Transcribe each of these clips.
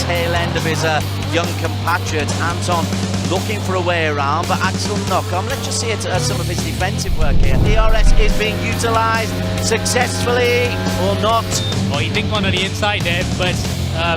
tail end of his young compatriot, Anton, looking for a way around, but Axel Knockham, let's just see some of his defensive work here. DRS is being utilised successfully or not. Oh, he dinked one on the inside there, but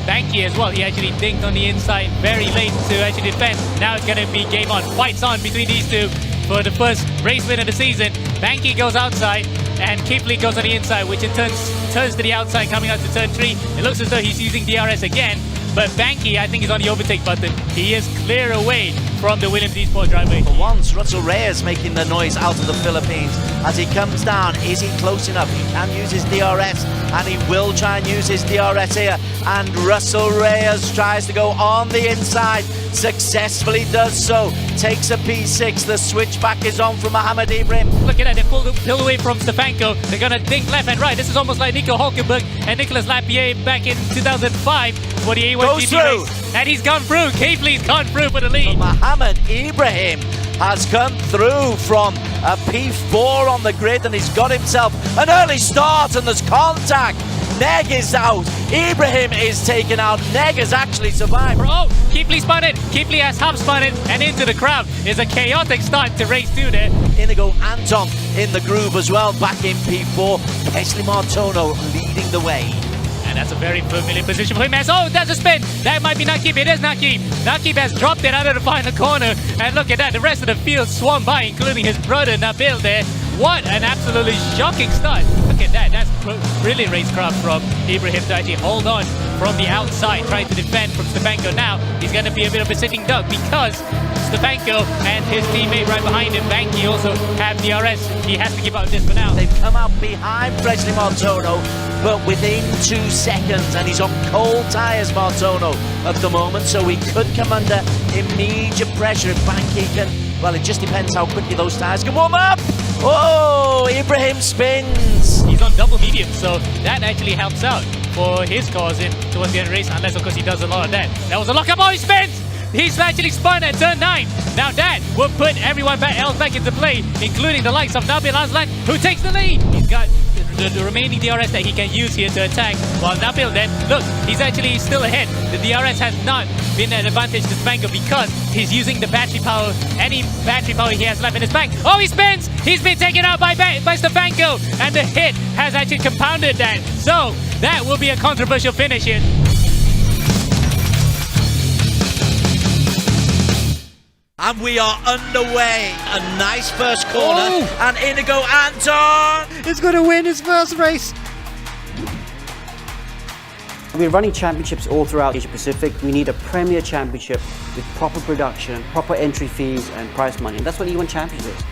Banky as well, he actually dinked on the inside very late to actually defend. Now it's going to be game on. Fights on between these two for the first race win of the season. Banky goes outside and Kipley goes on the inside, which in turns to the outside coming out to turn 3. It looks as though he's using DRS again, but Banky, I think, is on the overtake button. He is clear away from the Williams Esports driver. For once, Russell Reyes making the noise out of the Philippines. As he comes down, is he close enough? He can use his DRS, and he will try and use his DRS here. And Russell Reyes tries to go on the inside, successfully does so. Takes a P6, the switchback is on from Mohamed Ibrahim. Look at that, they pulled away from Stefanco. They're gonna dink left and right. This is almost like Nico Hulkenberg and Nicolas Lapierre back in 2005 for the A1 GP race. And he's gone through. Kipley's gone through for the lead. Mohamed Ibrahim has come through from a P4 on the grid, and he's got himself an early start, and there's contact. Neg is out. Ibrahim is taken out. Neg has actually survived. Oh, Kipley spun it. Kipley has half spun it and into the crowd. It's a chaotic start to race 2 there. Inigo Anton in the groove as well, back in P4. Pesley Martono leading the way. And that's a very familiar position for him. Oh, that's a spin. That might be Nakib. It is Nakib. Nakib has dropped it out of the final corner. And look at that. The rest of the field swam by, including his brother Nabil there. What an absolutely shocking start. Look at that. That's brilliant racecraft from Ibrahim to actually hold on from the outside, trying to defend from Stefanco. Now, he's going to be a bit of a sitting duck because Stefanco and his teammate right behind him, Banky, also have DRS. He has to give up this for now. They've come out behind Pesley Martono, but within 2 seconds, and he's on cold tyres, Martono, at the moment, so he could come under immediate pressure if Banky can. Well, it just depends how quickly those tyres can warm up. Oh, Ibrahim spins. He's on double medium, so that actually helps out for his cause towards the end of the race, unless, of course, he does a lot of that. That was a lock-up. Oh, he spins! He's actually spun at turn 9. Now that will put everyone else back into play, including the likes of Nabil Aslan, who takes the lead. He's got the remaining DRS that he can use here to attack. While Nabil then, look, he's actually still ahead. The DRS has not been an advantage to Stefanco because he's using the battery power, any battery power he has left in his bank. Oh, he spins! He's been taken out by Stefanco, and the hit has actually compounded that. So that will be a controversial finish here. And we are underway. A nice first corner. And Inigo Anton is going to win his first race. We're running championships all throughout Asia Pacific. We need a premier championship with proper production, proper entry fees and prize money. And that's what E1 Championship is.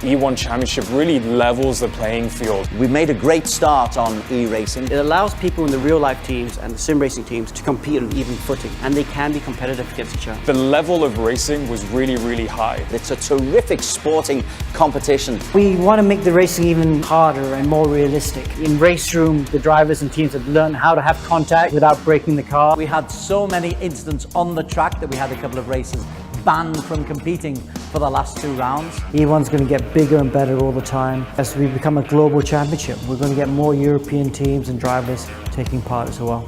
E1 Championship really levels the playing field. We've made a great start on e-racing. It allows people in the real-life teams and the sim racing teams to compete on an even footing, and they can be competitive against each other. The level of racing was really, really high. It's a terrific sporting competition. We want to make the racing even harder and more realistic. In Race Room, the drivers and teams have learned how to have contact without breaking the car. We had so many incidents on the track that we had a couple of races banned from competing for the last 2 rounds. E1's going to get bigger and better all the time. As we become a global championship, we're going to get more European teams and drivers taking part as well.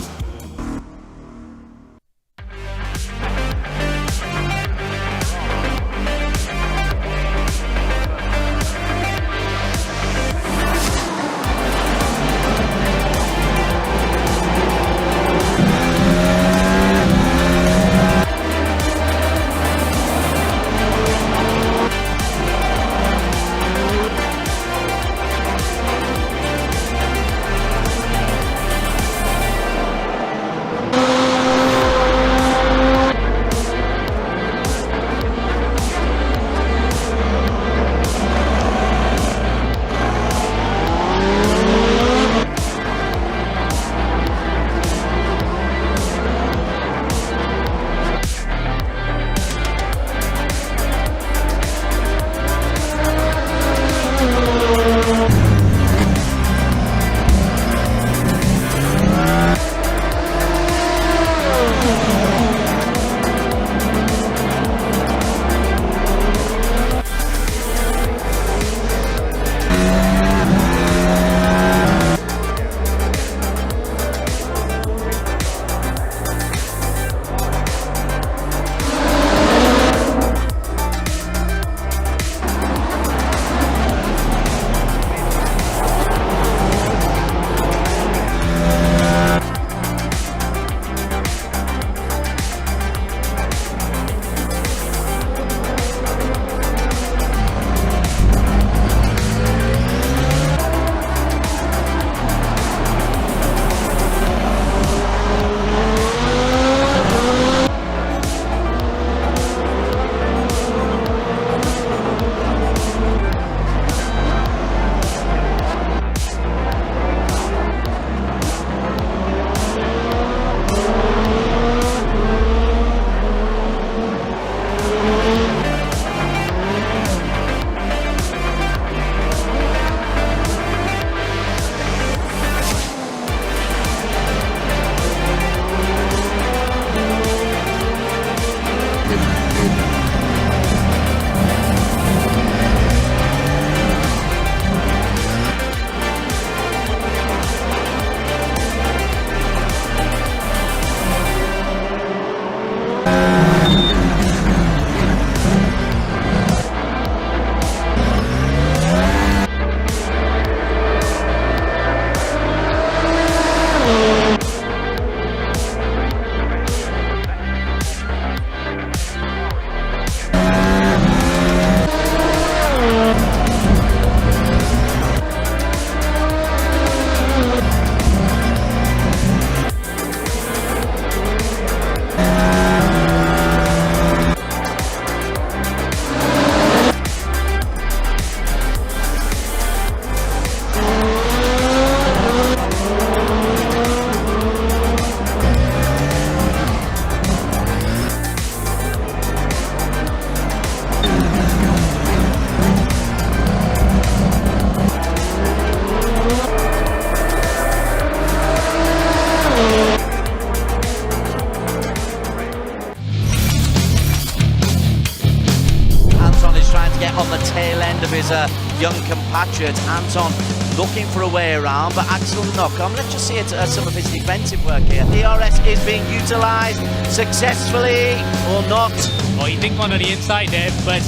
his young compatriot Anton looking for a way around, but Axel knock on. Let's just see it, some of his defensive work here. DRS is being utilised successfully or not. Oh, he dinked one on the inside there, but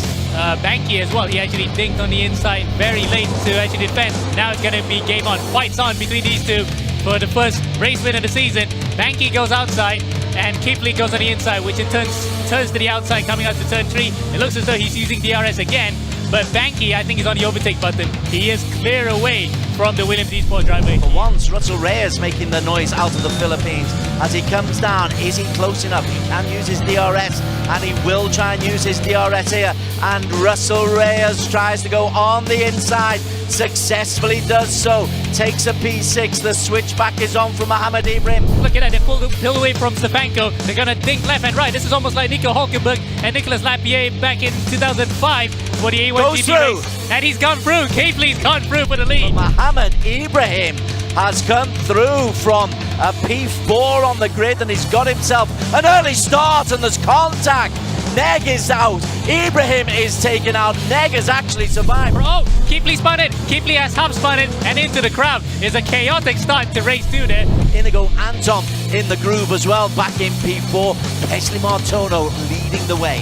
Banky as well. He actually dinked on the inside very late to actually defend. Now it's going to be game on. Fights on between these two for the first race win of the season. Banky goes outside and Keepley goes on the inside, which in turns to the outside coming out to turn 3. It looks as though he's using DRS again, but Banky, I think, is on the overtake button. He is clear away from the Williams Esports driver. For once, Russell Reyes making the noise out of the Philippines as he comes down. Is he close enough? He can use his DRS, and he will try and use his DRS here. And Russell Reyes tries to go on the inside, successfully does so. Takes a P6. The switchback is on from Mohamed Ibrahim. Look at that, they pulled away from Stefanco. They're going to dink left and right. This is almost like Nico Hulkenberg and Nicolas Lapierre back in 2005 for the A1 GP race. And he's gone through. Keepley's gone through for the lead. Mohamed Ibrahim has come through from a P4 on the grid, and he's got himself an early start, and there's contact. Neg is out. Ibrahim is taken out. Neg has actually survived. Oh, Keepley spun it. Keepley has half spun it and into the crowd. It's a chaotic start to race 2 there. Inigo Anton in the groove as well, back in P4. Wesley Martono leading the way.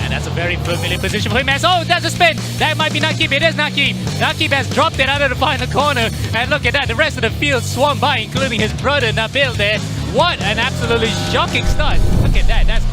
And that's a very familiar position for him. Oh, that's a spin. That might be Nakib. It is Nakib. Nakib has dropped it out of the final corner. And look at that. The rest of the field swung by, including his brother Nabil there. What an absolutely shocking start. Look at that. That's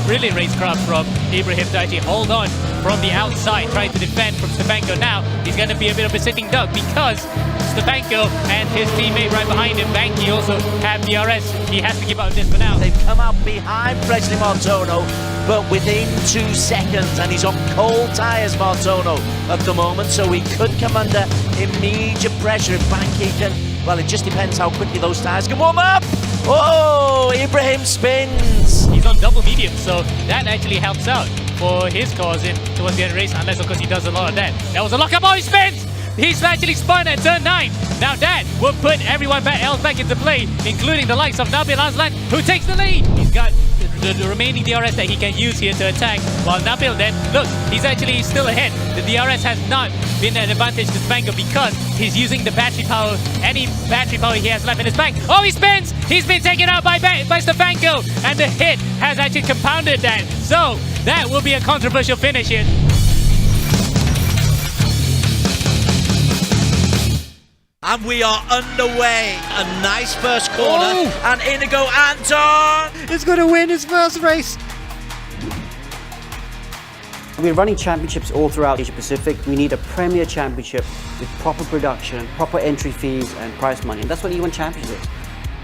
brilliant racecraft from Ibrahim to actually hold on from the outside, trying to defend from Stefanco. Now, he's going to be a bit of a sitting duck because Stefanco and his teammate right behind him, Banky, also have DRS. He has to give out this for now. They've come out behind Wesley Martono, but within 2 seconds, and he's on cold tyres, Martono, at the moment, so he could come under immediate pressure if Banky can. Well, it just depends how quickly those tyres can warm up. Oh, Ibrahim spins. He's on double medium, so that actually helps out for his cause in towards the end of the race, unless of course he does a lot of that. That was a lockup. Oh, he spins! He's actually spun at turn 9. Now that will put everyone else back into play, including the likes of Nabil Aslan, who takes the lead. He's got the remaining DRS that he can use here to attack, while Nabil then, look, he's actually still ahead. The DRS has not been an advantage to Stefanco because he's using the battery power, any battery power he has left in his bank. Oh, he spins! He's been taken out by Stefanco, and the hit has actually compounded that. So that will be a controversial finish here. And we are underway. A nice first corner. And Inigo Anton He's going to win his first race. We're running championships all throughout Asia Pacific. We need a premier championship with proper production, proper entry fees and prize money. And that's what E1 Championship is.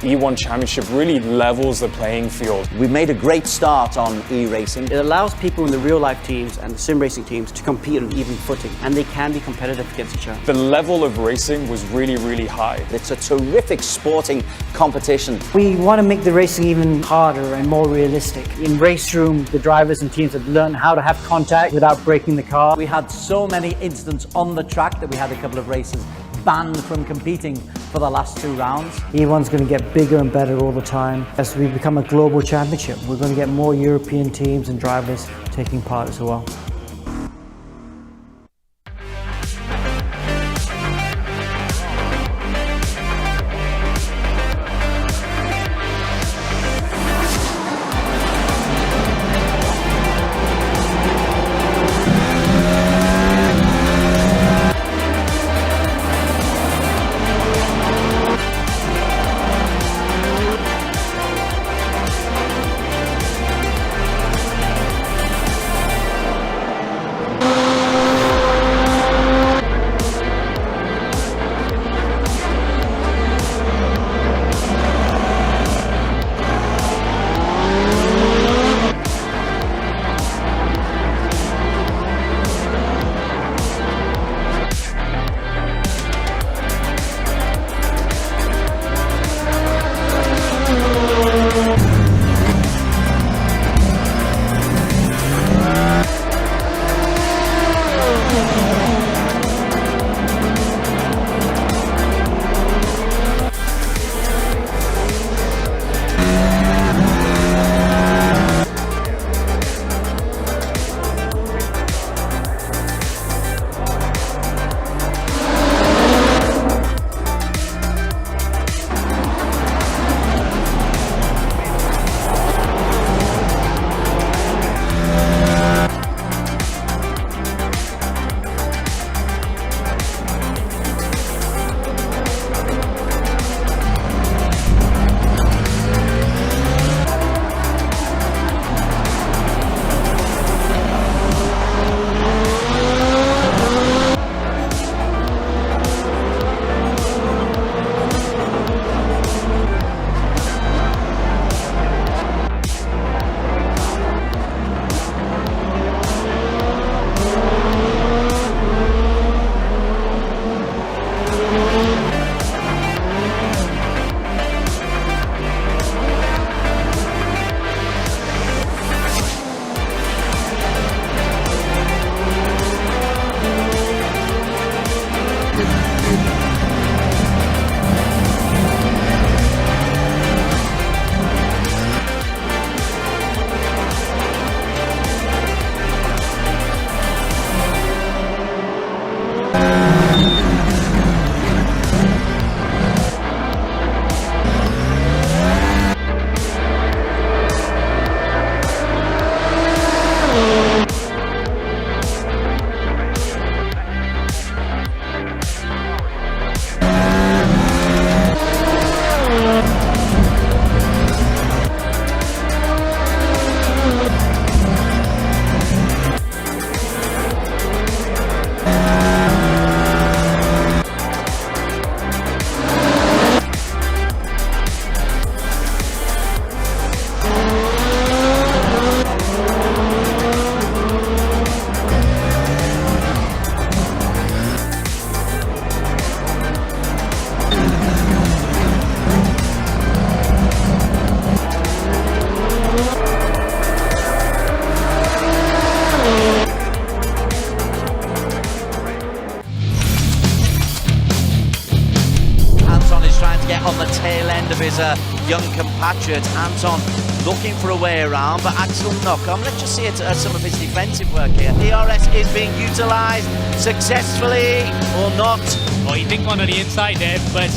E1 Championship really levels the playing field. We made a great start on e-racing. It allows people in the real life teams and the sim racing teams to compete on even footing, and they can be competitive against each other. The level of racing was really, really high. It's a terrific sporting competition. We want to make the racing even harder and more realistic. In Race Room, the drivers and teams have learned how to have contact without breaking the car. We had so many incidents on the track that we had a couple of races banned from competing for the last 2 rounds. E1's going to get bigger and better all the time. As we become a global championship, we're going to get more European teams and drivers taking part as well. get on the tail end of his young compatriot. Anton looking for a way around, but Axel Knockham. Let's just see it, some of his defensive work here. DRS is being utilised successfully or not. Oh, he dinked one on the inside there, but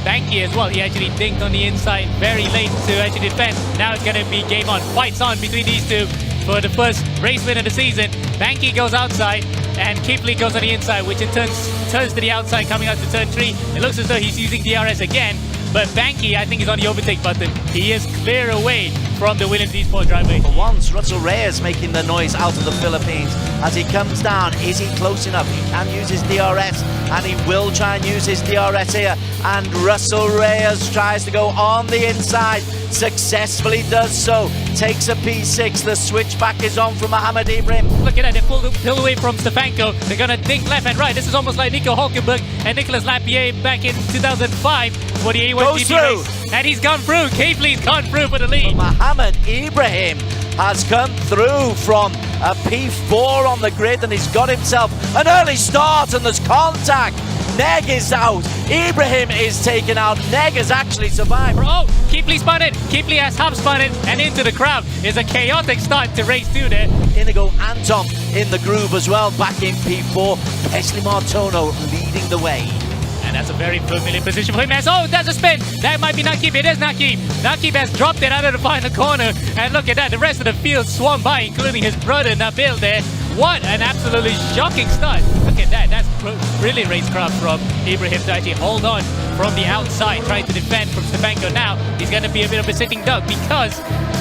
Banky as well. He actually dinked on the inside very late to actually defend. Now it's going to be game on. Fights on between these two for the first race win of the season. Banky goes outside and Kipley goes on the inside, which in turn turns to the outside coming out to turn 3. It looks as though he's using DRS again, but Banky, I think, is on the overtake button. He is clear away from the Williams Esports driver. For once, Russell Reyes making the noise out of the Philippines as he comes down. Is he close enough? He can use his DRS, and he will try and use his DRS here. And Russell Reyes tries to go on the inside, successfully does so. Takes a P6. The switchback is on from Mohamed Ibrahim. Look at that, they pull away from Stefanco. They're going to dink left and right. This is almost like Nico Hulkenberg and Nicolas Lapierre back in 2005 for the A1 Goes GP through. race. And he's gone through. Kipley's gone through for the lead. Mohamed Ibrahim has come through from a P4 on the grid, and he's got himself an early start, and there's contact. Neg is out. Ibrahim is taken out. Neg has actually survived. Oh, Kipley spun it. Kipley has half spun it and into the crowd. It's a chaotic start to race 2 there. Inigo Anton in the groove as well, back in P4. Wesley Martono leading the way. And that's a very familiar position for him. Oh, that's a spin. That might be Nakib. It is Nakib. Nakib has dropped it out of the final corner. And look at that. The rest of the field swam by, including his brother Nabil there. What an absolutely shocking start. Look at that. That's brilliant racecraft from Ibrahim to actually hold on from the outside, trying to defend from Stefanco. Now, he's going to be a bit of a sitting duck because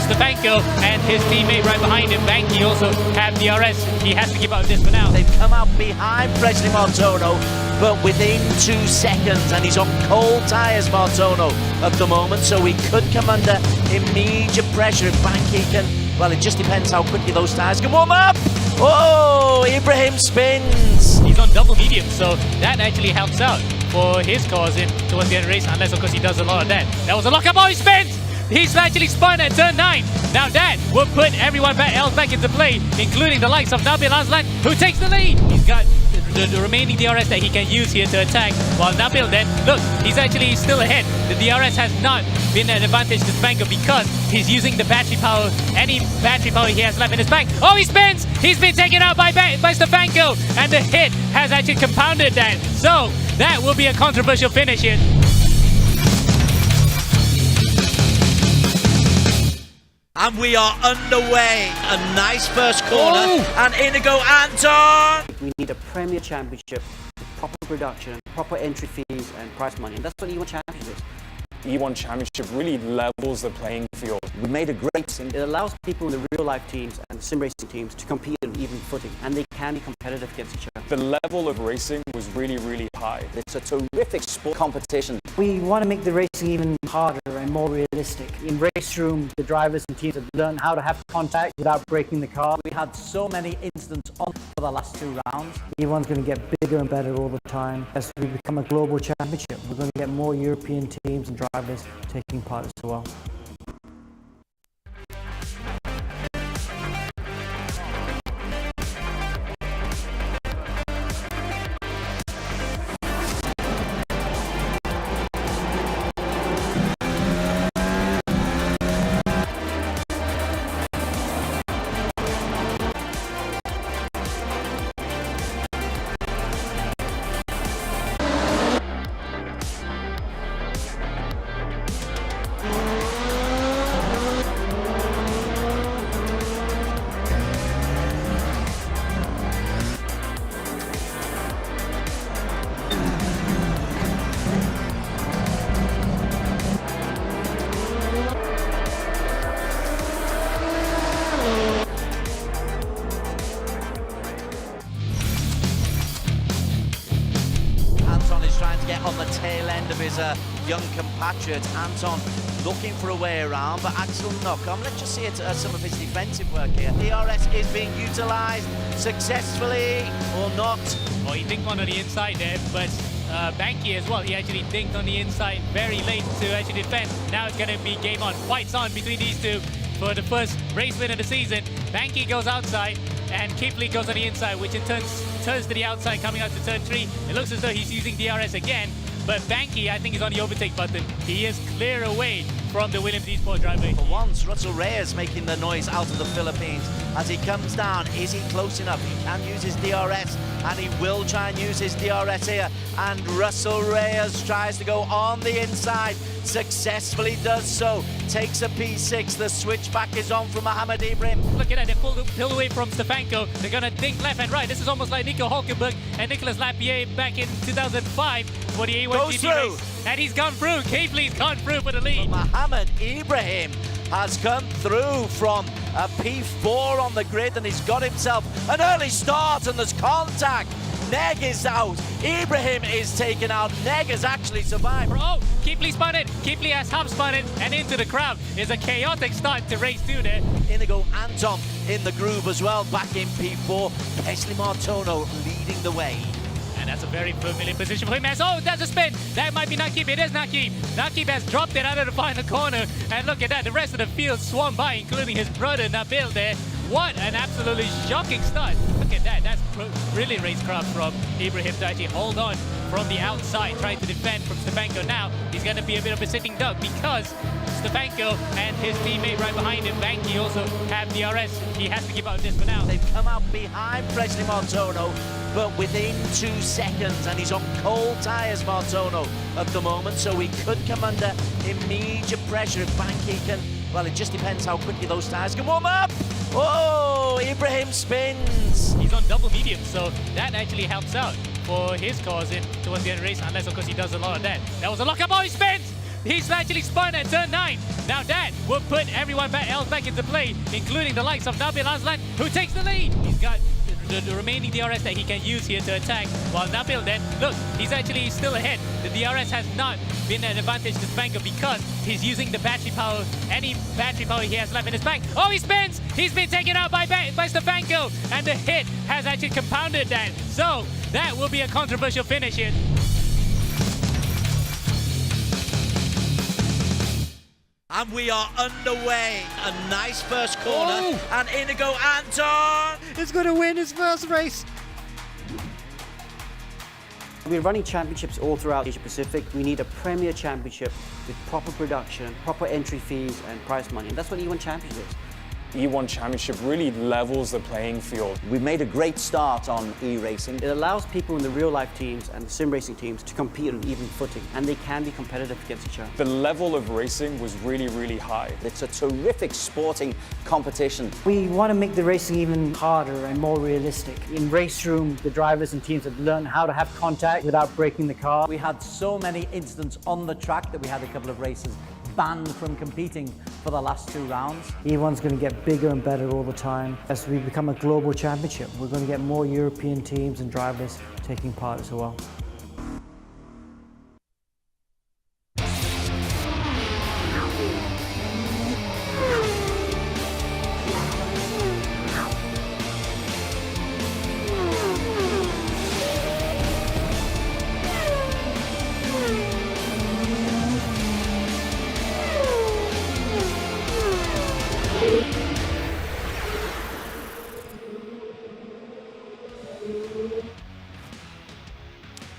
Stefanco and his teammate right behind him, Banky, also have DRS. He has to give up this for now. They've come out behind Wesley Martono, but within 2 seconds, and he's on cold tyres, Martono, at the moment, so he could come under immediate pressure if Banky can. Well, it just depends how quickly those tyres can warm up. Oh, Ibrahim spins. He's on double medium, so that actually helps out for his cause in towards the end of the race, unless of course he does a lot of that. That was a lockup. Oh, he spins! He's actually spun at turn 9. Now that will put everyone else back into play, including the likes of Nabil Aslan, who takes the lead. He's got the remaining DRS that he can use here to attack, while Nabil then, look, he's actually still ahead. The DRS has not been an advantage to Stefanco because he's using the battery power, any battery power he has left in his bank. Oh, he spins! He's been taken out by Stefanco, and the hit has actually compounded that. So that will be a controversial finish here. And we are underway. A nice first corner. And Inigo Anton. We need a Premier Championship with proper production, proper entry fees and prize money. And that's what E1 Championship is. E1 Championship really levels the playing field. We made a great sim. It allows people in the real-life teams and sim racing teams to compete on even footing, and they can be competitive against each other. The level of racing was really, really high. It's a terrific sport competition. We want to make the racing even harder and more realistic. In race room, the drivers and teams have learned how to have contact without breaking the car. We had so many incidents on for the last 2 rounds. E1's going to get bigger and better all the time. As we become a global championship, we're going to get more European teams and drivers taking part as well. Trying to get on the tail end of his young compatriot. Anton looking for a way around, but Axel Knockham. Let's just see it, some of his defensive work here. DRS is being utilised successfully or not. Well, he dinked one on the inside there, but Banky as well. He actually dinked on the inside very late to actually defend. Now it's going to be game on. Fights on between these two for the first race win of the season. Banky goes outside and Kipley goes on the inside, which in turn turns to the outside coming out to turn 3. It looks as though he's using DRS again, but Banky, I think, is on the overtake button. He is clear away from the Williams Esports driver. For once, Russell Reyes making the noise out of the Philippines as he comes down. Is he close enough? He can use his DRS, and he will try and use his DRS here. And Russell Reyes tries to go on the inside, successfully does so. Takes a P6. The switchback is on from Mohamed Ibrahim. Look at that, they pulled away from Stefanco. They're gonna think left and right. This is almost like Nico Hulkenberg and Nicolas Lapierre back in 2005 for the A1 Goes GP through. race. And he's gone through. Keithley's gone through for the lead. Mohamed Ibrahim has come through from a P4 on the grid, and he's got himself an early start, and there's contact. Neg is out. Ibrahim is taken out. Neg has actually survived. Oh, Keithley spun it. Keithley has half spun it and into the crowd. It's a chaotic start to race 2 there. Inigo Anton in the groove as well, back in P4. Pesley Martono leading the way. And that's a very familiar position for him. Oh, that's a spin. That might be Nakib. It is Nakib. Nakib has dropped it out of the final corner. And look at that. The rest of the field swung by, including his brother Nabil there. What an absolutely shocking start. Look at that. That's really racecraft from Ibrahim to actually hold on from the outside, trying to defend from Stefanco. Now, he's going to be a bit of a sitting duck because Stefanco and his teammate right behind him, Banky, also have DRS. He has to give up this for now. They've come out behind Presley Martono, but within 2 seconds, and he's on cold tyres, Martono, at the moment, so he could come under immediate pressure if Banky can. Well, it just depends how quickly those tyres can warm up. Oh, Ibrahim spins. He's on double medium, so that actually helps out for his cause towards the end of the race, unless, of course, he does a lot of that. That was a lockup. Oh, he spins! He's actually spun at turn 9. Now that will put everyone else back into play, including the likes of Nabil Aslan, who takes the lead. He's got the remaining DRS that he can use here to attack, while Nabil then, look, he's actually still ahead. The DRS has not been an advantage to Stefanco because he's using the battery power, any battery power he has left in his bank. Oh, he spins! He's been taken out by Stefanco, and the hit has actually compounded that. So that will be a controversial finish here. And we are underway. A nice first corner. And Inigo Anton He's going to win his first race. We're running championships all throughout Asia Pacific. We need a premier championship with proper production, proper entry fees, and prize money. And that's what E1 Championship is. E1 Championship really levels the playing field. We've made a great start on e-racing. It allows people in the real life teams and the sim racing teams to compete on an even footing, and they can be competitive against each other. The level of racing was really, really high. It's a terrific sporting competition. We want to make the racing even harder and more realistic. In race room, the drivers and teams have learned how to have contact without breaking the car. We had so many incidents on the track that we had a couple of races banned from competing for the last 2 rounds. E1's going to get bigger and better all the time. As we become a global championship, we're going to get more European teams and drivers taking part as well.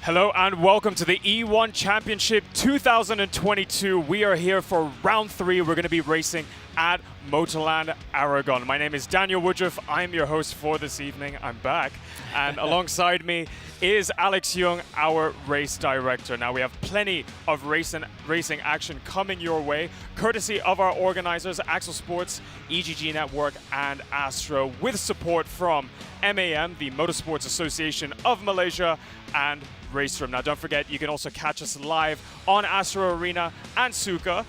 Hello and welcome to the E1 Championship 2022. We are here for round 3. We're going to be racing at Motorland Aragón. My name is Daniel Woodruff. I'm your host for this evening. I'm back. And alongside me is Alex Young, our race director. Now we have plenty of racing action coming your way, courtesy of our organizers, Axel Sports, EGG Network, and Astro, with support from MAM, the Motorsports Association of Malaysia, and Race Room. Now don't forget, you can also catch us live on Astro Arena and Suka,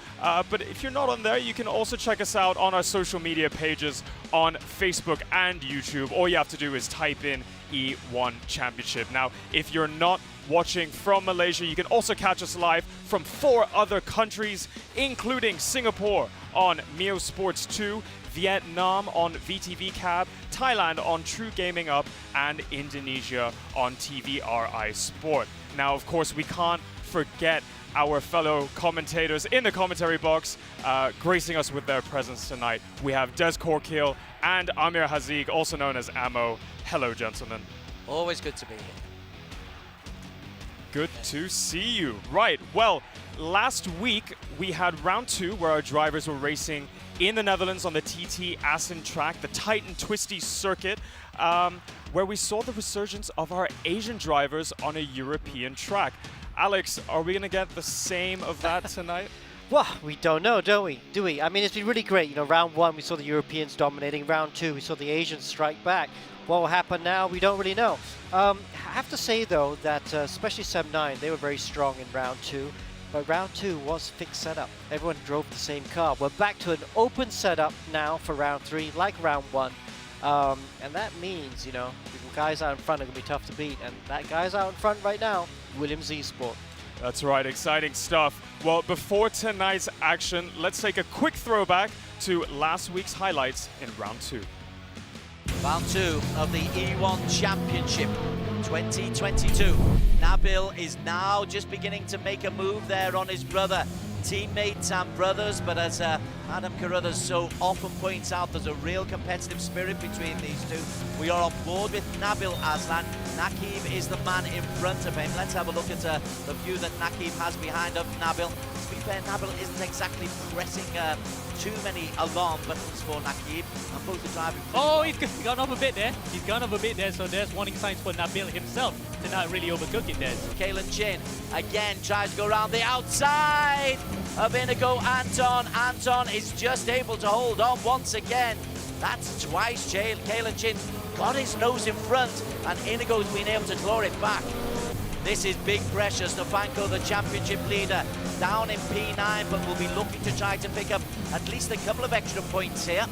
but if you're not on there, you can also check us out on our social media pages on Facebook and YouTube. All you have to do is type in E1 Championship. Now, if you're not watching from Malaysia, you can also catch us live from 4 other countries, including Singapore on Mio Sports 2, Vietnam on VTV Cab, Thailand on True Gaming Up, and Indonesia on TVRI Sport. Now, of course, we can't forget our fellow commentators in the commentary box, gracing us with their presence tonight. We have Des Corkill and Amir Haziq, also known as Ammo. Hello, gentlemen. Always good to be here. good to see you. Right, well, last week we had round 2 where our drivers were racing in the Netherlands on the TT Assen track, the tight and twisty circuit, where we saw the resurgence of our Asian drivers on a European track. Alex, are we going to get the same of that tonight? Well, we don't know, don't we? Do we? I mean, it's been really great. You know, round 1, we saw the Europeans dominating. Round 2, we saw the Asians strike back. What will happen now, we don't really know. I have to say, though, that especially Sem 9, they were very strong in round 2. But round 2 was fixed setup. Everyone drove the same car. We're back to an open setup now for round 3, like round 1. And that means, you know, the guys out in front are going to be tough to beat. And that guy's out in front right now, Williams Esport. That's right, exciting stuff. Well, before tonight's action, let's take a quick throwback to last week's highlights in round 2. Round 2 of the E1 Championship 2022. Nabil is now just beginning to make a move there on his brother. Teammates and brothers, but as Adam Carruthers so often points out, there's a real competitive spirit between these two. We are on board with Nabil Aslan. Nakib is the man in front of him. Let's have a look at the view that Nakib has behind of Nabil. To be fair, Nabil isn't exactly pressing too many alarm buttons for Nakib, and both are driving. Oh, he's gone off a bit there. He's gone off a bit there, so there's warning signs for Nabil himself to not really overcook it there. Kalen Chin again tries to go around the outside of Inigo Anton. Anton is just able to hold on once again. That's twice Kalen Chin got his nose in front, and Inigo's been able to claw it back. This is big pressure. Stefanco, the championship leader, down in P9, but will be looking to try to pick up at least a couple of extra points here.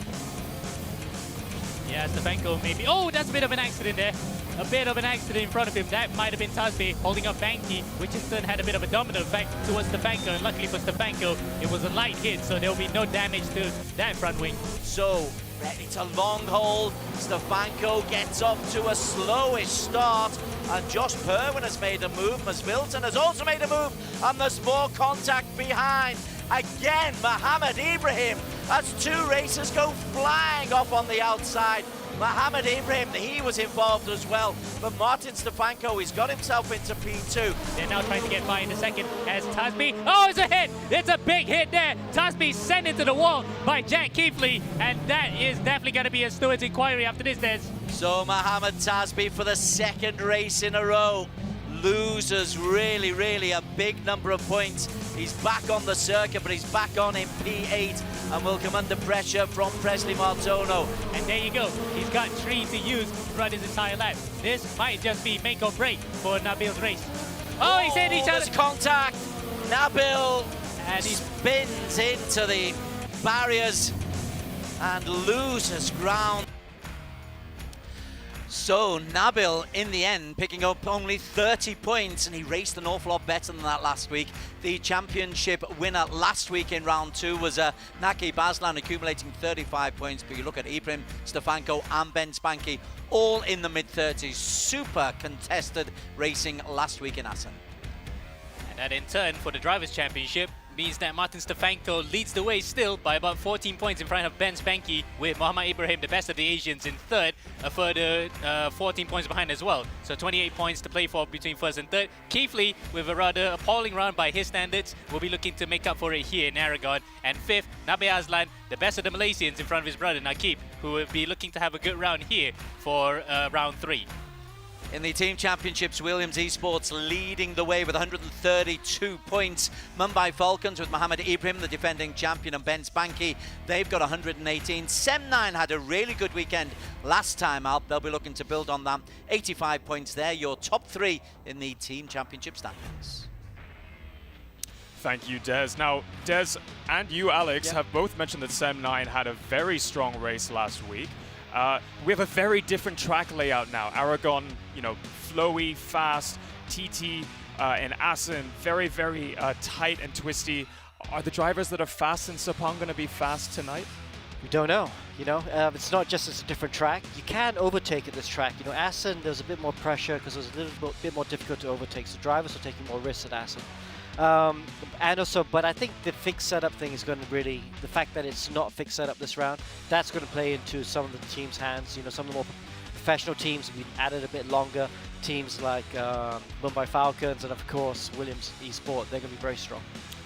Yeah, Stefanco maybe. Oh, that's a bit of an accident there. A bit of an accident in front of him. That might have been Tasby holding up Banky, which in turn had a bit of a domino effect towards Stefanco. And luckily for Stefanco, it was a light hit, so there will be no damage to that front wing. So, it's a long hold. Stefanco gets off to a slowish start. And Josh Perwin has made a move. Milton has also made a move. And there's more contact behind. Again, Mohammed Ibrahim as 2 racers go flying off on the outside. Mohammed Ibrahim, he was involved as well. But Martin Stefanco, he's got himself into P2. They're now trying to get by in a second as Tasby. Oh, it's a hit! It's a big hit there. Tasby sent into the wall by Jack Keefley, and that is definitely going to be a steward's inquiry after this, Des. So Mohammed Tasby for the second race in a row loses really a big number of points. He's back on the circuit, but he's back on in P8 and will come under pressure from Presley Martono. And there you go. He's got 3 to use throughout his entire lap. This might just be make or break for Nabil's race. Oh, he's hit each other. There's contact. Nabil And he spins into the barriers and loses ground. So Nabil, in the end, picking up only 30 points, and he raced an awful lot better than that last week. The championship winner last week in round 2 was Nakib Aslan, accumulating 35 points. But you look at Ibrahim, Stefanco and Ben Spanky, all in the mid-30s. Super contested racing last week in Assen. And that in turn for the Drivers' Championship means that Martin Stefanco leads the way still by about 14 points in front of Ben Spanky, with Mohammed Ibrahim, the best of the Asians, in third, a further 14 points behind as well. So 28 points to play for between first and third. Keefley, with a rather appalling round by his standards, will be looking to make up for it here in Aragon. And fifth, Nabil Aslan, the best of the Malaysians, in front of his brother Nakib, who will be looking to have a good round here for round 3. In the Team Championships, Williams Esports leading the way with 132 points. Mumbai Falcons with Mohammed Ibrahim, the defending champion, and Ben Spanky, they've got 118. Sem9 had a really good weekend last time out. They'll be looking to build on that. 85 points there, your top 3 in the Team Championship standings. Thank you, Des. Now, Des and you, Alex, have both mentioned that Sem9 had a very strong race last week. We have a very different track layout now. Aragon, you know, flowy, fast. TT and Assen, very, very tight and twisty. Are the drivers that are fast in Sepang going to be fast tonight? We don't know, you know. It's not just it's a different track. You can overtake at this track. You know, Assen, there's a bit more pressure because it was a little bit more difficult to overtake. So drivers are taking more risks at Assen. And also, but I think the fixed setup thing is going to really, the fact that it's not fixed setup this round, that's going to play into some of the teams' hands. You know, some of the more professional teams have been at it a bit longer. teams like Mumbai Falcons and of course Williams Esport. They're going to be very strong.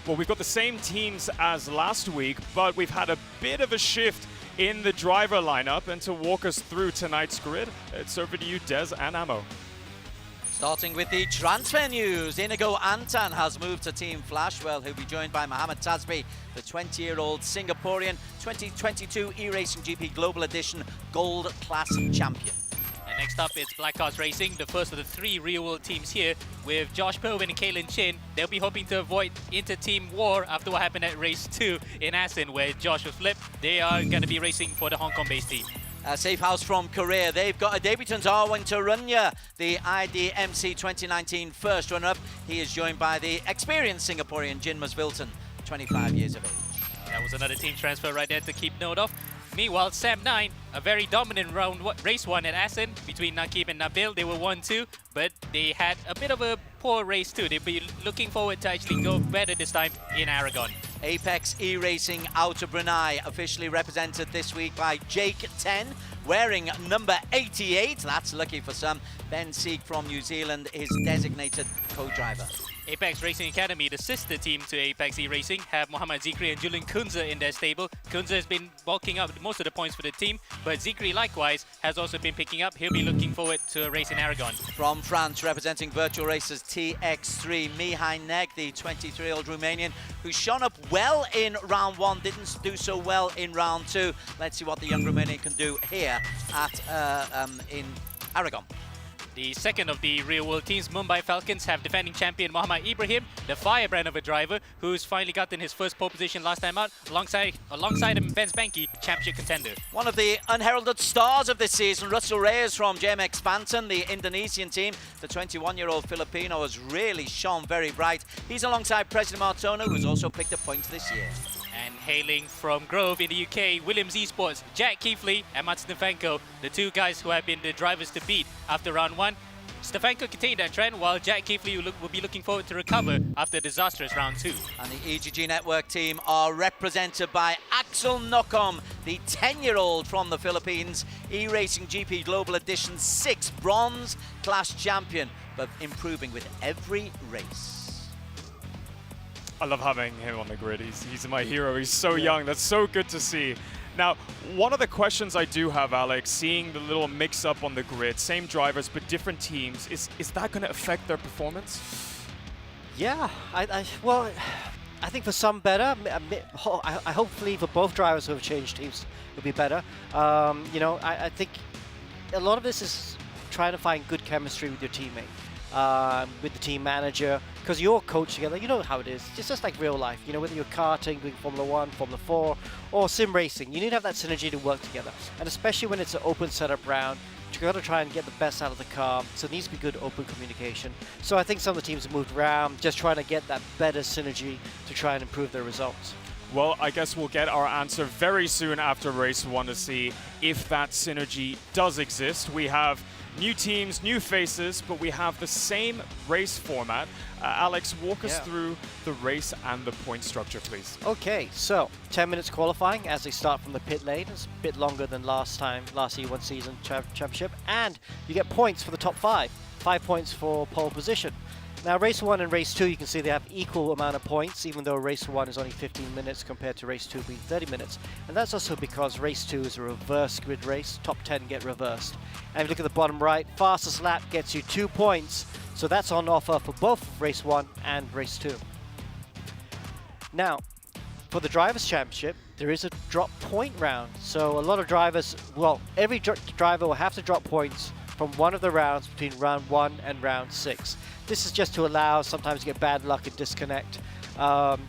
Well, we've got the same teams as last week, but we've had a bit of a shift in the driver lineup. And to walk us through tonight's grid, it's over to you, Des and Amo. Starting with the transfer news, Inigo Antan has moved to Team Flashwell, who'll be joined by Mohammed Tasbi, the 20-year-old Singaporean 2022 E-Racing GP Global Edition Gold Class Champion. And next up, it's Black Cars Racing, the first of the 3 real-world teams here, with Josh Perwin and Kaylin Chin. They'll be hoping to avoid inter-team war after what happened at race 2 in Assen, where Josh was flipped. They are going to be racing for the Hong Kong-based team. Safe House from Korea, they've got a debutant Arwin Tarunya, the IDMC 2019 first runner-up. He is joined by the experienced Singaporean Jin Masvilton, 25 years of age. That was another team transfer right there to keep note of. Meanwhile, Sam 9, a very dominant race 1 at Assen between Nakib and Nabil. They were 1-2, but they had a bit of a poor race too. They'll be looking forward to actually go better this time in Aragon. Apex E-Racing out of Brunei, officially represented this week by Jake 10, wearing number 88. That's lucky for some. Ben Sieg from New Zealand is designated co-driver. Apex Racing Academy, the sister team to Apex E-Racing, have Mohamed Zikri and Julian Kunze in their stable. Kunze has been bulking up most of the points for the team, but Zikri likewise has also been picking up. He'll be looking forward to a race in Aragon. From France, representing Virtual Racers TX3, Mihai Neg, the 23-year-old Romanian, who shone up well in round 1, didn't do so well in round 2. Let's see what the young Romanian can do here at in Aragon. The second of the real-world teams, Mumbai Falcons, have defending champion Mohammad Ibrahim, the firebrand of a driver, who's finally gotten his first pole position last time out, alongside him Ben Spanky, championship contender. One of the unheralded stars of this season, Russell Reyes from JMX Phantom, the Indonesian team. The 21-year-old Filipino has really shone very bright. He's alongside President Martono, who's also picked up points this year. And hailing from Grove in the UK, Williams Esports, Jack Keithley and Matt Stefanco, the 2 guys who have been the drivers to beat after round 1. Stefanco continued that trend, while Jack Keithley will be looking forward to recover after a disastrous round 2. And the EGG Network team are represented by Axel Nokom, the 10-year-old from the Philippines, E-Racing GP Global Edition 6 bronze class champion, but improving with every race. I love having him on the grid. He's my hero. He's so young. That's so good to see. Now, one of the questions I do have, Alex, seeing the little mix-up on the grid, same drivers but different teams, is that going to affect their performance? Yeah, well, I think for some better. I hopefully for both drivers who have changed teams, it'll be better. You know, I think a lot of this is trying to find good chemistry with your teammate. With the team manager, because you're coached together, you know how it is. It's just like real life, you know, whether you're karting, doing Formula 1, Formula 4, or sim racing, you need to have that synergy to work together. And especially when it's an open setup round, you've got to try and get the best out of the car, so it needs to be good open communication. So I think some of the teams have moved around, just trying to get that better synergy to try and improve their results. Well, I guess we'll get our answer very soon after race 1 to see if that synergy does exist. We have new teams, new faces, but we have the same race format. Alex, walk us through the race and the point structure, please. Okay, so 10 minutes qualifying as they start from the pit lane. It's a bit longer than last E1 season championship, and you get points for the top 5. 5 points for pole position. Now, race 1 and race 2, you can see they have equal amount of points, even though race 1 is only 15 minutes compared to race 2 being 30 minutes. And that's also because race 2 is a reverse grid race. Top 10 get reversed. And if you look at the bottom right, fastest lap gets you 2 points. So that's on offer for both race 1 and race 2. Now, for the Drivers' Championship, there is a drop point round. So a lot of drivers, well, every driver will have to drop points from one of the rounds between round 1 and round 6. This is just to allow sometimes you get bad luck and disconnect.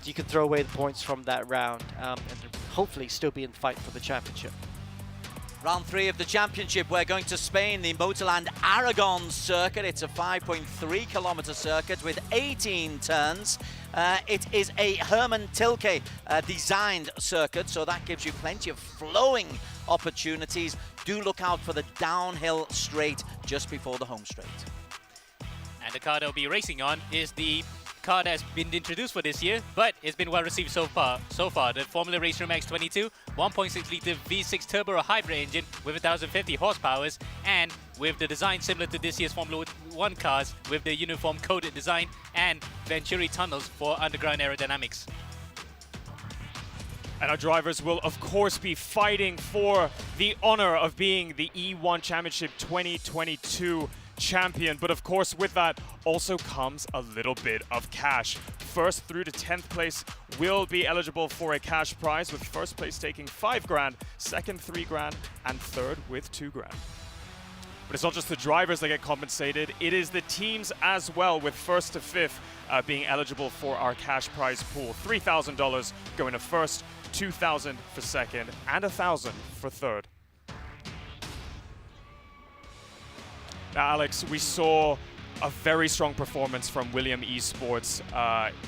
You can throw away the points from that round and hopefully still be in fight for the championship. Round 3 of the championship, we're going to Spain, the Motorland Aragón circuit. It's a 5.3 kilometer circuit with 18 turns. It is a Herman Tilke designed circuit, so that gives you plenty of flowing opportunities. Do look out for the downhill straight just before the home straight. And the car they'll be racing on is the car that's been introduced for this year, but it's been well received so far. The Formula Race Room X22 1.6 litre V6 turbo hybrid engine with 1050 horsepower and with the design similar to this year's Formula 1 cars with the uniform coded design and Venturi tunnels for underground aerodynamics. And our drivers will, of course, be fighting for the honor of being the E1 Championship 2022 champion. But of course, with that also comes a little bit of cash. First through to 10th place will be eligible for a cash prize, with first place taking 5 grand, second 3 grand, and third with 2 grand. But it's not just the drivers that get compensated, it is the teams as well, with first to fifth being eligible for our cash prize pool. $3,000 going to first, $2,000 for second, and $1,000 for third. Now, Alex, we saw a very strong performance from William Esports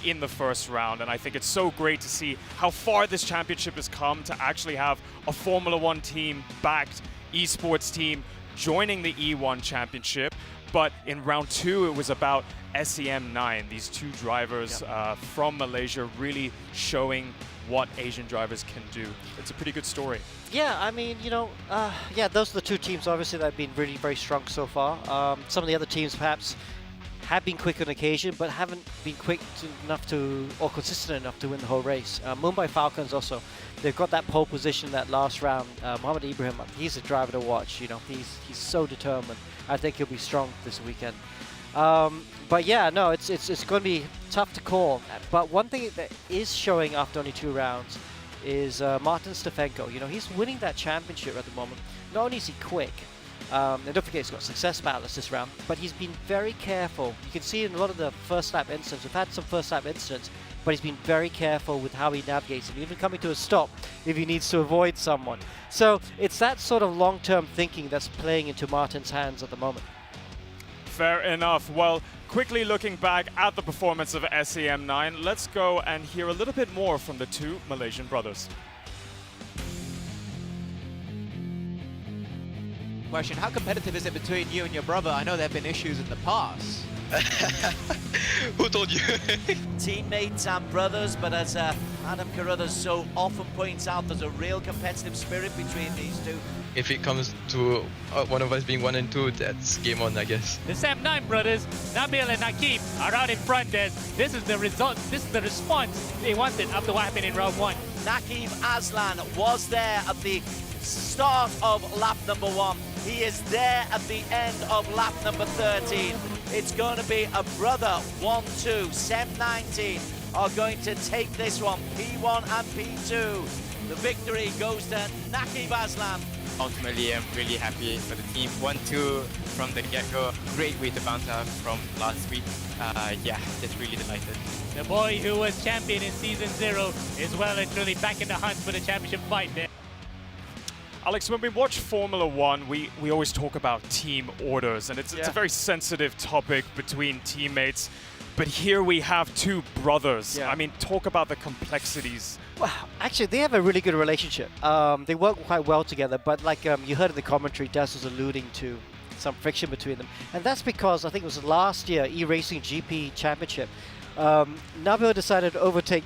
in the first round, and I think it's so great to see how far this championship has come to actually have a Formula 1 team backed esports team joining the E1 championship. But in round 2, it was about SEM9, these 2 drivers from Malaysia really showing what Asian drivers can do. It's a pretty good story. Yeah, I mean, you know, yeah, those are the 2 teams, obviously, that have been really very strong so far. Some of the other teams perhaps have been quick on occasion, but haven't been quick enough to, or consistent enough to win the whole race. Mumbai Falcons also, they've got that pole position that last round. Mohammed Ibrahim, he's a driver to watch. You know, he's so determined. I think he'll be strong this weekend. But yeah, no, it's going to be tough to call. But one thing that is showing after only 2 rounds is Martin Stefanco. You know, he's winning that championship at the moment. Not only is he quick, and don't forget he's got success ballast this round, but he's been very careful. You can see in a lot of the first lap incidents, we've had some first lap incidents, but he's been very careful with how he navigates and even coming to a stop if he needs to avoid someone. So it's that sort of long-term thinking that's playing into Martin's hands at the moment. Fair enough. Well, quickly looking back at the performance of SEM9, let's go and hear a little bit more from the 2 Malaysian brothers. Question, how competitive is it between you and your brother? I know there have been issues in the past. Who told you? Teammates and brothers, but as Adam Carruthers so often points out, there's a real competitive spirit between these 2. If it comes to one of us being 1 and 2, that's game on, I guess. The SEM9 brothers, Nabil and Nakib, are out in front there. This is the result, this is the response they wanted after what happened in round 1. Nakib Aslan was there at the start of lap number 1. He is there at the end of lap number 13. It's going to be a brother 1-2. SEM19 are going to take this one, P1 and P2. The victory goes to Nakib Aslan. Ultimately, I'm really happy for the team. 1-2 from the get-go. Great way to bounce up from last week. Yeah, just really delighted. The boy who was champion in Season 0 is well and truly back in the hunt for the championship fight there. Alex, when we watch Formula 1, we always talk about team orders, and it's a very sensitive topic between teammates. But here we have 2 brothers. I mean, talk about the complexities. Well, actually, they have a really good relationship. They work quite well together, but like you heard in the commentary, Des was alluding to some friction between them. And that's because I think it was last year, E-Racing GP Championship, Nabil decided to overtake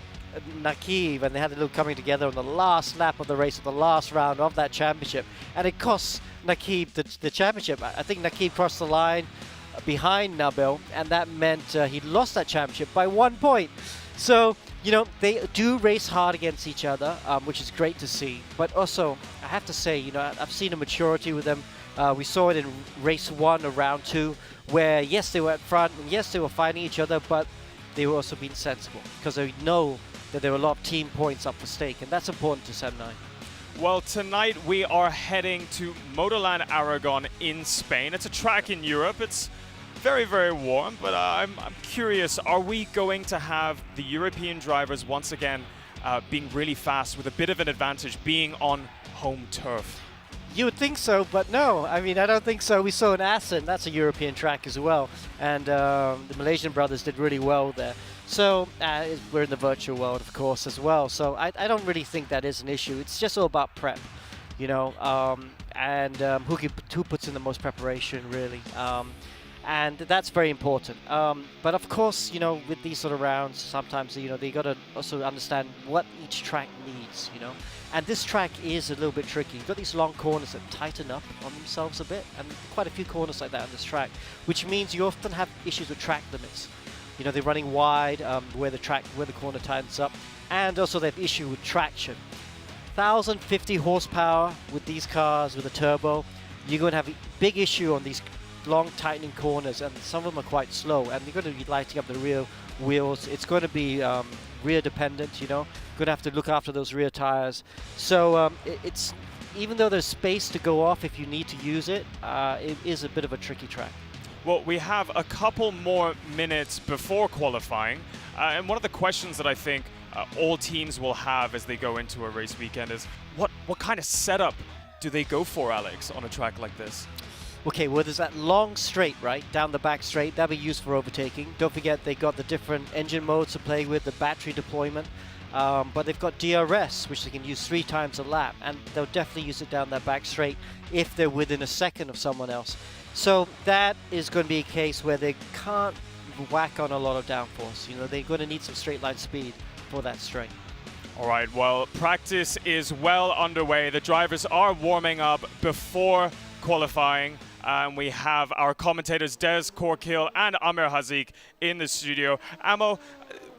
Nakib, and they had a little coming together on the last lap of the race, of the last round of that championship. And it cost Nakib the championship. I think Nakib crossed the line behind Nabil, and that meant he lost that championship by 1 point. So, you know, they do race hard against each other, which is great to see. But also, I have to say, you know, I've seen a maturity with them. We saw it in race 1 or round 2, where yes, they were at front, and yes, they were fighting each other, but they were also being sensible, because they know that there were a lot of team points up for stake, and that's important to SEM9. Well, tonight we are heading to Motorland Aragón in Spain. It's a track in Europe. It's very, very warm, but I'm curious, are we going to have the European drivers once again being really fast with a bit of an advantage being on home turf? You would think so, but no. I mean, I don't think so. We saw in Assen, that's a European track as well, and the Malaysian brothers did really well there. So we're in the virtual world, of course, as well. So I don't really think that is an issue. It's just all about prep, you know, and who puts in the most preparation, really. And that's very important. But of course, you know, with these sort of rounds, sometimes, you know, they got to also understand what each track needs, you know. And this track is a little bit tricky. You've got these long corners that tighten up on themselves a bit, and quite a few corners like that on this track, which means you often have issues with track limits. You know, they're running wide where the corner tightens up, and also they have issue with traction. 1,050 horsepower with these cars with a turbo, you're going to have a big issue on these long tightening corners, and some of them are quite slow, and you're going to be lighting up the rear wheels. It's going to be rear dependent, you know. Going to have to look after those rear tires. So it's, even though there's space to go off if you need to use it, it is a bit of a tricky track. Well, we have a couple more minutes before qualifying, and one of the questions that I think all teams will have as they go into a race weekend is what kind of setup do they go for, Alex, on a track like this? Okay, well, there's that long straight, right, down the back straight. That'll be used for overtaking. Don't forget they got the different engine modes to play with, the battery deployment. But they've got DRS, which they can use 3 times a lap, and they'll definitely use it down that back straight if they're within a second of someone else. So that is going to be a case where they can't whack on a lot of downforce. You know, they're going to need some straight line speed for that straight. All right, well, practice is well underway. The drivers are warming up before qualifying. And we have our commentators Des Corkill and Amir Hazik in the studio. Amo,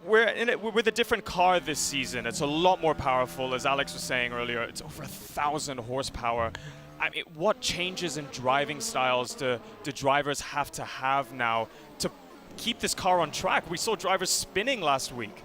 we're with a different car this season. It's a lot more powerful, as Alex was saying earlier. It's over 1,000 horsepower. I mean, what changes in driving styles do drivers have to have now to keep this car on track? We saw drivers spinning last week.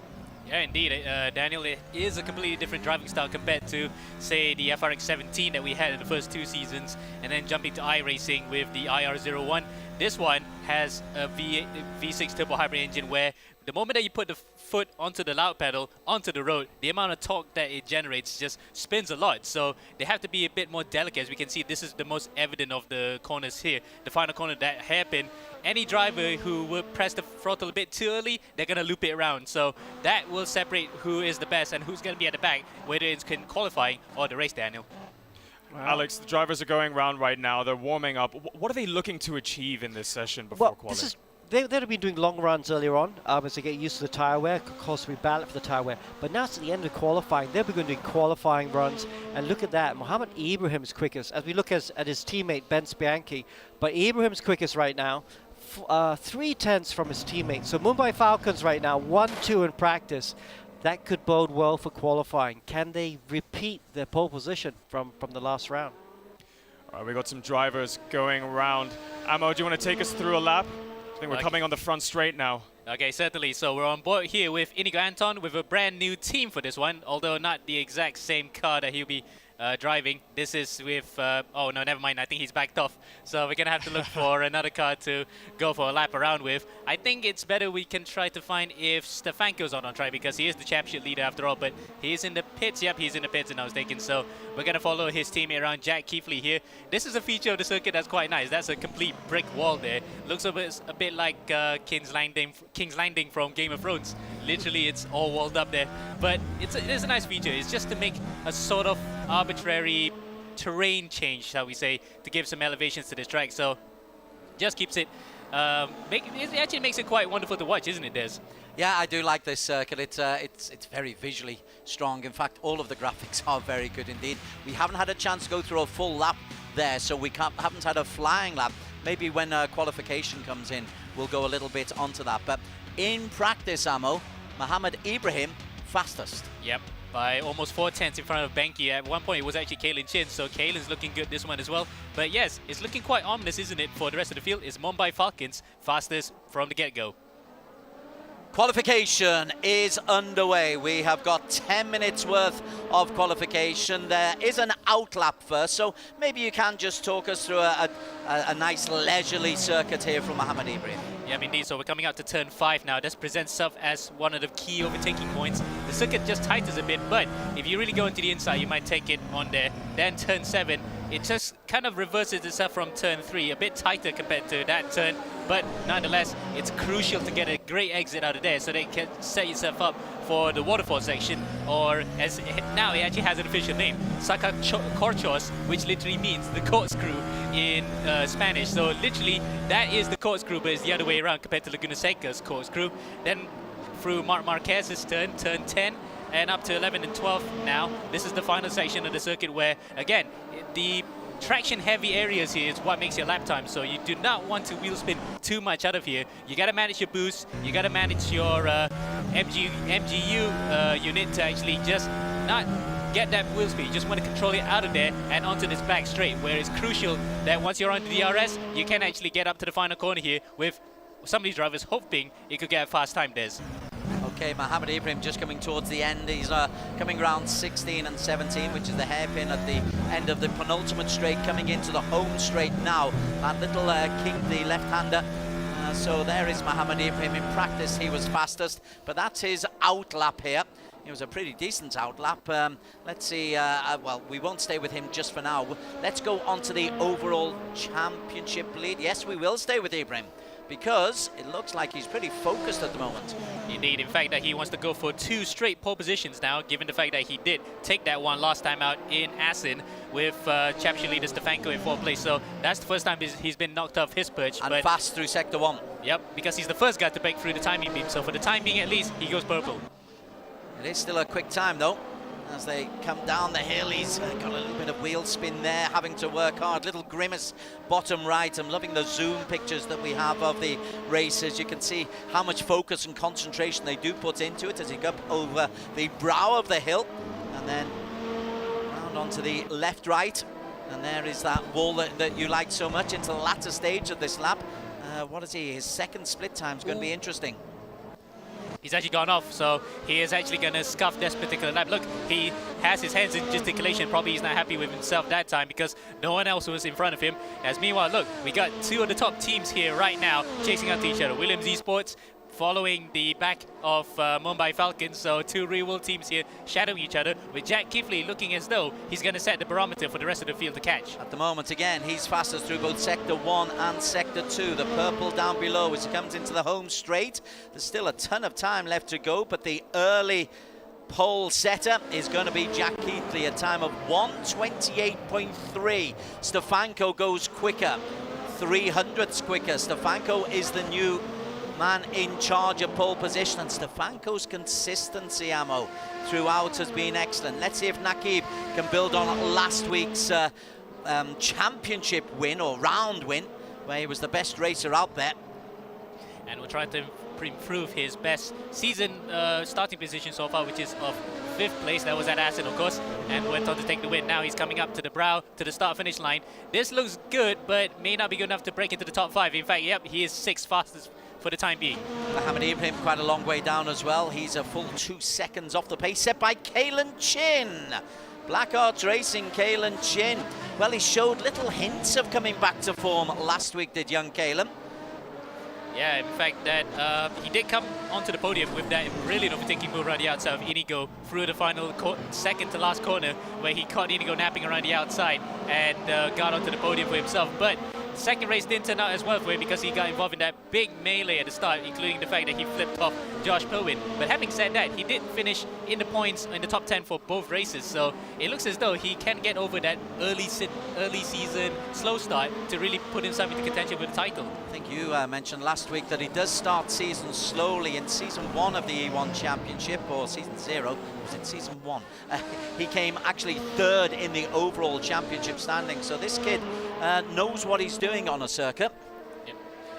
Yeah, indeed, Daniel, it is a completely different driving style compared to, say, the FRX 17 that we had in the first 2 seasons, and then jumping to iRacing with the IR01. This one has a V6 turbo hybrid engine where the moment that you put the foot onto the loud pedal, onto the road, the amount of torque that it generates just spins a lot. So they have to be a bit more delicate. As we can see, this is the most evident of the corners here. The final corner, that hairpin. Any driver who will press the throttle a bit too early, they're going to loop it around. So that will separate who is the best and who's going to be at the back, whether it's in qualifying or the race, Daniel. Wow. Alex, the drivers are going around right now. They're warming up. What are they looking to achieve in this session before qualifying? They'd have been doing long runs earlier on as they get used to the tyre wear. Of course, we ballot for the tyre wear. But now it's at the end of qualifying. They'll be going to do qualifying runs. And look at that. Mohammed Ibrahim's quickest. As we look at his teammate, Ben Spianchi. But Ibrahim's quickest right now. 3/10 from his teammate. So Mumbai Falcons right now, 1-2 in practice. That could bode well for qualifying. Can they repeat their pole position from the last round? All right, we got some drivers going around. Amo, do you want to take us through a lap? I think we're coming on the front straight now. Okay, certainly. So we're on board here with Inigo Anton with a brand new team for this one, although not the exact same car that he'll be driving. This is with, oh no, never mind. I think he's backed off. So we're going to have to look for another car to go for a lap around with. I think it's better we can try to find if Stefanco's on track, because he is the championship leader after all, but he's in the pits. Yep, he's in the pits, and I was thinking. So we're going to follow his teammate around, Jack Keithley here. This is a feature of the circuit that's quite nice. That's a complete brick wall there. Looks a bit like King's Landing from Game of Thrones. Literally, it's all walled up there. But it is a nice feature. It's just to make a sort of arbitrary terrain change, shall we say, to give some elevations to this track. So just keeps it, it actually makes it quite wonderful to watch, isn't it, Des? Yeah, I do like this circuit. It's very visually strong. In fact, all of the graphics are very good indeed. We haven't had a chance to go through a full lap there, so we haven't had a flying lap. Maybe when qualification comes in, we'll go a little bit onto that. But in practice, Amo, Mohammed Ibrahim, fastest. Yep, by almost 4/10 in front of Benki. At one point, it was actually Kalen Chin, so Kalen's looking good this one as well. But yes, it's looking quite ominous, isn't it, for the rest of the field? It's Mumbai Falcons fastest from the get-go. Qualification is underway. We have got 10 minutes worth of qualification. There is an out lap first, so maybe you can just talk us through a nice leisurely circuit here from Mohammed Ibrahim. Yeah, indeed. So we're coming out to turn 5 now. This presents itself as one of the key overtaking points. The circuit just tightens a bit, but if you really go into the inside, you might take it on there. Then turn 7 it just kind of reverses itself from turn 3, a bit tighter compared to that turn, but nonetheless, it's crucial to get a great exit out of there so they can set yourself up for the waterfall section, or as now it actually has an official name, Sacacorchos, which literally means the corkscrew in Spanish. So literally, that is the corkscrew, but it's the other way around compared to Laguna Seca's corkscrew. Then through Marc Marquez's turn 10, and up to 11 and 12 now. This is the final section of the circuit where, again, the traction-heavy areas here is what makes your lap time. So you do not want to wheel spin too much out of here. You got to manage your boost. You got to manage your MGU unit to actually just not get that wheel speed. You just want to control it out of there and onto this back straight, where it's crucial that once you're on the DRS, you can actually get up to the final corner here with some of these drivers hoping it could get a fast time, Des. Okay, Mohammed Ibrahim just coming towards the end. He's coming around 16 and 17, which is the hairpin at the end of the penultimate straight, coming into the home straight now. That little King, the left-hander. So there is Mohammed Ibrahim. In practice, he was fastest, but that's his out lap here. It was a pretty decent out lap. Let's see, well, we won't stay with him just for now. Let's go on to the overall championship lead. Yes, we will stay with Ibrahim, because it looks like he's pretty focused at the moment. Indeed, in fact, that he wants to go for 2 straight pole positions now, given the fact that he did take that one last time out in Assen with championship leader Stefanco in 4th place. So that's the first time he's been knocked off his perch. And fast through Sector 1. Yep, because he's the first guy to break through the timing beam. So for the time being, at least, he goes purple. It is still a quick time, though. As they come down the hill, he's got a little bit of wheel spin there, having to work hard. Little grimace bottom right. I'm loving the zoom pictures that we have of the races. You can see how much focus and concentration they do put into it as he goes over the brow of the hill and then round onto the left-right. And there is that wall that you like so much into the latter stage of this lap. What is he? His second split time is going to be interesting. He's actually gone off, so he is actually going to scuff this particular lap. Look, he has his hands in gesticulation. Probably he's not happy with himself that time because no one else was in front of him. As meanwhile, look, we got 2 of the top teams here right now chasing after each other. Williams Esports following the back of Mumbai Falcons, so 2 real-world teams here shadowing each other, with Jack Kifley looking as though he's going to set the barometer for the rest of the field to catch. At the moment, again, he's fastest through both Sector 1 and Sector 2. The purple down below as he comes into the home straight. There's still a ton of time left to go, but the early pole setter is going to be Jack Keithley, a time of 1:28.3. Stefanco goes quicker, 300ths quicker. Stefanco is the new man in charge of pole position, and Stefanco's consistency, Ammo, throughout has been excellent. Let's see if Nakib can build on last week's championship win, or round win, where he was the best racer out there. And we'll try to improve his best season starting position so far, which is of 5th place. That was at Assen, of course, and went on to take the win. Now he's coming up to the brow, to the start-finish line. This looks good, but may not be good enough to break into the top 5. In fact, yep, he is 6th fastest for the time being. Mohammed Ibrahim quite a long way down as well. He's a full 2 seconds off the pace set by Kalen Chin. Black Arts Racing, Kalen Chin. Well, he showed little hints of coming back to form last week, did young Kalen. Yeah, in fact, that he did come onto the podium with that brilliant overtaking move around the outside of Inigo through the final second to last corner, where he caught Inigo napping around the outside and got onto the podium for himself. But second race didn't turn out as well for him because he got involved in that big melee at the start, including the fact that he flipped off Josh Perwin. But having said that, he did finish in the points in the top 10 for both races, so it looks as though he can get over that early season slow start to really put himself into contention with the title. I think you mentioned last week that he does start season slowly. In season 1 of the E1 Championship, or season 0, was it season 1? He came actually 3rd in the overall championship standing, so this kid knows what he's doing on a circuit. Yep.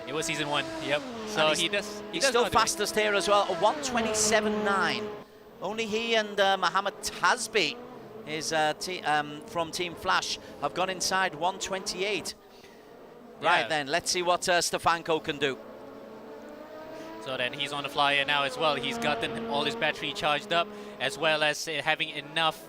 It was season 1, yep. So he's still fastest here as well, a 1:27.9. Only he and Mohammed Tasbi, is from Team Flash, have gone inside 1:28. Right then, let's see what Stefanco can do. So then he's on the flyer now as well. He's gotten all his battery charged up, as well as having enough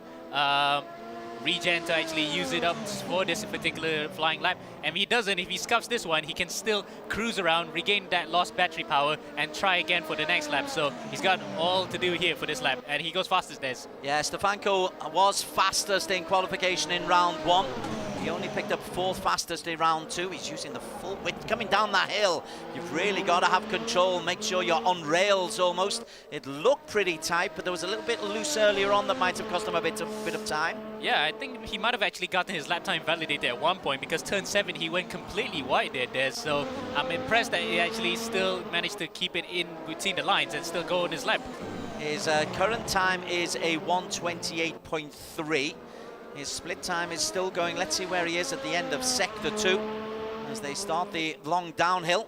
regen to actually use it up for this particular flying lap. And if he doesn't, if he scuffs this one, he can still cruise around, regain that lost battery power, and try again for the next lap. So he's got all to do here for this lap, and he goes fastest, Des. Yeah, Stefanco was fastest in qualification in round 1. He only picked up 4th fastest in round 2. He's using the full width coming down that hill. You've really got to have control, make sure you're on rails almost. It looked pretty tight, but there was a little bit loose earlier on that might have cost him a bit of time. Yeah, I think he might have actually gotten his lap time validated at one point, because turn 7 he went completely wide there. So I'm impressed that he actually still managed to keep it in between the lines and still go on his lap. His current time is a 1:28.3. His split time is still going. Let's see where he is at the end of sector 2 as they start the long downhill.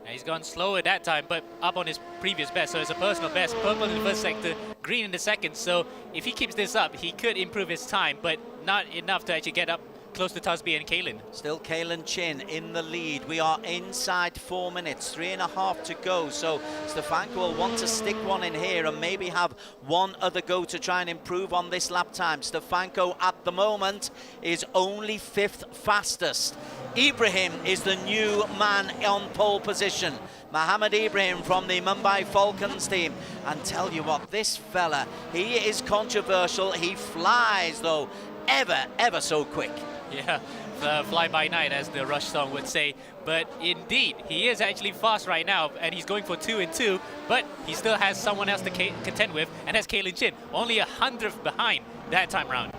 And he's gone slower that time, but up on his previous best. So it's a personal best. Purple in the first sector, green in the second. So if he keeps this up, he could improve his time, but not enough to actually get up close to Tusby and Kalen. Still Kalen Chin in the lead. We are inside 4 minutes, 3.5 to go. So Stefanco will want to stick one in here and maybe have one other go to try and improve on this lap time. Stefanco at the moment is only 5th fastest. Ibrahim is the new man on pole position. Mohammed Ibrahim from the Mumbai Falcons team. And tell you what, this fella, he is controversial. He flies though, ever so quick. Yeah, fly by night, as the Rush song would say. But indeed, he is actually fast right now, and he's going for 2 and 2, but he still has someone else to contend with, and that's Kalen Chin, only 100th behind that time round.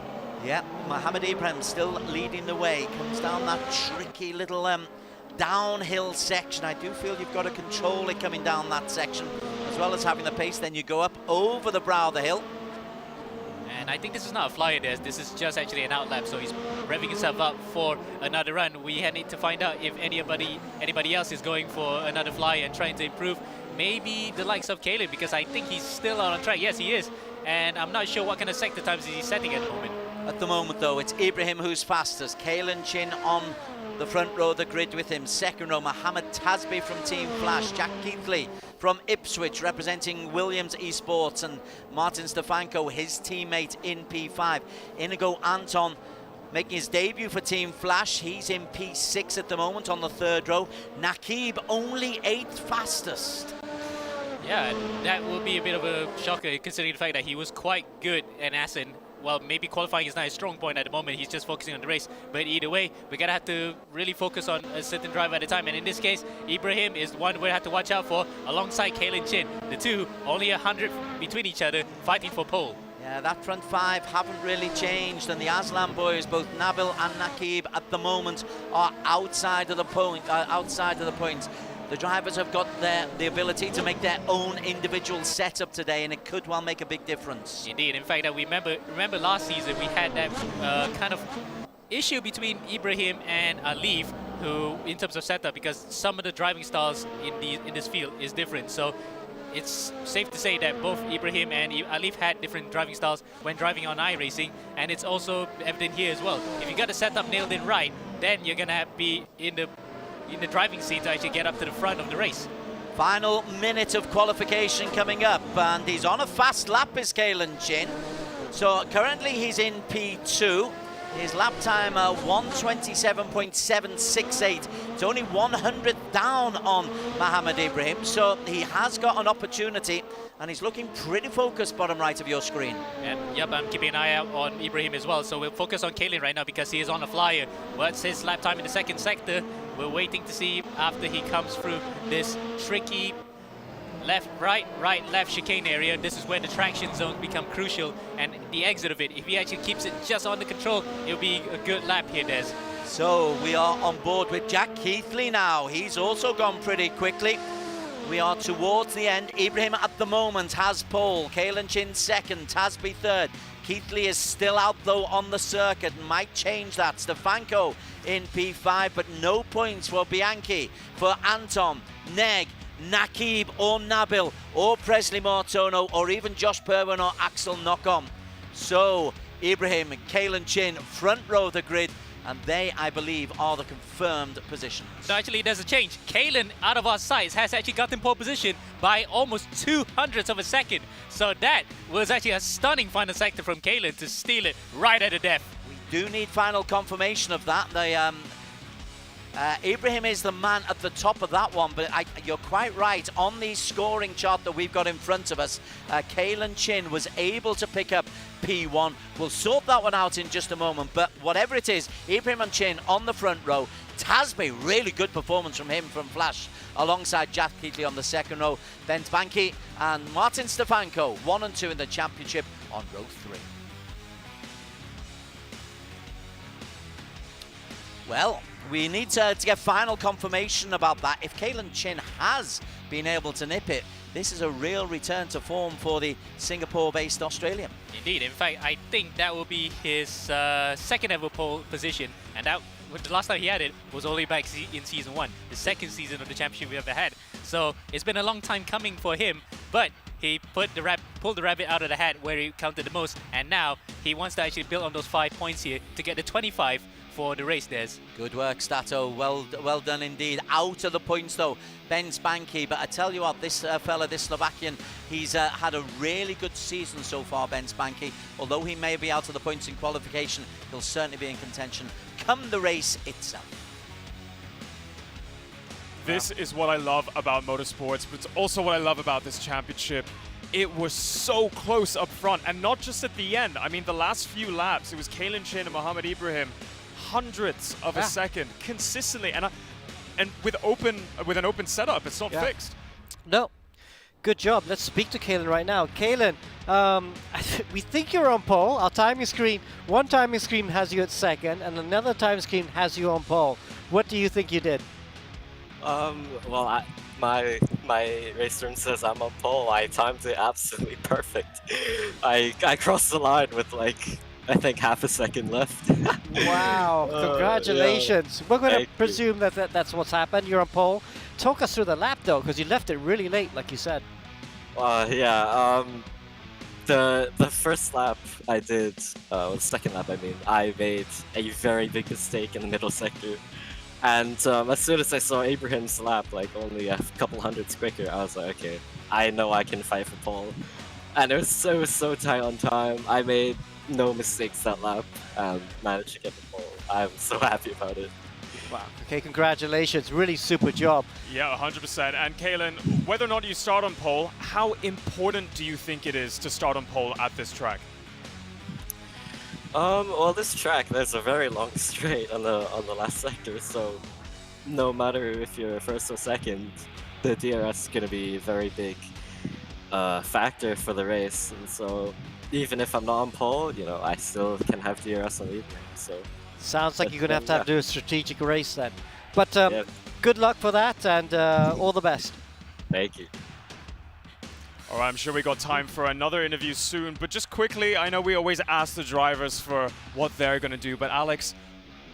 Yeah, Mohammed Ibrahim still leading the way. Comes down that tricky little downhill section. I do feel you've got to control it coming down that section, as well as having the pace. Then you go up over the brow of the hill. And I think this is not a flyer, this is just actually an outlap, so he's revving himself up for another run. We need to find out if anybody else is going for another flyer and trying to improve. Maybe the likes of Caleb, because I think he's still on track. Yes, he is. And I'm not sure what kind of sector times he's setting at the moment. At the moment, though, it's Ibrahim who's fastest. Kalen Chin on the front row of the grid with him. Second row, Mohammed Tasby from Team Flash. Jack Keithley from Ipswich representing Williams Esports, and Martin Stefanco, his teammate in P5. Inigo Anton making his debut for Team Flash. He's in P6 at the moment on the 3rd row. Nakib only 8th fastest. Yeah, that will be a bit of a shocker considering the fact that he was quite good in Assen. Well, maybe qualifying is not his strong point at the moment. He's just focusing on the race. But either way, we're going to have to really focus on a certain driver at a time. And in this case, Ibrahim is one we have to watch out for alongside Kalen Chin. The two, only 100 between each other, fighting for pole. Yeah, that front 5 haven't really changed. And the Aslan boys, both Nabil and Nakib at the moment, are outside of the point. The drivers have got the ability to make their own individual setup today, and it could well make a big difference. Indeed. In fact, we remember last season we had that kind of issue between Ibrahim and Alif, who, in terms of setup, because some of the driving styles in this field is different. So it's safe to say that both Ibrahim and Alif had different driving styles when driving on iRacing, and it's also evident here as well. If you got the setup nailed in right, then you're gonna be in the driving seat to actually get up to the front of the race. Final minute of qualification coming up, and he's on a fast lap, is Kalen Chin. So currently he's in P2. His lap time 1:27.768. It's only 100 down on Mohammed Ibrahim, so he has got an opportunity, and he's looking pretty focused bottom right of your screen. And yep, I'm keeping an eye out on Ibrahim as well, so we'll focus on Kalen right now because he is on a flyer. What's his lap time in the second sector? We're waiting to see after he comes through this tricky left, right, left chicane area. This is where the traction zones become crucial, and the exit of it, if he actually keeps it just under control, it'll be a good lap here, Des. So we are on board with Jack Keithley now. He's also gone pretty quickly. We are towards the end. Ibrahim at the moment has pole. Kalen Chin second, Tasby third. Keithley is still out though on the circuit, might change that. Stefanco in P5, but no points for Bianchi, for Anton, Neg, Nakib or Nabil or Presley Martono or even Josh Perwin or Axel Knockom. So Ibrahim and Kalen Chin front row of the grid, and they, I believe, are the confirmed positions. So actually there's a change. Kalen, out of our sights, has actually gotten pole position by almost 200ths of a second. So that was actually a stunning final sector from Kalen to steal it right at the death. We do need final confirmation of that. They Ibrahim is the man at the top of that one, but you're quite right. On the scoring chart that we've got in front of us, Kalen Chin was able to pick up P1. We'll sort that one out in just a moment, but whatever it is, Ibrahim and Chin on the front row. Tasby, really good performance from him from Flash, alongside Jack Keatley on the second row. Then Banky and Martin Stefanco, 1 and 2 in the championship on row 3. Well, we need to get final confirmation about that. If Kalen Chin has been able to nip it, this is a real return to form for the Singapore-based Australian. Indeed. In fact, I think that will be his second ever pole position, and that the last time he had it was only back in season 1, the second season of the championship we ever had. So it's been a long time coming for him, but he pulled the rabbit out of the hat where he counted the most, and now he wants to actually build on those 5 points here to get the 25 for the race, Des. Good work, Stato. Well done indeed. Out of the points though, Ben Spanky. But I tell you what, this fella, this Slovakian, he's had a really good season so far, Ben Spanky. Although he may be out of the points in qualification, he'll certainly be in contention come the race itself. This is what I love about motorsports, but it's also what I love about this championship. It was so close up front, and not just at the end. I mean, the last few laps, it was Kalen Chin and Mohamed Ibrahim, hundredths of a second consistently, and with an open setup, it's not fixed. No. Good job. Let's speak to Kalen right now. Kalen, we think you're on pole. Our timing screen, one timing screen has you at second, and another timing screen has you on pole. What do you think you did? Well, my race room says I'm on pole. I timed it absolutely perfect. I crossed the line with like, I think half a second left. Wow, congratulations. Yeah. We're going to presume that that's what's happened. You're on pole. Talk us through the lap though, because you left it really late, like you said. The first lap I did, the second lap I mean, I made a very big mistake in the middle sector. And as soon as I saw Abraham's lap, like only a couple hundreds quicker, I was like, okay, I know I can fight for pole. And it was so tight on time. I made no mistakes that lap and managed to get the pole. I'm so happy about it. Wow. Okay, congratulations. Really super job. Yeah, 100%. And Kalen, whether or not you start on pole, how important do you think it is to start on pole at this track? Well, this track, there's a very long straight on the last sector, so no matter if you're first or second, the DRS is going to be a very big factor for the race. And so even if I'm not on pole, you know, I still can have DRS on evening. So sounds like you're going to have to do a strategic race then. But good luck for that, and all the best. Thank you. All right, I'm sure we got time for another interview soon, but just quickly, I know we always ask the drivers for what they're going to do, but Alex,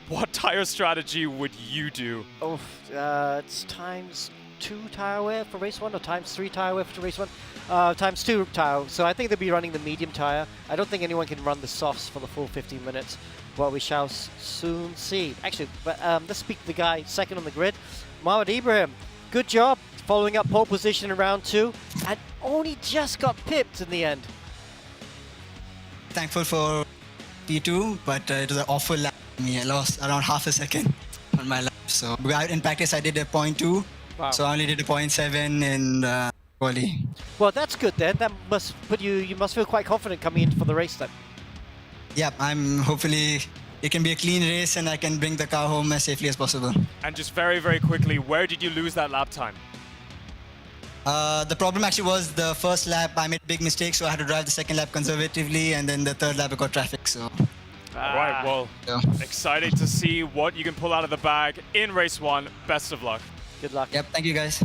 what tire strategy would you do? Oh, it's ×2 tire wear for race 1 or ×3 tire wear for race 1? ×2 tire. So I think they'll be running the medium tire. I don't think anyone can run the softs for the full 15 minutes. Well, we shall soon see. Actually, but let's speak to the guy second on the grid, Mohamed Ibrahim. Good job following up pole position in round 2, and only just got pipped in the end. Thankful for P2, but it was an awful lap for me. I lost around half a second on my lap. So in practice, I did a 0.2. Wow. So I only did a 0.7 in quali. Well, that's good then. That must put you must feel quite confident coming in for the race then. Yeah, hopefully it can be a clean race and I can bring the car home as safely as possible. And just very, very quickly, where did you lose that lap time? The problem actually was the first lap I made a big mistake, so I had to drive the second lap conservatively, and then the third lap I got traffic. So. All right, well, excited to see what you can pull out of the bag in race 1. Best of luck. Good luck. Yep, thank you guys.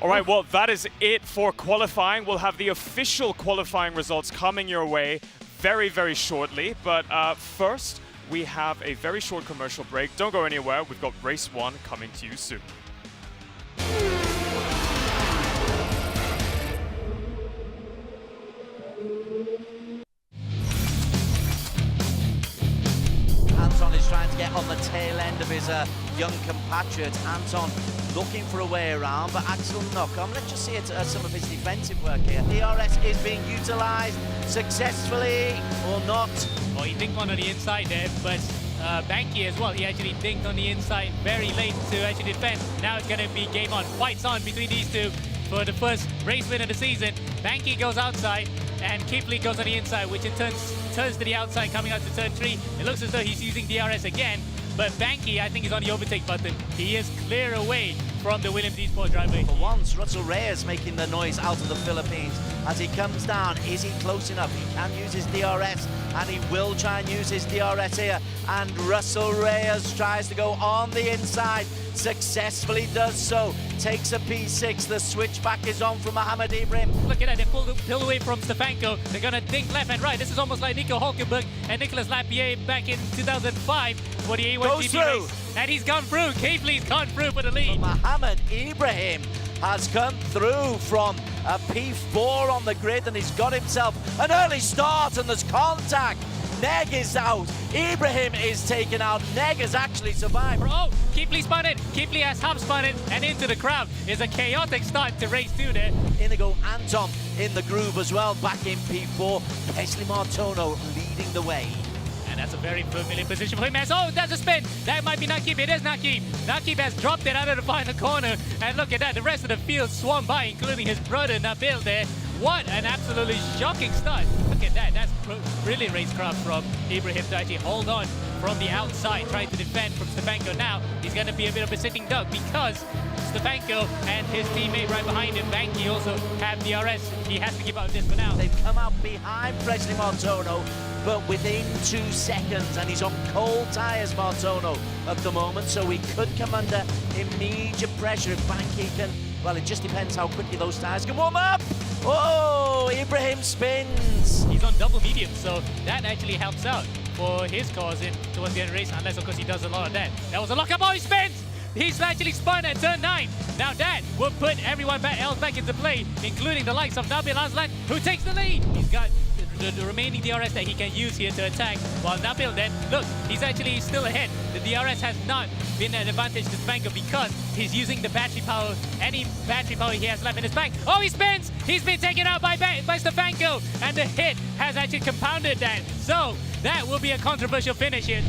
All right, well, that is it for qualifying. We'll have the official qualifying results coming your way very, very shortly. But first, we have a very short commercial break. Don't go anywhere. We've got race 1 coming to you soon. Anton is trying to get on the tail end of his young compatriot. Anton looking for a way around, but Axel Knockom. Let's just see some of his defensive work here. DRS is being utilized successfully or not. Well, he think one on the inside there, but Banky as well. He actually dinked on the inside very late to actually defend. Now it's going to be game on. Fights on between these two for the first race win of the season. Banky goes outside and Keithley goes on the inside, which in turns to the outside coming out to turn 3. It looks as though he's using DRS again, but Banky, I think, is on the overtake button. He is clear away from the Williams Esports driveway. For once, Russell Reyes making the noise out of the Philippines as he comes down. Is he close enough? He can use his DRS, and he will try and use his DRS here. And Russell Reyes tries to go on the inside, successfully does so. Takes a P6. The switchback is on from Mohamed Ibrahim. Look at that, they pull away from Stefanco. They're gonna dink left and right. This is almost like Nico Hulkenberg and Nicolas Lapierre back in 2005 for the A1 GP race. And he's gone through. Keithley's gone through for the lead. Mohamed Ibrahim has come through from a P4 on the grid, and he's got himself an early start, and there's contact. Neg is out. Ibrahim is taken out. Neg has actually survived. Oh, Keithley spun it. Keithley has half spun it and into the crowd. It's a chaotic start to race 2 there. Inigo Anton in the groove as well, back in P4. Wesley Martono leading the way. And that's a very familiar position for him. Oh, that's a spin. That might be Nakib. It is Nakib. Nakib has dropped it out of the final corner. And look at that. The rest of the field swam by, including his brother Nabil there. What an absolutely shocking start. Look at that. That's brilliant racecraft from Ibrahim to actually hold on from the outside, trying to defend from Stefanco. Now, he's going to be a bit of a sitting duck because Stefanco and his teammate right behind him, Banky, also have DRS. He has to give up this for now. They've come out behind Wesley Martono, but within 2 seconds, and he's on cold tyres, Martono, at the moment, so he could come under immediate pressure if Banky can. Well, it just depends how quickly those tyres can warm up. Oh, Ibrahim spins. He's on double medium, so that actually helps out for his cause towards the end of the race, unless, of course, he does a lot of that. That was a lockup. Oh, he spins! He's actually spun at turn 9. Now that will put everyone else back into play, including the likes of Nabil Aslan, who takes the lead. He's got the remaining DRS that he can use here to attack, while Nabil then, look, he's actually still ahead. The DRS has not been an advantage to Stefanco because he's using the battery power, any battery power he has left in his bank. Oh, he spins! He's been taken out by Stefanco, and the hit has actually compounded that. So that will be a controversial finish here.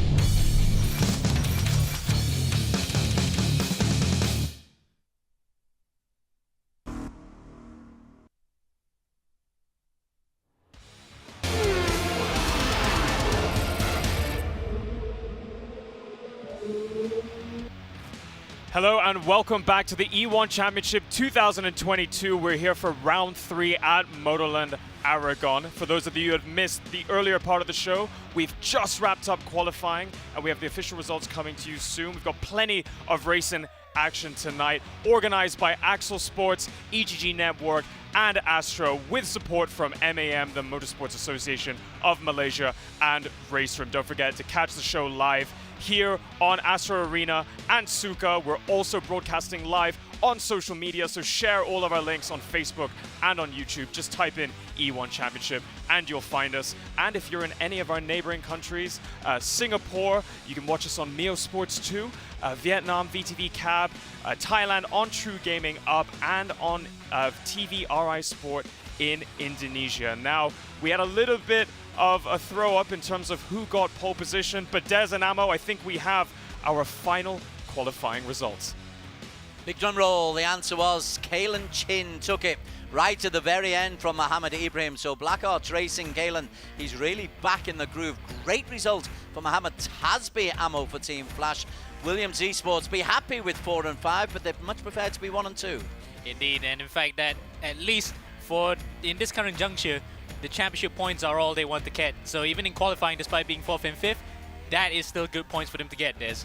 Hello and welcome back to the E1 Championship 2022. We're here for round 3 at Motorland Aragón. For those of you who have missed the earlier part of the show, we've just wrapped up qualifying and we have the official results coming to you soon. We've got plenty of racing action tonight, organized by Axel Sports, EGG Network, and Astro, with support from MAM, the Motorsports Association of Malaysia, and Raceroom. Don't forget to catch the show live here on Astro Arena and Suka. We're also broadcasting live on social media, so share all of our links on Facebook and on YouTube. Just type in E1 Championship and you'll find us. And if you're in any of our neighboring countries, Singapore, you can watch us on Mio Sports 2, Vietnam, VTV Cab, Thailand on True Gaming Up, and on TV RI Sport in Indonesia. Now, we had a little bit of a throw up in terms of who got pole position, but Des and Amo, I think we have our final qualifying results. Big drum roll. The answer was Kalen Chin took it right to the very end from Mohamed Ibrahim. So Black Arts Racing, Kalen, he's really back in the groove. Great result for Mohamed Tasby Ammo for Team Flash. Williams Esports be happy with 4 and 5, but they'd much prefer to be 1 and 2. Indeed, and in fact that at least for in this current juncture, the championship points are all they want to get. So even in qualifying, despite being 4th and 5th, that is still good points for them to get, Des.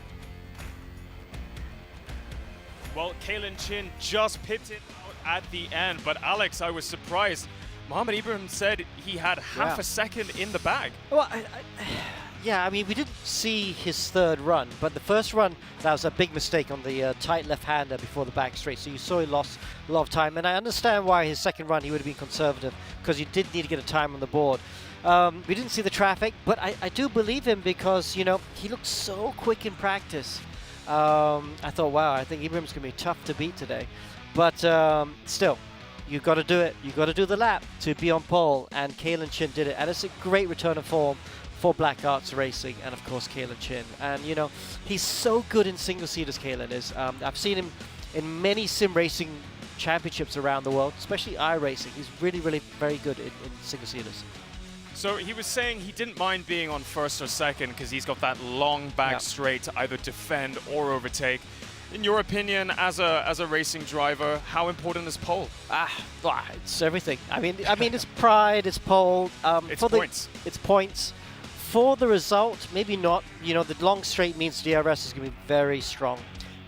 Well, Kalen Chin just pipped it out at the end, but Alex, I was surprised. Mohamed Ibrahim said he had half a second in the bag. Well, yeah, I mean, we didn't see his third run, but the first run, that was a big mistake on the tight left-hander before the back straight, so you saw he lost a lot of time, and I understand why his second run he would have been conservative, because he did need to get a time on the board. We didn't see the traffic, but I do believe him because, you know, he looks so quick in practice. I thought, wow, I think Ibrahim's going to be tough to beat today. But still, you've got to do it. You've got to do the lap to be on pole, and Kalen Chin did it. And it's a great return of form for Black Arts Racing, and of course Kalen Chin. And you know, he's so good in single-seaters, Kalen is. I've seen him in many sim racing championships around the world, especially iRacing. He's really, really very good in single-seaters. So he was saying he didn't mind being on first or second because he's got that long back straight to either defend or overtake. In your opinion, as a racing driver, how important is pole? It's everything. I mean, it's pride, it's pole. It's points. It's points. For the result, maybe not. You know, the long straight means DRS is going to be very strong.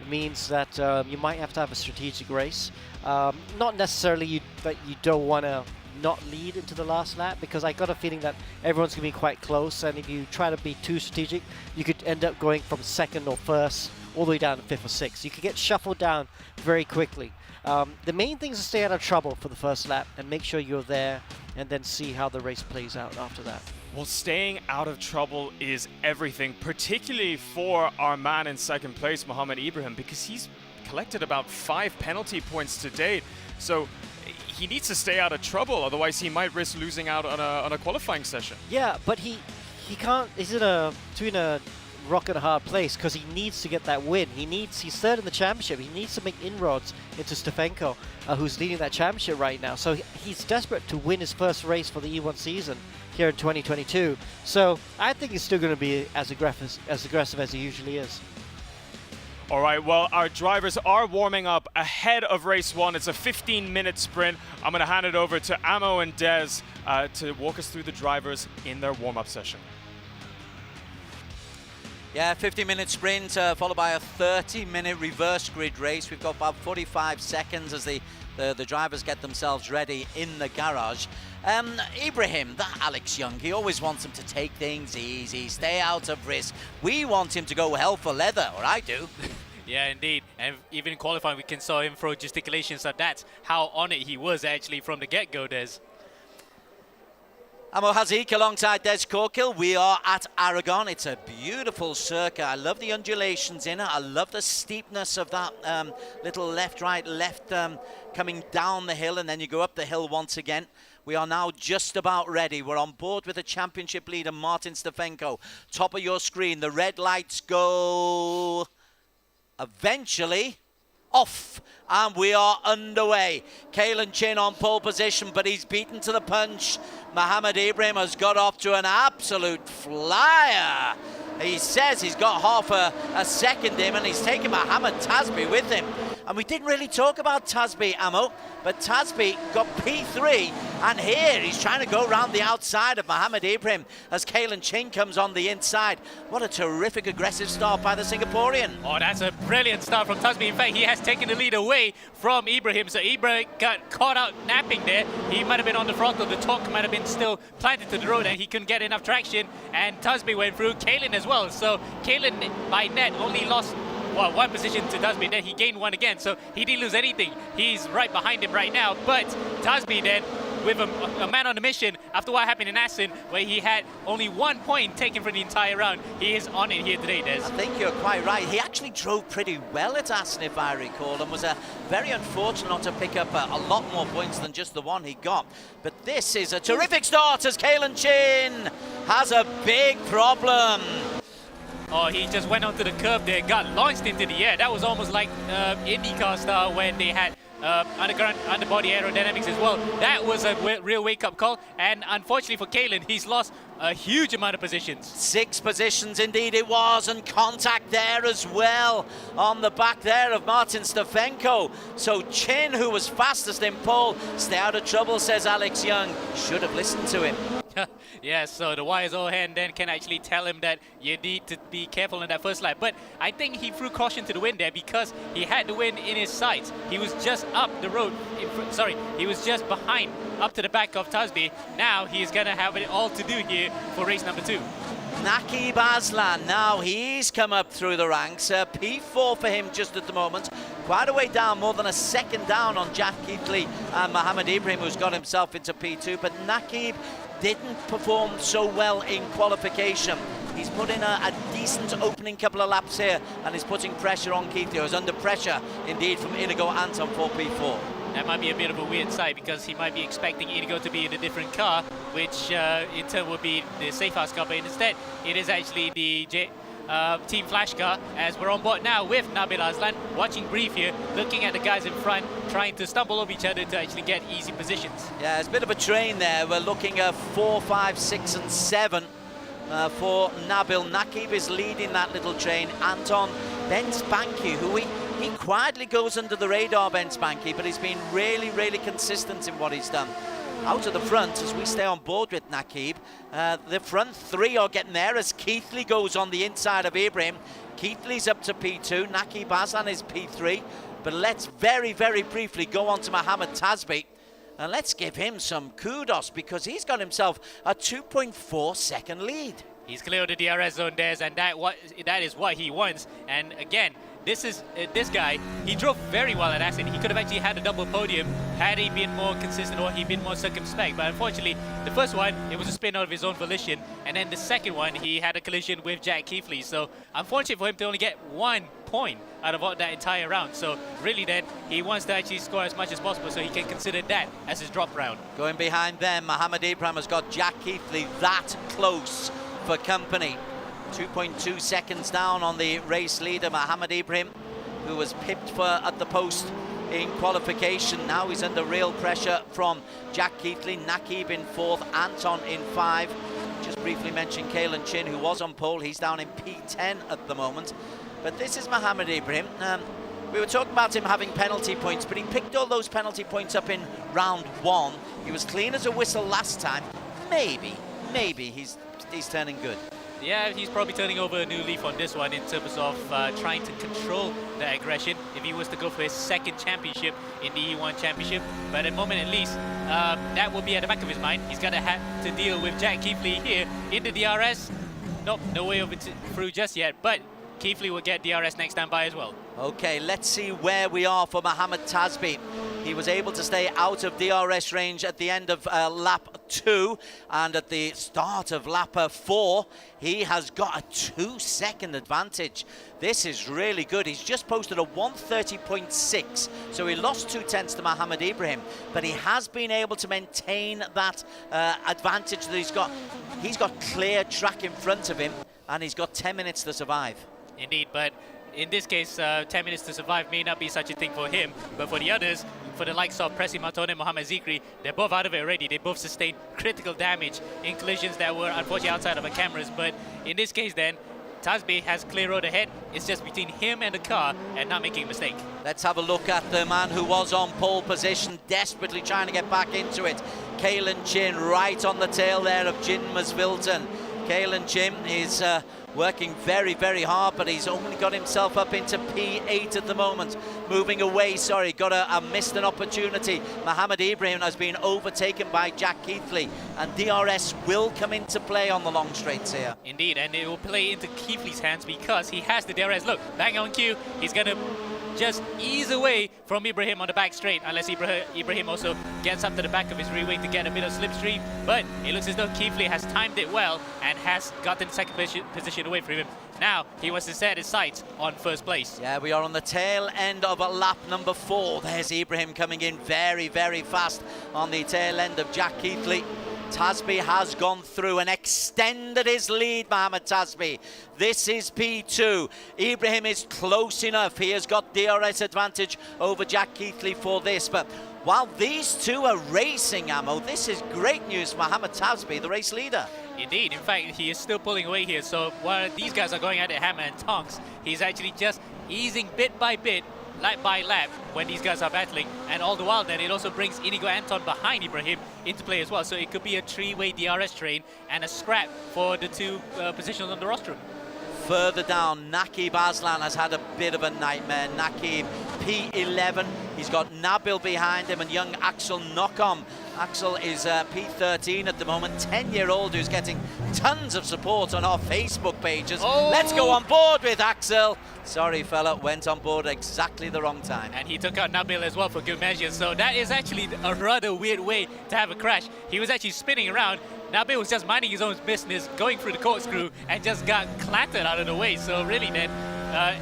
It means that you might have to have a strategic race. Not necessarily that you don't want to not lead into the last lap, because I got a feeling that everyone's going to be quite close, and if you try to be too strategic, you could end up going from second or first all the way down to 5th or 6th. You could get shuffled down very quickly. The main thing is to stay out of trouble for the first lap and make sure you're there, and then see how the race plays out after that. Well, staying out of trouble is everything, particularly for our man in second place, Mohamed Ibrahim, because he's collected about 5 penalty points to date. So he needs to stay out of trouble, otherwise he might risk losing out on a qualifying session. Yeah, but he can't. He's between a rock and a hard place, because he needs to get that win. He's third in the championship. He needs to make inroads into Stefanco, who's leading that championship right now. So he's desperate to win his first race for the E1 season here in 2022. So I think he's still going to be as aggressive as he usually is. All right, well, our drivers are warming up ahead of race 1. It's a 15-minute sprint. I'm going to hand it over to Amo and Dez to walk us through the drivers in their warm-up session. Yeah, 50-minute sprint followed by a 30-minute reverse grid race. We've got about 45 seconds as the drivers get themselves ready in the garage. Ibrahim, that Alex Young, he always wants him to take things easy, stay out of risk. We want him to go hell for leather, or I do. Yeah, indeed. And even in qualifying, we can saw him throw gesticulations, so that's how on it he was actually from the get-go, Des. Amo Hazik alongside Des Corkill. We are at Aragon. It's a beautiful circuit. I love the undulations in it. I love the steepness of that little left, right, left coming down the hill, and then you go up the hill once again. We are now just about ready. We're on board with the championship leader, Martin Stefanco. Top of your screen, the red lights go eventually off, and we are underway. Kalen Chin on pole position, but he's beaten to the punch. Mohamed Ibrahim has got off to an absolute flyer. He says he's got half a second in, and he's taken Mohamed Tasby with him. And we didn't really talk about Tasby, Amo, but Tasby got P3, and here he's trying to go around the outside of Mohamed Ibrahim as Kalen Chin comes on the inside. What a terrific aggressive start by the Singaporean. Oh, that's a brilliant start from Tasby. In fact, he has taken the lead away from Ibrahim, so Ibrahim got caught out napping there. He might have been on the throttle, the torque might have been still planted to the road, and he couldn't get enough traction, and Tasby went through, Kalen as well. So Kalen, by net, only lost one position to Tasby, then he gained one again, so he didn't lose anything. He's right behind him right now, but Tasby then, with a man on a mission, after what happened in Assen, where he had only 1 point taken for the entire round, he is on it here today, Des. I think you're quite right. He actually drove pretty well at Assen, if I recall, and was very unfortunate not to pick up a lot more points than just the one he got. But this is a terrific start as Kalen Chin has a big problem. Oh, he just went onto the curb there, got launched into the air. That was almost like IndyCar style when they had underbody aerodynamics as well. That was a real wake-up call, and unfortunately for Kalen, he's lost a huge amount of positions. 6 positions indeed it was, and contact there as well on the back there of Martin Stefanco. So Chin, who was fastest in pole, stay out of trouble, says Alex Young. Should have listened to him. Yeah, so the wise old hand then can actually tell him that you need to be careful in that first lap. But I think he threw caution to the wind there because he had the wind in his sights. He was just up the road, he was just behind, up to the back of Tasby. Now he's going to have it all to do here for race number 2. Naqib Aslan, now he's come up through the ranks. P4 for him just at the moment. Quite a way down, more than a second down on Jack Keithley and Mohamed Ibrahim, who's got himself into P2. But Naqib didn't perform so well in qualification. He's put in a decent opening couple of laps here and is putting pressure on Keithley, who's under pressure indeed from Inigo Anton for P4. that might be a bit of a weird sight because he might be expecting Inigo to be in a different car, which in turn would be the safe house car, but instead it is actually the Team Flash car, as we're on board now with Nabil Aslan, watching brief here, looking at the guys in front, trying to stumble over each other to actually get easy positions. Yeah, it's a bit of a train there. We're looking at 4, 5, 6 and 7 for Nabil. Nakib is leading that little train. Anton Bensbanki, who he quietly goes under the radar, Bensbanki, but he's been really, really consistent in what he's done. Out of the front, as we stay on board with Nakib, the front three are getting there as Keithley goes on the inside of Ibrahim. Keithley's up to P2, Nakib Aslan is P3, but let's very, very briefly go on to Mohamed Tasbi. And let's give him some kudos because he's got himself a 2.4 second lead. He's cleared the DRS zone there, and that is what he wants. And again, this guy, he drove very well at Aston. He could have actually had a double podium had he been more consistent or he'd been more circumspect. But unfortunately, the first one, it was a spin out of his own volition. And then the second one, he had a collision with Jack Keithley. So unfortunate for him to only get 1 point out of that entire round. So really then, he wants to actually score as much as possible so he can consider that as his drop round. Going behind them, Mohamed Ibrahim has got Jack Keithley that close for company. 2.2 seconds down on the race leader, Mohamed Ibrahim, who was pipped at the post in qualification. Now he's under real pressure from Jack Keithley, Nakib in 4th, Anton in 5. Just briefly mention Kalen Chin, who was on pole. He's down in P10 at the moment. But this is Mohamed Ibrahim. We were talking about him having penalty points, but he picked all those penalty points up in round 1. He was clean as a whistle last time. Maybe he's turning good. Yeah, he's probably turning over a new leaf on this one in terms of trying to control the aggression if he was to go for his 2nd championship in the E1 Championship. But at the moment, at least, that will be at the back of his mind. He's going to have to deal with Jack Keithley here in the DRS. Nope, no way over through just yet, but Keithley will get DRS next time by as well. Okay, let's see where we are for Mohamed Tasbi. He was able to stay out of DRS range at the end of lap 2, and at the start of lap 4, he has got a 2-second advantage. This is really good. He's just posted a 1:30.6, so he lost 2/10 to Mohamed Ibrahim, but he has been able to maintain that advantage that he's got. He's got clear track in front of him, and he's got 10 minutes to survive. Indeed, but in this case, 10 minutes to survive may not be such a thing for him, but for the others, for the likes of Presi Matone and Mohamed Zikri, they're both out of it already. They both sustained critical damage in collisions that were unfortunately outside of our cameras, but in this case then, Tasbi has clear road ahead. It's just between him and the car and not making a mistake. Let's have a look at the man who was on pole position, desperately trying to get back into it. Kalen Chin right on the tail there of Jin Masvilton. Kalen Chin is working very, very hard, but he's only got himself up into P8 at the moment. Moving away, missed an opportunity. Mohamed Ibrahim has been overtaken by Jack Keithley, and DRS will come into play on the long straights here. Indeed, and it will play into Keithley's hands because he has the DRS. Look, bang on cue. He's going to just ease away from Ibrahim on the back straight, unless Ibrahim also gets up to the back of his rear wing to get a bit of slipstream. But it looks as though Keithley has timed it well and has gotten second position away from him. Now he wants to set his sights on 1st place. Yeah, we are on the tail end of lap number 4. There's Ibrahim coming in very, very fast on the tail end of Jack Keithley. Tasbi has gone through and extended his lead, Mohamed Tasbi. This is P2. Ibrahim is close enough. He has got DRS advantage over Jack Keithley for this. But while these two are racing, Ammo, this is great news for Mohamed Tasbi, the race leader. Indeed. In fact, he is still pulling away here. So while these guys are going at it hammer and tongs, he's actually just easing bit by bit, lap by lap, when these guys are battling. And all the while then, it also brings Inigo Anton behind Ibrahim into play as well. So it could be a 3-way DRS train and a scrap for the 2 positions on the rostrum. Further down, Nakib Aslan has had a bit of a nightmare. Nakib, P11. He's got Nabil behind him and young Axel Knockom. Axel is P13 at the moment, 10-year-old who's getting tons of support on our Facebook pages. Oh. Let's go on board with Axel. Sorry, fella, went on board exactly the wrong time. And he took out Nabil as well for good measure. So that is actually a rather weird way to have a crash. He was actually spinning around. Nabil was just minding his own business, going through the corkscrew, and just got clattered out of the way. So really then,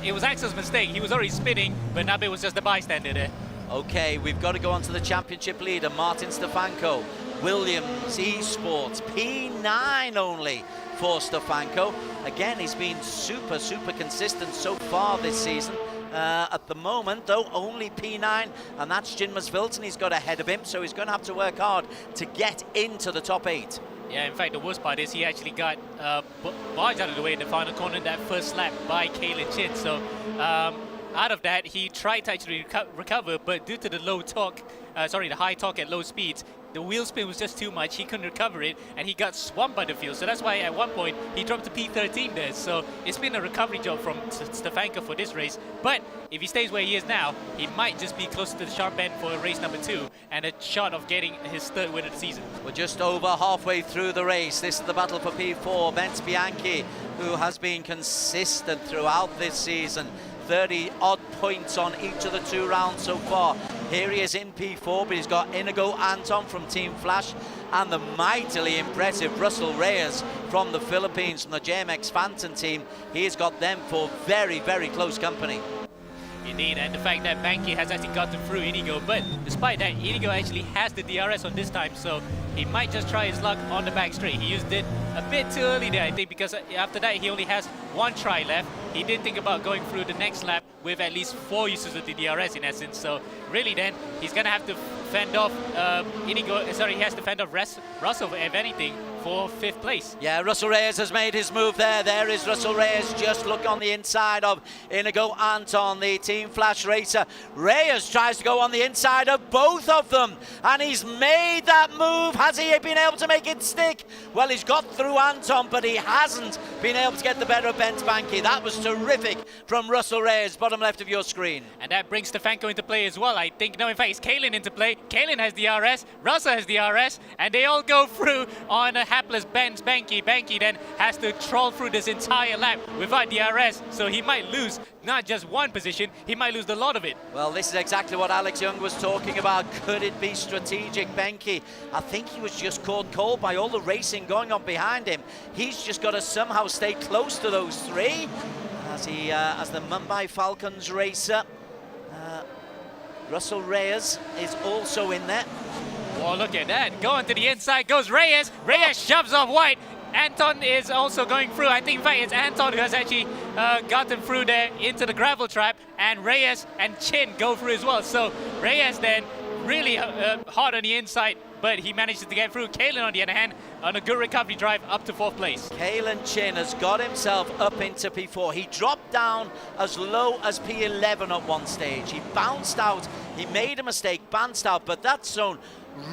it was Axel's mistake. He was already spinning, but Nabil was just a bystander there. Okay, we've got to go on to the championship leader, Martin Stefanco. Williams Esports, P9 only for Stefanco. Again, he's been super consistent so far this season. At the moment, though, only P9, and that's Jin Masvilton. He's got ahead of him, so he's going to have to work hard to get into the top 8. Yeah, in fact, the worst part is he actually got barged out of the way in the final corner in that first lap by Kalen Chin. So out of that, he tried to actually recover, but due to the the high torque at low speeds, the wheel spin was just too much. He couldn't recover it, and he got swamped by the field. So that's why at one point he dropped to P13 there. So it's been a recovery job from Stefanco for this race. But if he stays where he is now, he might just be close to the sharp end for race number 2 and a shot of getting his 3rd win of the season. We're just over halfway through the race. This is the battle for P4. Benz Bianchi, who has been consistent throughout this season. 30-odd points on each of the 2 rounds so far. Here he is in P4, but he's got Inigo Anton from Team Flash and the mightily impressive Russell Reyes from the Philippines, from the JMX Phantom team. He's got them for very close company. Indeed, and the fact that Banky has actually gotten through Inigo, but despite that, Inigo actually has the DRS on this time, so he might just try his luck on the back straight. He used it a bit too early there, I think, because after that he only has 1 try left. He did think about going through the next lap with at least 4 uses of the DRS in essence, so really then he's going to have to fend off he has to fend off Russell, if anything, for 5th place. Yeah, Russell Reyes has made his move there. There is Russell Reyes. Just look on the inside of Inigo Anton, the Team Flash racer. Reyes tries to go on the inside of both of them, and he's made that move. Has he been able to make it stick? Well, he's got through Anton, but he hasn't been able to get the better of Benz Banky. That was terrific from Russell Reyes, bottom left of your screen. And that brings Stefanco into play as well, I think. No, in fact, it's Kalen into play. Kalen has DRS, Russell has DRS, and they all go through on a hapless Benz Banky. Banky then has to troll through this entire lap without DRS, so he might lose not just 1 position, he might lose a lot of it. Well, this is exactly what Alex Young was talking about. Could it be strategic? Benky, I think he was just caught cold by all the racing going on behind him. He's just got to somehow stay close to those 3 as the Mumbai Falcons racer. Russell Reyes is also in there. Oh, look at that. Going to the inside goes Reyes. Reyes shoves off White. Anton is also going through. I think, in fact, it's Anton who has actually gotten through there into the gravel trap, and Reyes and Chin go through as well. So Reyes then really hard on the inside, but he manages to get through. Kalen, on the other hand, on a good recovery drive up to 4th place. Kalen Chin has got himself up into P4. He dropped down as low as P11 at one stage. He bounced out. He made a mistake, bounced out, but that's shown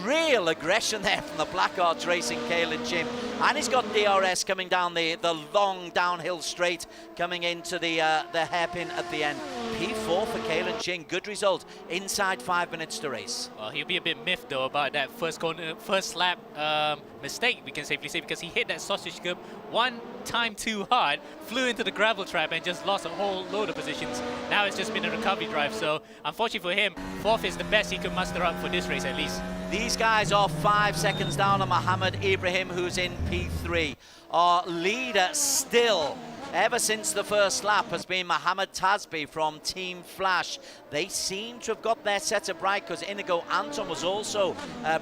real aggression there from the Blackguards racing Kalen Chin. And he's got DRS coming down the long downhill straight, coming into the hairpin at the end. P4 for Kalen Chin, good result, inside 5 minutes to race. Well, he'll be a bit miffed though about that first lap mistake, we can safely say, because he hit that sausage curb 1 time too hard, flew into the gravel trap and just lost a whole load of positions. Now it's just been a recovery drive, so unfortunately for him, 4th is the best he could muster up for this race at least. These guys are 5 seconds down on Mohammed Ibrahim, who's in P3. Our leader still, ever since the first lap, has been Mohammed Tasbi from Team Flash. They seem to have got their setup right, because Inigo Anton was also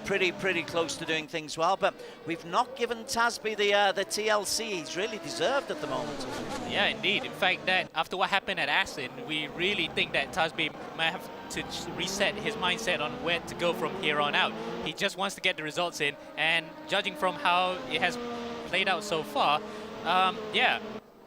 pretty close to doing things well, but we've not given Tasbi the TLC he's really deserved at the moment. Yeah, indeed. In fact, that after what happened at Assen, we really think that Tasbi might have to reset his mindset on where to go from here on out. He just wants to get the results in, and judging from how it has played out so far, yeah,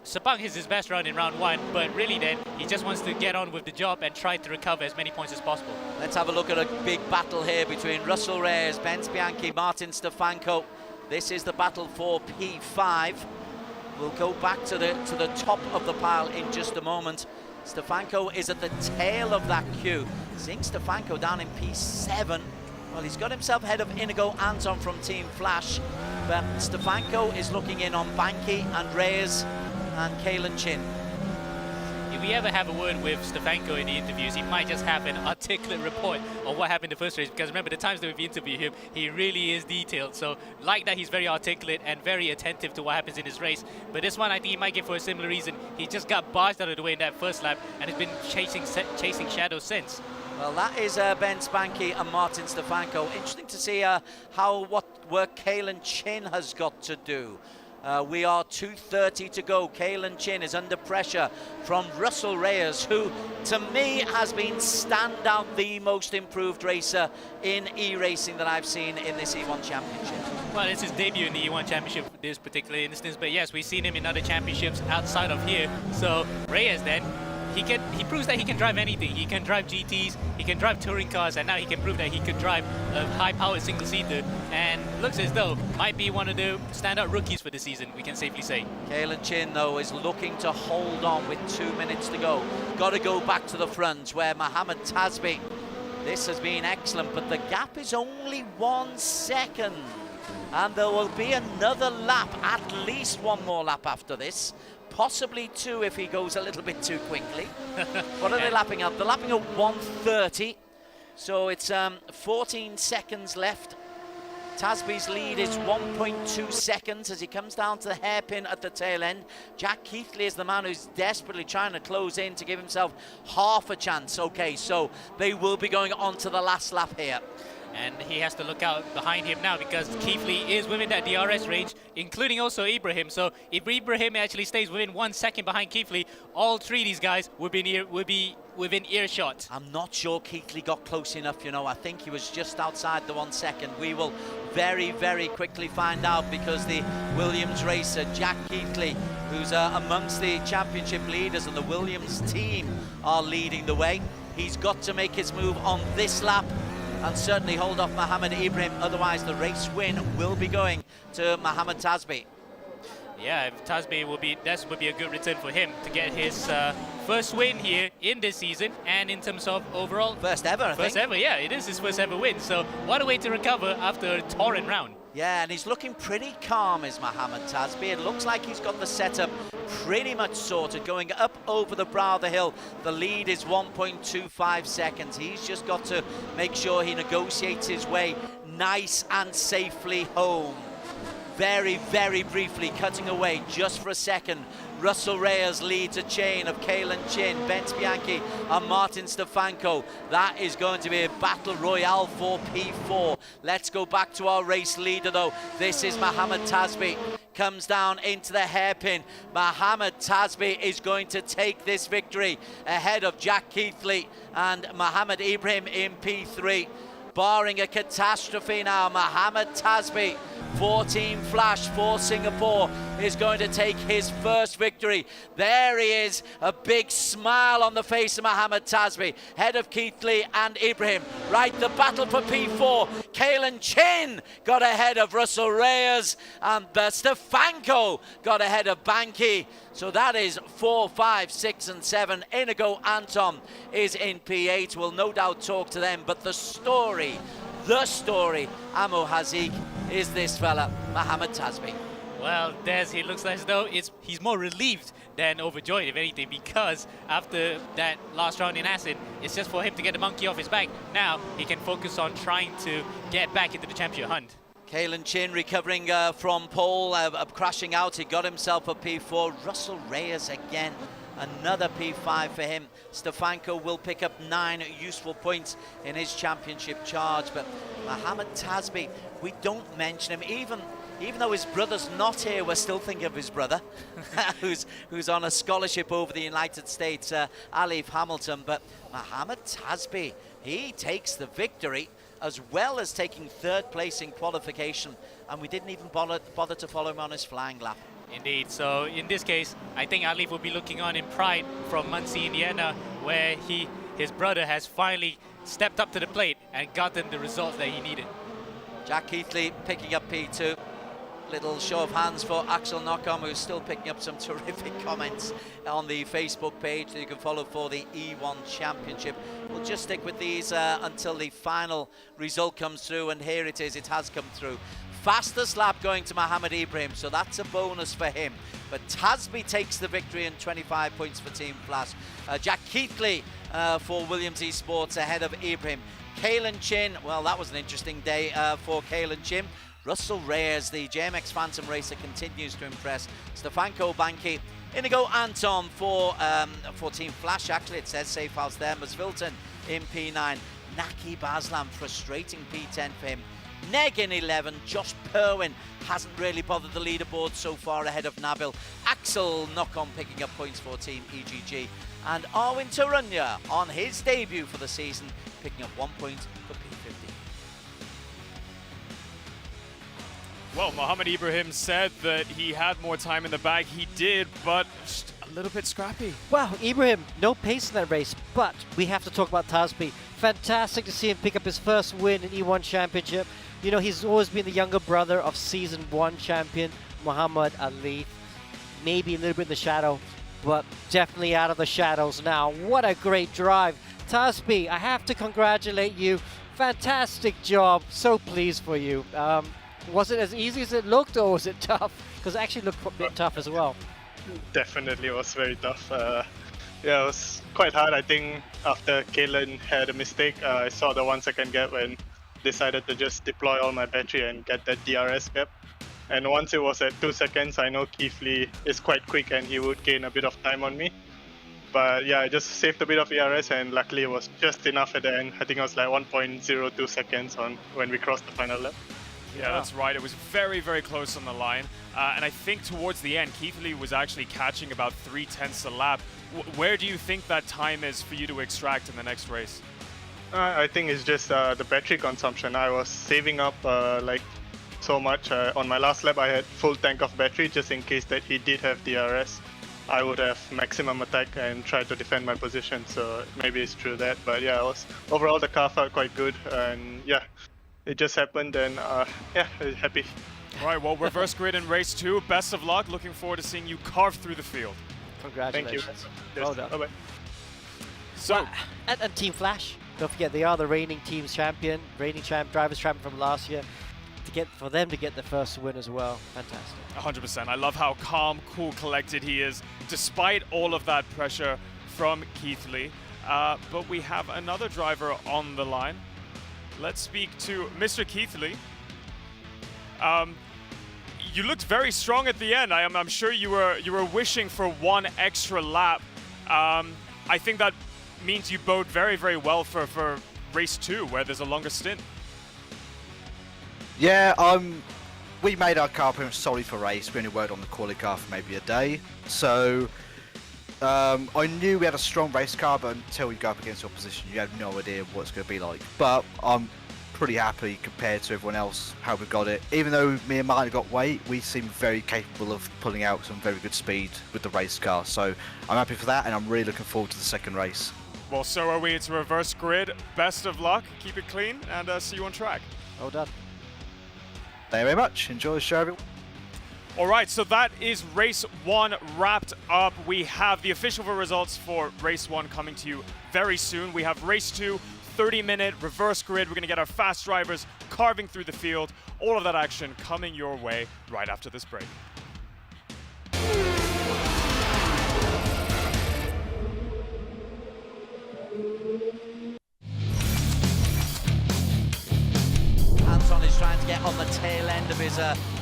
Sepang is his best round in round 1, but really then he just wants to get on with the job and try to recover as many points as possible. Let's have a look at a big battle here between Russell Reyes, Benz Bianchi, Martin Stefanco. This is the battle for P5. We'll go back to the top of the pile in just a moment. Stefanco is at the tail of that queue. Seeing Stefanco down in P7. Well, he's got himself ahead of Inigo Anton from Team Flash, but Stefanco is looking in on Banky and Reyes and Kalen Chin. If we ever have a word with Stefanco in the interviews, he might just have an articulate report on what happened in the first race, because remember, the times that we've interviewed him, he really is detailed. So like that, he's very articulate and very attentive to what happens in his race. But this one, I think he might get for a similar reason. He just got barged out of the way in that first lap and has been chasing shadows since. Well, that is Ben Spanky and Martin Stefanco. Interesting to see what work Kalen Chin has got to do. We are 2:30 to go. Kalen Chin is under pressure from Russell Reyes, who to me has been standout the most improved racer in e-racing that I've seen in this E1 Championship. Well, it's his debut in the E1 Championship this particular instance, but yes, we've seen him in other championships outside of here. So Reyes then, he proves that he can drive anything. He can drive GTs, he can drive touring cars, and now he can prove that he could drive a high-powered single-seater. And looks as though might be one of the standout rookies for the season, we can safely say. Kalen Chin, though, is looking to hold on with 2 minutes to go. Got to go back to the front where Mohamed Tasbi. This has been excellent, but the gap is only 1 second. And there will be another lap, at least one more lap after this. Possibly 2 if he goes a little bit too quickly. What are they lapping up? They're lapping at 1:30. So it's 14 seconds left. Tasby's lead is 1.2 seconds as he comes down to the hairpin at the tail end. Jack Keithley is the man who's desperately trying to close in to give himself half a chance. Okay, so they will be going on to the last lap here. And he has to look out behind him now because Keithley is within that DRS range, including also Ibrahim. So if Ibrahim actually stays within 1 second behind Keithley, all 3 of these guys would be within earshot. I'm not sure Keithley got close enough, you know. I think he was just outside the 1 second. We will very, very quickly find out because the Williams racer, Jack Keithley, who's amongst the championship leaders and the Williams team are leading the way. He's got to make his move on this lap and certainly hold off Mohamed Ibrahim, otherwise the race win will be going to Mohamed Tasbi. Yeah, if Tasbi would be a good return for him to get his first win here in this season, and in terms of overall first ever, I think. First ever, yeah, it is his first ever win. So what a way to recover after a torrent round. Yeah, and he's looking pretty calm, is Mohamed Tasbi. It looks like he's got the setup pretty much sorted, going up over the brow of the hill. The lead is 1.25 seconds. He's just got to make sure he negotiates his way nice and safely home. Very, very briefly, cutting away just for a second. Russell Reyes leads a chain of Kalen Chin, Ben Bianchi and Martin Stefanco. That is going to be a battle royale for P4. Let's go back to our race leader though. This is Mohamed Tasbi. Comes down into the hairpin. Mohamed Tasbi is going to take this victory ahead of Jack Keithley and Mohamed Ibrahim in P3. Barring a catastrophe now, Mohamed Tasbi, 14 Flash for Singapore, is going to take his first victory. There he is, a big smile on the face of Mohamed Tasbi, head of Keithley and Ibrahim. Right, the battle for P4. Kalen Chin got ahead of Russell Reyes, and Stefanco got ahead of Banki. So that is 4, 5, 6, and 7. Inigo Anton is in P8. We'll no doubt talk to them, but the story, Amo Hazik, is this fella, Mohamed Tasbi. Well, Des, he looks as though he's more relieved than overjoyed, if anything, because after that last round in Acid, it's just for him to get the monkey off his back. Now he can focus on trying to get back into the championship hunt. Kalen Chin recovering from pole, crashing out. He got himself a P4. Russell Reyes again, another P5 for him. Stefanco will pick up 9 useful points in his championship charge. But Mohamed Tasbi, we don't mention him. Even though his brother's not here, we're still thinking of his brother, who's on a scholarship over the United States, Alif Hamilton. But Mohamed Tasbi, he takes the victory, as well as taking 3rd place in qualification, and we didn't even bother to follow him on his flying lap. Indeed, so in this case, I think Alif will be looking on in pride from Muncie, Indiana, where his brother has finally stepped up to the plate and gotten the results that he needed. Jack Keithley picking up P2. Little show of hands for Axel Knockham, who's still picking up some terrific comments on the Facebook page that you can follow for the E1 Championship. We'll just stick with these until the final result comes through, and here it is, it has come through. Fastest lap going to Mohamed Ibrahim, so that's a bonus for him. But Tasbi takes the victory and 25 points for Team Flash. Jack Keithley for Williams Esports ahead of Ibrahim. Kalen Chin, well, that was an interesting day for Kalen Chin. Russell Reyes, the JMX Phantom racer, continues to impress. Stefanco, Banky, Inigo, Anton for Team Flash, actually it says safe house there. Masvilton in P9. Naki Baslam, frustrating P10 for him. Neg in 11, Josh Perwin hasn't really bothered the leaderboard so far, ahead of Nabil. Axel Knock-on picking up points for Team EGG. And Arwin Tarunya on his debut for the season, picking up 1 point for P50. Well, Mohamed Ibrahim said that he had more time in the bag. He did, but just a little bit scrappy. Wow, Ibrahim, no pace in that race, but we have to talk about Tasby. Fantastic to see him pick up his first win in E1 Championship. You know, he's always been the younger brother of Season 1 champion, Muhammad Ali. Maybe a little bit in the shadow, but definitely out of the shadows now. What a great drive. Tasby, I have to congratulate you. Fantastic job. So pleased for you. Was it as easy as it looked, or was it tough? Because it actually looked a bit tough as well. Definitely was very tough. Yeah, it was quite hard. I think after Kalen had a mistake, I saw the 1 second gap and decided to just deploy all my battery and get that DRS gap. And once it was at 2 seconds, I know Keith Lee is quite quick and he would gain a bit of time on me. But yeah, I just saved a bit of ERS and luckily it was just enough at the end. I think it was like 1.02 seconds on when we crossed the final lap. Yeah, that's right. It was very, very close on the line. And I think towards the end, Keith Lee was actually catching about 3/10 a lap. Where do you think that time is for you to extract in the next race? I think it's just the battery consumption. I was saving up like so much. On my last lap, I had full tank of battery just in case that he did have DRS. I would have maximum attack and try to defend my position. So maybe it's true that. But yeah, overall the car felt quite good. And yeah, it just happened. And yeah, happy. All right, well, reverse grid in race 2. Best of luck. Looking forward to seeing you carve through the field. Congratulations. Thank you. Well done. Bye-bye. So, and Team Flash, don't forget they are the reigning team's champion, drivers champion from last year. For them to get the first win as well, fantastic. 100%. I love how calm, cool, collected he is, despite all of that pressure from Keith Lee. But we have another driver on the line. Let's speak to Mr. Keith Lee. You looked very strong at the end. I'm sure you were wishing for one extra lap. I think that means you bode very, very well for race 2, where there's a longer stint. Yeah, we made our car pretty much solely for race. We only worked on the quali car for maybe a day. So I knew we had a strong race car, but until you go up against opposition, you have no idea what it's going to be like. But I'm pretty happy compared to everyone else how we got it. Even though me and Martin got weight, we seem very capable of pulling out some very good speed with the race car. So I'm happy for that, and I'm really looking forward to the second race. Well, so are we. It's a reverse grid. Best of luck. Keep it clean, and see you on track. Well done. Thank you very much. Enjoy the show, everyone. All right, so that is race 1 wrapped up. We have the official results for race 1 coming to you very soon. We have race 2, 30-minute reverse grid. We're going to get our fast drivers carving through the field. All of that action coming your way right after this break. Anton is trying to get on the tail end of his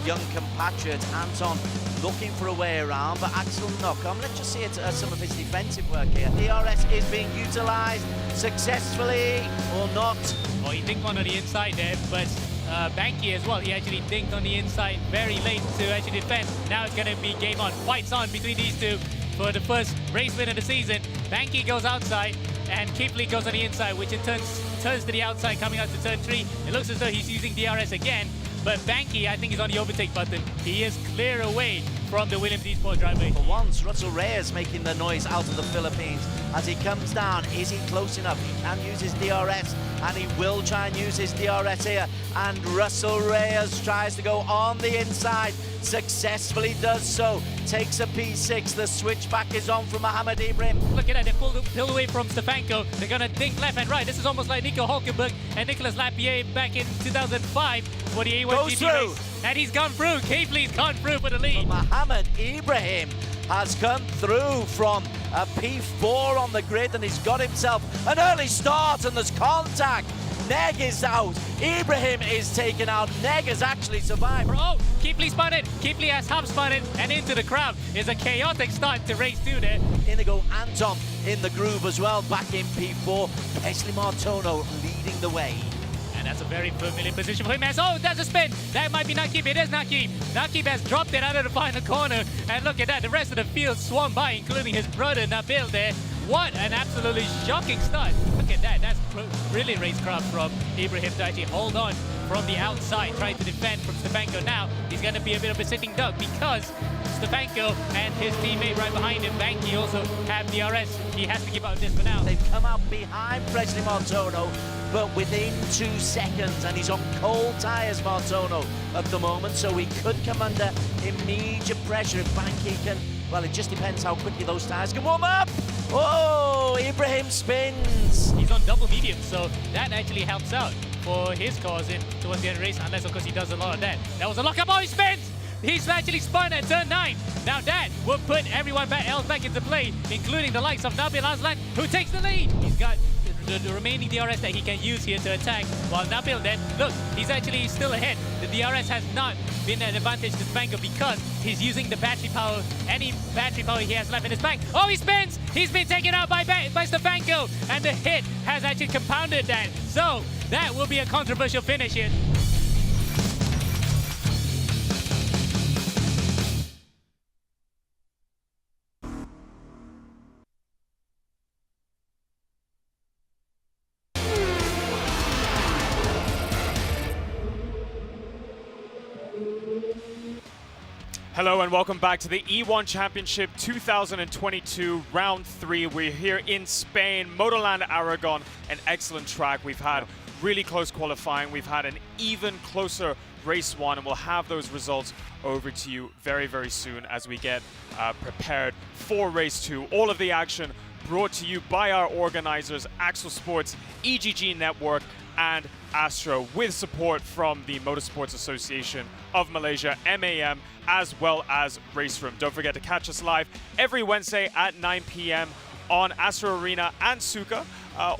young compatriot. Anton looking for a way around, but Axel Knock-on. Let's just see some of his defensive work here. DRS is being utilised successfully or not. Well, he dinked one on the inside there, but Banky as well. He actually dinked on the inside very late to actually defend. Now it's going to be game on. Fights on between these two for the first race win of the season. Banky goes outside, and Kipley goes on the inside, which in turns to the outside coming out to turn 3. It looks as though he's using DRS again, but Banky, I think, is on the overtake button. He is clear away from the Williams Esports driver. For once, Russell Reyes making the noise out of the Philippines as he comes down. Is he close enough? He can use his DRS, and he will try and use his DRS here. And Russell Reyes tries to go on the inside, successfully does so. Takes a P6. The switchback is on from Mohamed Ibrahim. Look at that, they pulled away from Stefanco. They're gonna dink left and right. This is almost like Nico Hulkenberg and Nicolas Lapierre back in 2005 for the A1 Goes GP through. race. And he's gone through. Keithley's gone through for the lead. Mohamed Ibrahim has come through from a P4 on the grid, and he's got himself an early start, and there's contact Neg is out. Ibrahim is taken out. Neg has actually survived. Oh, Keeply spun it. Keeply has half spun it, and into the crowd is a chaotic start to race 2 there. Inigo Anton in the groove as well, back in P4. Presley Martono leading the way. And that's a very familiar position for him. Oh, that's a spin. That might be Nakib. It is Nakib. Nakib has dropped it out of the final corner. And look at that. The rest of the field swung by, including his brother Nabil there. What an absolutely shocking start. Look at that. That's brilliant racecraft from Ibrahim to actually hold on from the outside, trying to defend from Stefanco. Now, he's going to be a bit of a sitting duck because Stefanco and his teammate right behind him, Banky, also have DRS. He has to give up this for now. They've come out behind Presley Martono, but within 2 seconds, and he's on cold tyres, Martono, at the moment, so he could come under immediate pressure if Banky can. Well, it just depends how quickly those tyres can warm up. Oh, Ibrahim spins. He's on double medium, so that actually helps out for his cause in towards the end of the race, unless of course he does a lot of that. That was a lockup. Oh, he spins! He's actually spun at turn 9. Now that will put everyone else back into play, including the likes of Nabil Aslan, who takes the lead. He's got the remaining DRS that he can use here to attack, while Nabil then, look, he's actually still ahead. The DRS has not been an advantage to Stefanco because he's using the battery power, any battery power he has left in his bank. Oh, he spins! He's been taken out by Stefanco, and the hit has actually compounded that. So that will be a controversial finish here. Hello and welcome back to the E1 Championship 2022 Round 3. We're here in Spain, Motorland Aragón, an excellent track. We've had really close qualifying. We've had an even closer race 1, and we'll have those results over to you very, very soon as we get prepared for race 2. All of the action brought to you by our organizers, Axel Sports, EGG Network, and Astro, with support from the Motorsports Association of Malaysia, MAM, as well as Race Room. Don't forget to catch us live every Wednesday at 9 p.m. on Astro Arena and Suka,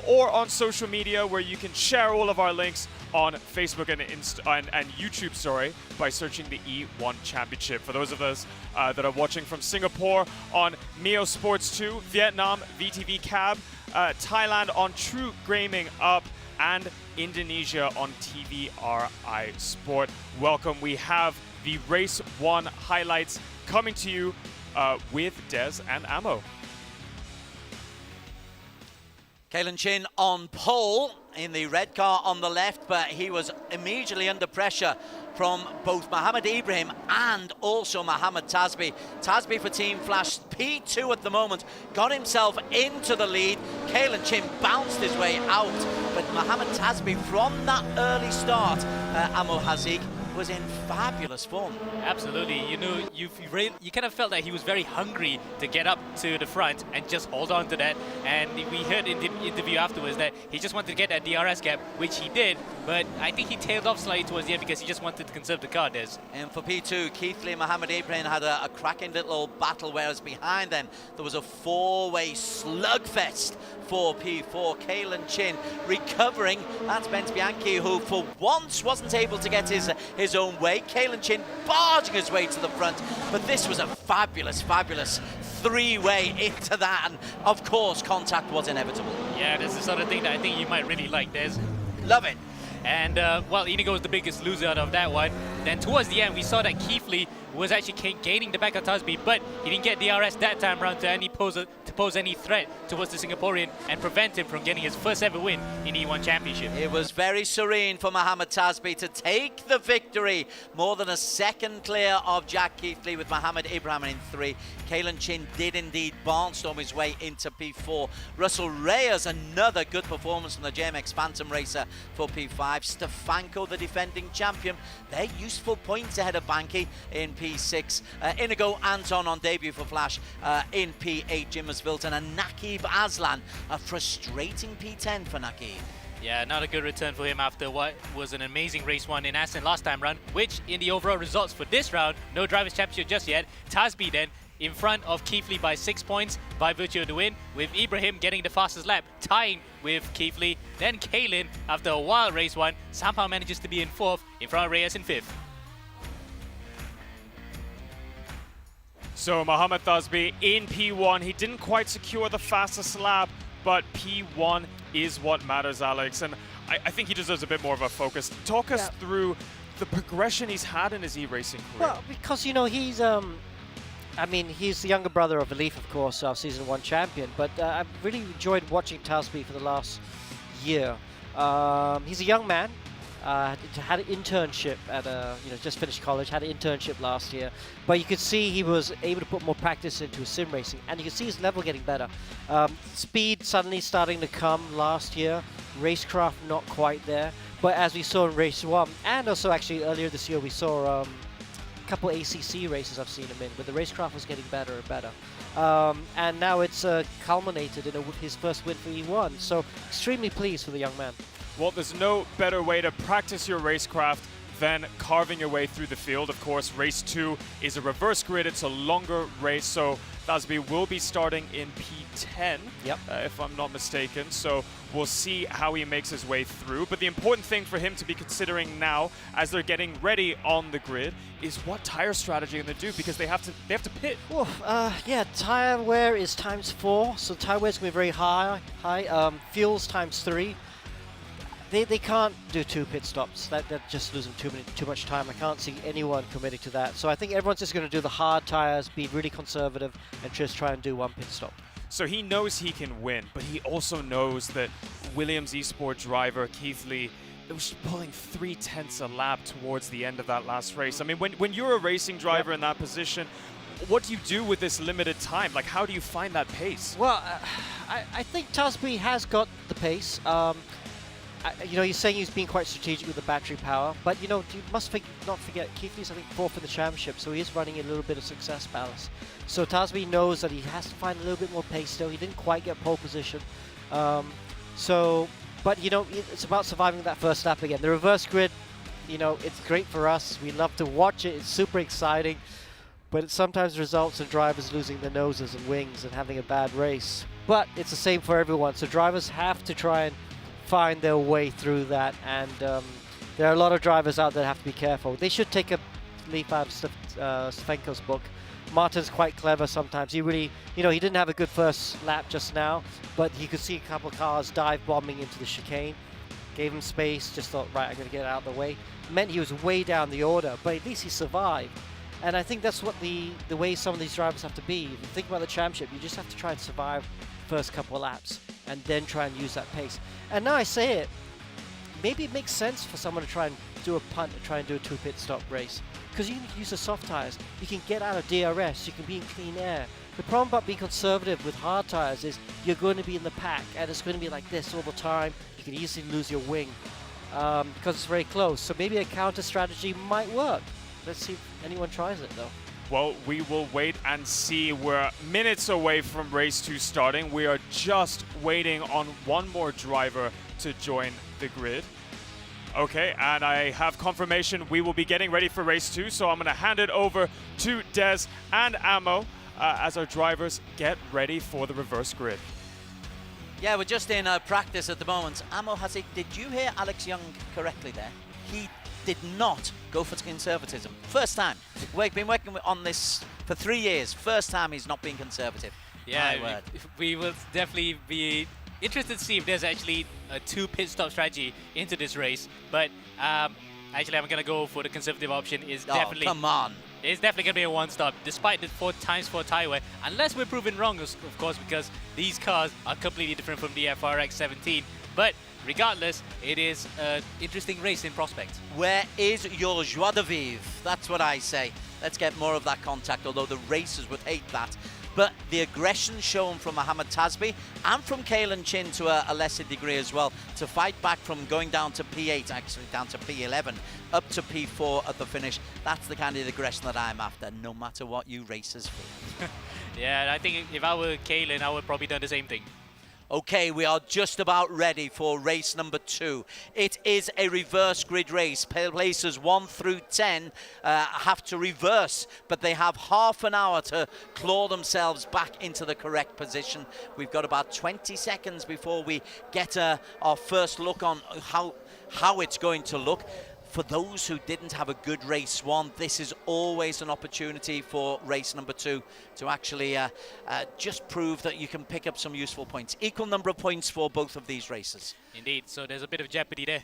or on social media where you can share all of our links on Facebook and YouTube, by searching the E1 Championship. For those of us that are watching from Singapore on Mio Sports 2, Vietnam, VTV Cab, Thailand on True Gaming Up, and Indonesia on TVRI Sport. Welcome. We have the Race 1 highlights coming to you with Des and Ammo. Kalen Chin on pole in the red car on the left, but he was immediately under pressure from both Mohammed Ibrahim and also Mohammed Tasbi. Tasbi for Team Flash, P2 at the moment, got himself into the lead. Kalen Chin bounced his way out, but Mohammed Tasbi from that early start, Amo Hazik, was in fabulous form. Absolutely. You know, you kind of felt that he was very hungry to get up to the front and just hold on to that. And we heard in the interview afterwards that he just wanted to get that DRS gap, which he did. But I think he tailed off slightly towards the end because he just wanted to conserve the car, Des. And for P2, Keithley and Mohammed Ibrahim had a cracking little battle, whereas behind them there was a four-way slugfest for P4. Kalen Chin recovering. That's Bent Bianchi, who for once wasn't able to get his own way. Kalen Chin barging his way to the front, but this was a fabulous three-way into that, and of course contact was inevitable. Yeah, this is the sort of thing that I think you might really like, Des. Love it. And, well, Inigo was the biggest loser out of that one. Then towards the end, we saw that Keithley was actually gaining the back of Tasbi, but he didn't get DRS that time around to pose any threat towards the Singaporean and prevent him from getting his first ever win in E1 Championship. It was very serene for Mohammed Tasbi to take the victory. More than a second clear of Jack Keithley with Mohammed Ibrahim in 3. Kalen Chin did indeed barnstorm his way into P4. Russell Reyes, another good performance from the JMX Phantom racer for P5. Stefanco, the defending champion, they're useful points ahead of Banky in P6. Inigo Anton on debut for Flash in P8. Jim Vilton, and Nakib Aslan, a frustrating P10 for Nakib. Yeah, not a good return for him after what was an amazing race 1 in Aston last time round, which in the overall results for this round, no Drivers' Championship just yet, Tasbi then in front of Keithley by 6 points by virtue of the win, with Ibrahim getting the fastest lap, tying with Keithley. Then Kalen, after a wild race one, somehow manages to be in 4th, in front of Reyes in 5th. So Mohamed Thasbi in P1, he didn't quite secure the fastest lap, but P1 is what matters, Alex. And I think he deserves a bit more of a focus. Talk us through the progression he's had in his e-racing career. Well, because, you know, he's, I mean, he's the younger brother of Elif, of course, our Season 1 champion, but I've really enjoyed watching Thasbi for the last year. He's a young man. Had an internship at just finished college, had an internship last year, but you could see he was able to put more practice into his sim racing, and you can see his level getting better. Speed suddenly starting to come last year, racecraft not quite there, but as we saw in race 1, and also actually earlier this year we saw a couple ACC races I've seen him in, where the racecraft was getting better and better. And now it's culminated in his first win for E1, so extremely pleased for the young man. Well, there's no better way to practice your racecraft than carving your way through the field. Of course, race 2 is a reverse grid. It's a longer race, so Thasbi will be starting in P10, if I'm not mistaken. So we'll see how he makes his way through. But the important thing for him to be considering now, as they're getting ready on the grid, is what tire strategy they're going to do, because they have to pit. Yeah, tire wear is ×4, so tire wear is going to be very high. Fuels ×3. They can't do 2 pit stops. That just loses them too much time. I can't see anyone committing to that. So I think everyone's just going to do the hard tires, be really conservative, and just try and do 1 pit stop. So he knows he can win, but he also knows that Williams eSport driver Keithley was pulling 3/10 a lap towards the end of that last race. I mean, when you're a racing driver in that position, what do you do with this limited time? Like, how do you find that pace? Well, I think Thasbi has got the pace. You know, you're saying he's been quite strategic with the battery power, but you know, you must not forget Keithley's, I think, 4th in the championship, so he is running a little bit of success balance. So Thasbi knows that he has to find a little bit more pace still. He didn't quite get pole position. But you know, it's about surviving that first lap again. The reverse grid, you know, it's great for us. We love to watch it. It's super exciting, but it sometimes results in drivers losing their noses and wings and having a bad race. But it's the same for everyone, so drivers have to try and find their way through that, and there are a lot of drivers out there that have to be careful. They should take a leaf out of Stefanco's book. Martin's quite clever sometimes. He really, you know, he didn't have a good first lap just now, but you could see a couple of cars dive bombing into the chicane. Gave him space, just thought, right, I'm going to get out of the way. Meant he was way down the order, but at least he survived. And I think that's what the way some of these drivers have to be. If you think about the championship, you just have to try and survive the first couple of laps and then try and use that pace. And now I say it, maybe it makes sense for someone to try and do a punt and try and do a 2 pit stop race. Because you can use the soft tires, you can get out of DRS, you can be in clean air. The problem about being conservative with hard tires is you're going to be in the pack and it's going to be like this all the time. You can easily lose your wing because it's very close. So maybe a counter strategy might work. Let's see if anyone tries it though. Well, we will wait and see. We're minutes away from race 2 starting. We are just waiting on one more driver to join the grid. Okay, and I have confirmation we will be getting ready for race 2, so I'm going to hand it over to Des and Ammo as our drivers get ready for the reverse grid. Yeah, we're just in practice at the moment. Ammo, did you hear Alex Young correctly there? He did not go for conservatism. First time. We've been working on this for 3 years. First time he's not been conservative. Yeah, we will definitely be interested to see if there's actually a 2 pit stop strategy into this race. But actually, I'm going to go for the conservative option. Definitely, come on. It's definitely going to be a 1 stop, despite the 4x4 tire wear. Unless we're proven wrong, of course, because these cars are completely different from the FRX 17. But regardless, it is an interesting race in prospect. Where is your joie de vivre? That's what I say. Let's get more of that contact, although the racers would hate that. But the aggression shown from Mohamed Thasbi and from Kalen Chin to a lesser degree as well, to fight back from going down to P8, actually down to P11, up to P4 at the finish, that's the kind of aggression that I'm after, no matter what you racers feel. Yeah, I think if I were Kalen, I would probably do the same thing. Okay, we are just about ready for race number 2. It is a reverse grid race. Places 1 through 10 have to reverse, but they have half an hour to claw themselves back into the correct position. We've got about 20 seconds before we get our first look on how it's going to look. For those who didn't have a good race 1, this is always an opportunity for race number 2 to actually just prove that you can pick up some useful points. Equal number of points for both of these races. Indeed, so there's a bit of jeopardy there.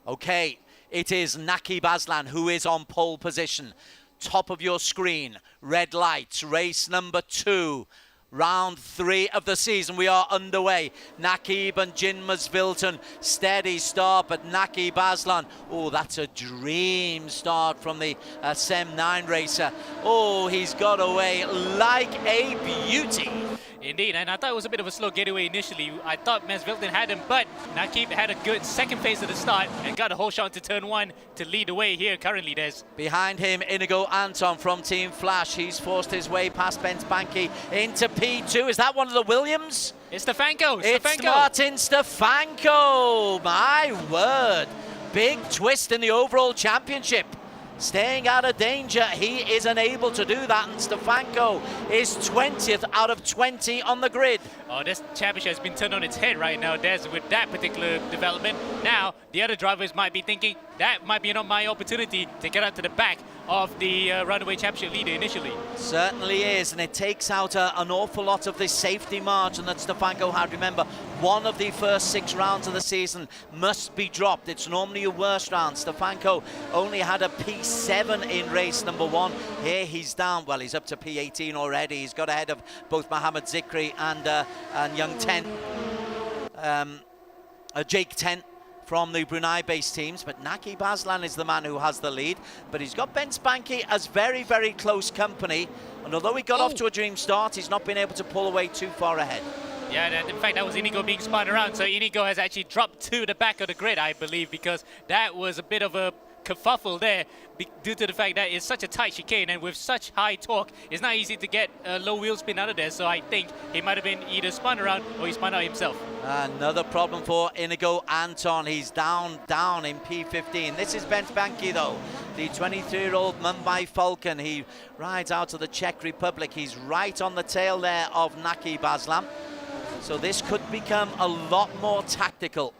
Okay, it is Naqib Aslan who is on pole position. Top of your screen, red lights, race number 2. Round 3 of the season, we are underway. Naqib and Jin Masvilton, steady start, but Naqib Aslan, oh, that's a dream start from the Sem 9 racer. Oh, he's got away like a beauty. Indeed, and I thought it was a bit of a slow getaway initially. I thought Masvilton had him, but Naqib had a good second phase of the start and got a whole shot into turn 1 to lead the way here currently, Des. Behind him, Inigo Anton from Team Flash. He's forced his way past Ben Spanky into P2. Is that one of the Williams? It's Stefanco. It's Martin Stefanco. My word. Big twist in the overall championship. Staying out of danger, he is unable to do that, and Stefanco is 20th out of 20 on the grid. Oh, this championship has been turned on its head right now, Des, with that particular development. Now, the other drivers might be thinking, that might be not my opportunity to get out to the back of the runaway championship leader initially. Certainly is, and it takes out an awful lot of the safety margin that Stefanco had. Remember, one of the first 6 rounds of the season must be dropped. It's normally your worst round. Stefanco only had a P7 in race number 1. Here he's down, well, he's up to P18 already. He's got ahead of both Mohammed Zikri and Young Ten, Jake Ten from the Brunei-based teams, but Naqib Aslan is the man who has the lead, but he's got Ben Spanky as very, very close company, and although he got off to a dream start, he's not been able to pull away too far ahead. Yeah, and in fact, that was Inigo being spun around, so Inigo has actually dropped to the back of the grid, I believe, because that was a bit of a kerfuffle there due to the fact that it's such a tight chicane, and with such high torque, it's not easy to get a low wheel spin out of there, so I think he might have been either spun around or he spun out himself. Another problem for Inigo Anton. He's down in P15. This is Ben Spanky, though, the 23-year-old Mumbai Falcon. He rides out of the Czech Republic. He's right on the tail there of Naqib Aslan. So this could become a lot more tactical.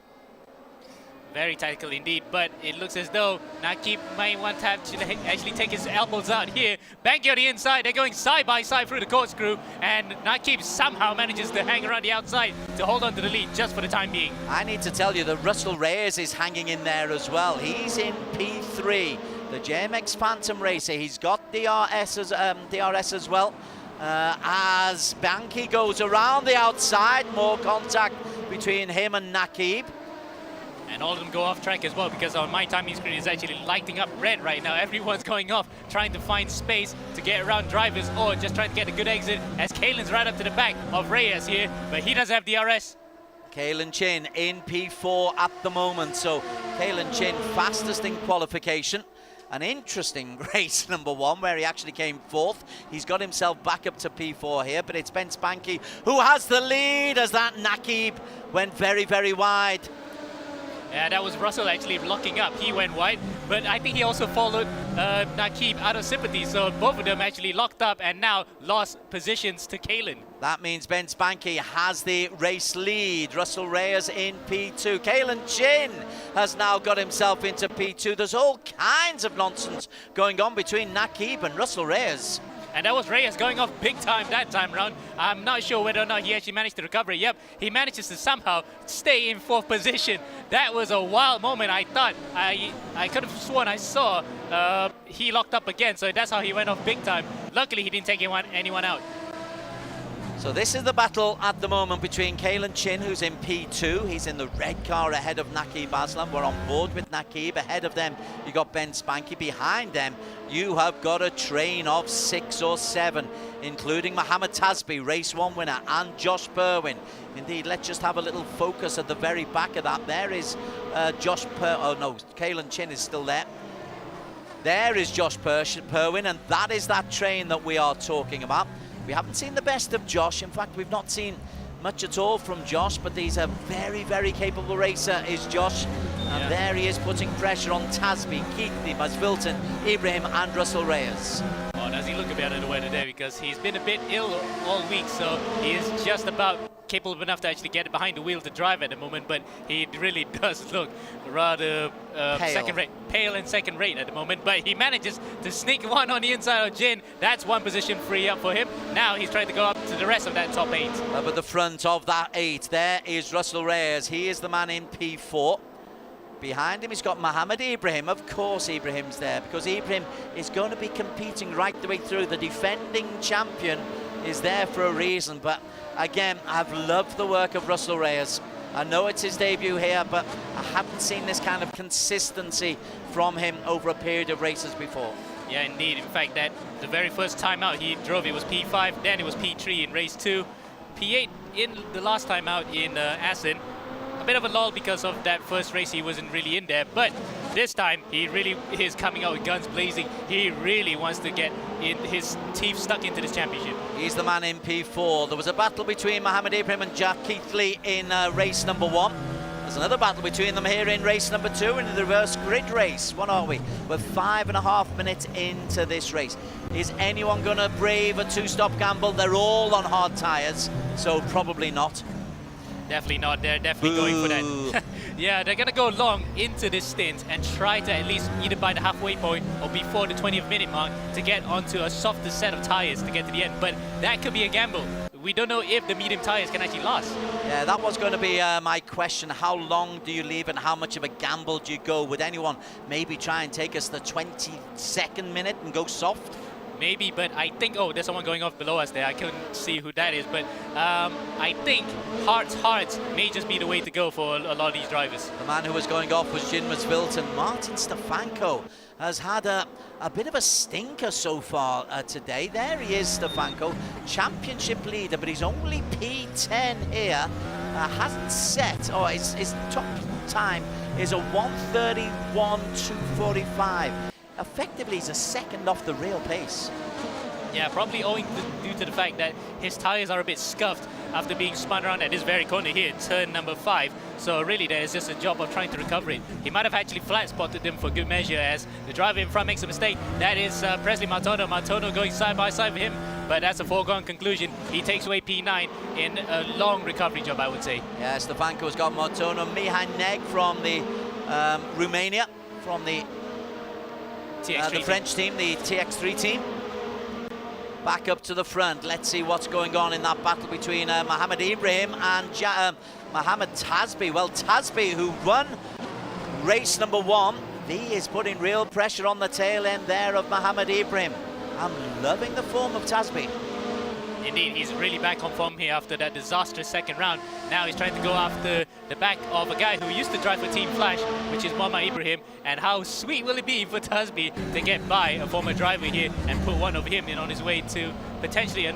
Very tactical indeed, but it looks as though Naqib might want to have to actually take his elbows out here. Banky on the inside, they're going side by side through the corkscrew, and Naqib somehow manages to hang around the outside to hold on to the lead just for the time being. I need to tell you that Russell Reyes is hanging in there as well. He's in P3, the JMX Phantom racer. He's got DRS as well. As Banky goes around the outside, more contact between him and Naqib. And all of them go off track as well, because on my timing screen is actually lighting up red right now. Everyone's going off, trying to find space to get around drivers or just trying to get a good exit, as Kalen's right up to the back of Reyes here, but he doesn't have DRS. Kalen Chin in P4 at the moment, so Kalen Chin fastest in qualification. An interesting race number 1 where he actually came 4th. He's got himself back up to P4 here, but it's Ben Spanky who has the lead as that Naqib went very, very wide. Yeah, that was Russell actually locking up. He went wide, but I think he also followed Naqib out of sympathy, so both of them actually locked up and now lost positions to Kalen. That means Ben Spanky has the race lead. Russell Reyes in P2. Kalen Chin has now got himself into P2. There's all kinds of nonsense going on between Naqib and Russell Reyes. And that was Reyes going off big time that time round. I'm not sure whether or not he actually managed to recover. Yep, he manages to somehow stay in 4th position. That was a wild moment. I thought, I could have sworn I saw he locked up again, so that's how he went off big time. Luckily, he didn't take anyone out. So this is the battle at the moment between Kalen Chin, who's in P2. He's in the red car ahead of Naqib Aslan. We're on board with Naqib. Ahead of them, you got Ben Spanky. Behind them, you have got a train of 6 or 7, including Mohammed Tasby, race 1 winner, and Josh Perwin. Indeed, let's just have a little focus at the very back of that. There is Kalen Chin is still there. There is Josh Perwin, and that is that train that we are talking about. We haven't seen the best of Josh. In fact, we've not seen much at all from Josh, but he's a very, very capable racer, is Josh. And there he is putting pressure on Tasby, Keithley, Masvilton, Ibrahim and Russell Reyes. Oh, does he look a bit under the weather there, because he's been a bit ill all week, so he is just about capable enough to actually get behind the wheel to drive at the moment, but he really does look rather pale and second rate at the moment, but he manages to sneak one on the inside of Jin. That's one position free up for him. Now he's trying to go up to the rest of that top 8. Up at the front of that 8, there is Russell Reyes. He is the man in P4. Behind him, he's got Mohammed Ibrahim. Of course, Ibrahim's there because Ibrahim is going to be competing right the way through. The defending champion is there for a reason. But again, I've loved the work of Russell Reyes. I know it's his debut here, but I haven't seen this kind of consistency from him over a period of races before. Yeah, indeed. In fact, that the very first time out he drove, it was P5, then it was P3 in race 2, P8 in the last time out in Assen. A bit of a lull because of that first race, he wasn't really in there, but this time he really is coming out with guns blazing. He really wants to get his teeth stuck into this championship. He's the man in P4. There was a battle between Mohammed Ibrahim and Jack Keithley in race number 1. There's another battle between them here in race number 2 in the reverse grid race. What are we? We're 5.5 minutes into this race. Is anyone going to brave a 2-stop gamble? They're all on hard tyres, so probably not. Definitely not. They're definitely going for that. Yeah, they're going to go long into this stint and try to at least either by the halfway point or before the 20th minute mark to get onto a softer set of tyres to get to the end. But that could be a gamble. We don't know if the medium tyres can actually last. Yeah, that was going to be my question. How long do you leave and how much of a gamble do you go? Would anyone maybe try and take us the 22nd minute and go soft? Maybe, but I think, oh, there's someone going off below us there. I couldn't see who that is, but I think hards may just be the way to go for a lot of these drivers. The man who was going off was Jin Masvilton. Martin Stefanco has had a bit of a stinker so far today. There he is, Stefanco, championship leader, but he's only P10 here. Hasn't set, his top time is a 1:31.245. Effectively, he's a second off the real pace. Yeah, probably due to the fact that his tyres are a bit scuffed after being spun around at this very corner here, turn number 5. So really, there's just a job of trying to recover it. He might have actually flat spotted them for good measure as the driver in front makes a mistake. That is Presley Martono. Martono going side by side with him, but that's a foregone conclusion. He takes away P9 in a long recovery job, I would say. Yeah, Stefanco's got Martono. Mihan Neg from the Romania, from the French team, the TX3 team. Back up to the front. Let's see what's going on in that battle between Mohammed Ibrahim and Mohammed Tasby. Well, Tasby, who won race number 1, he is putting real pressure on the tail end there of Mohammed Ibrahim. I'm loving the form of Tasby. Indeed, he's really back on form here after that disastrous second round. Now he's trying to go after the back of a guy who used to drive for Team Flash, which is Mohammed Ibrahim. And how sweet will it be for Tasby to get by a former driver here and put one of him in on his way to potentially a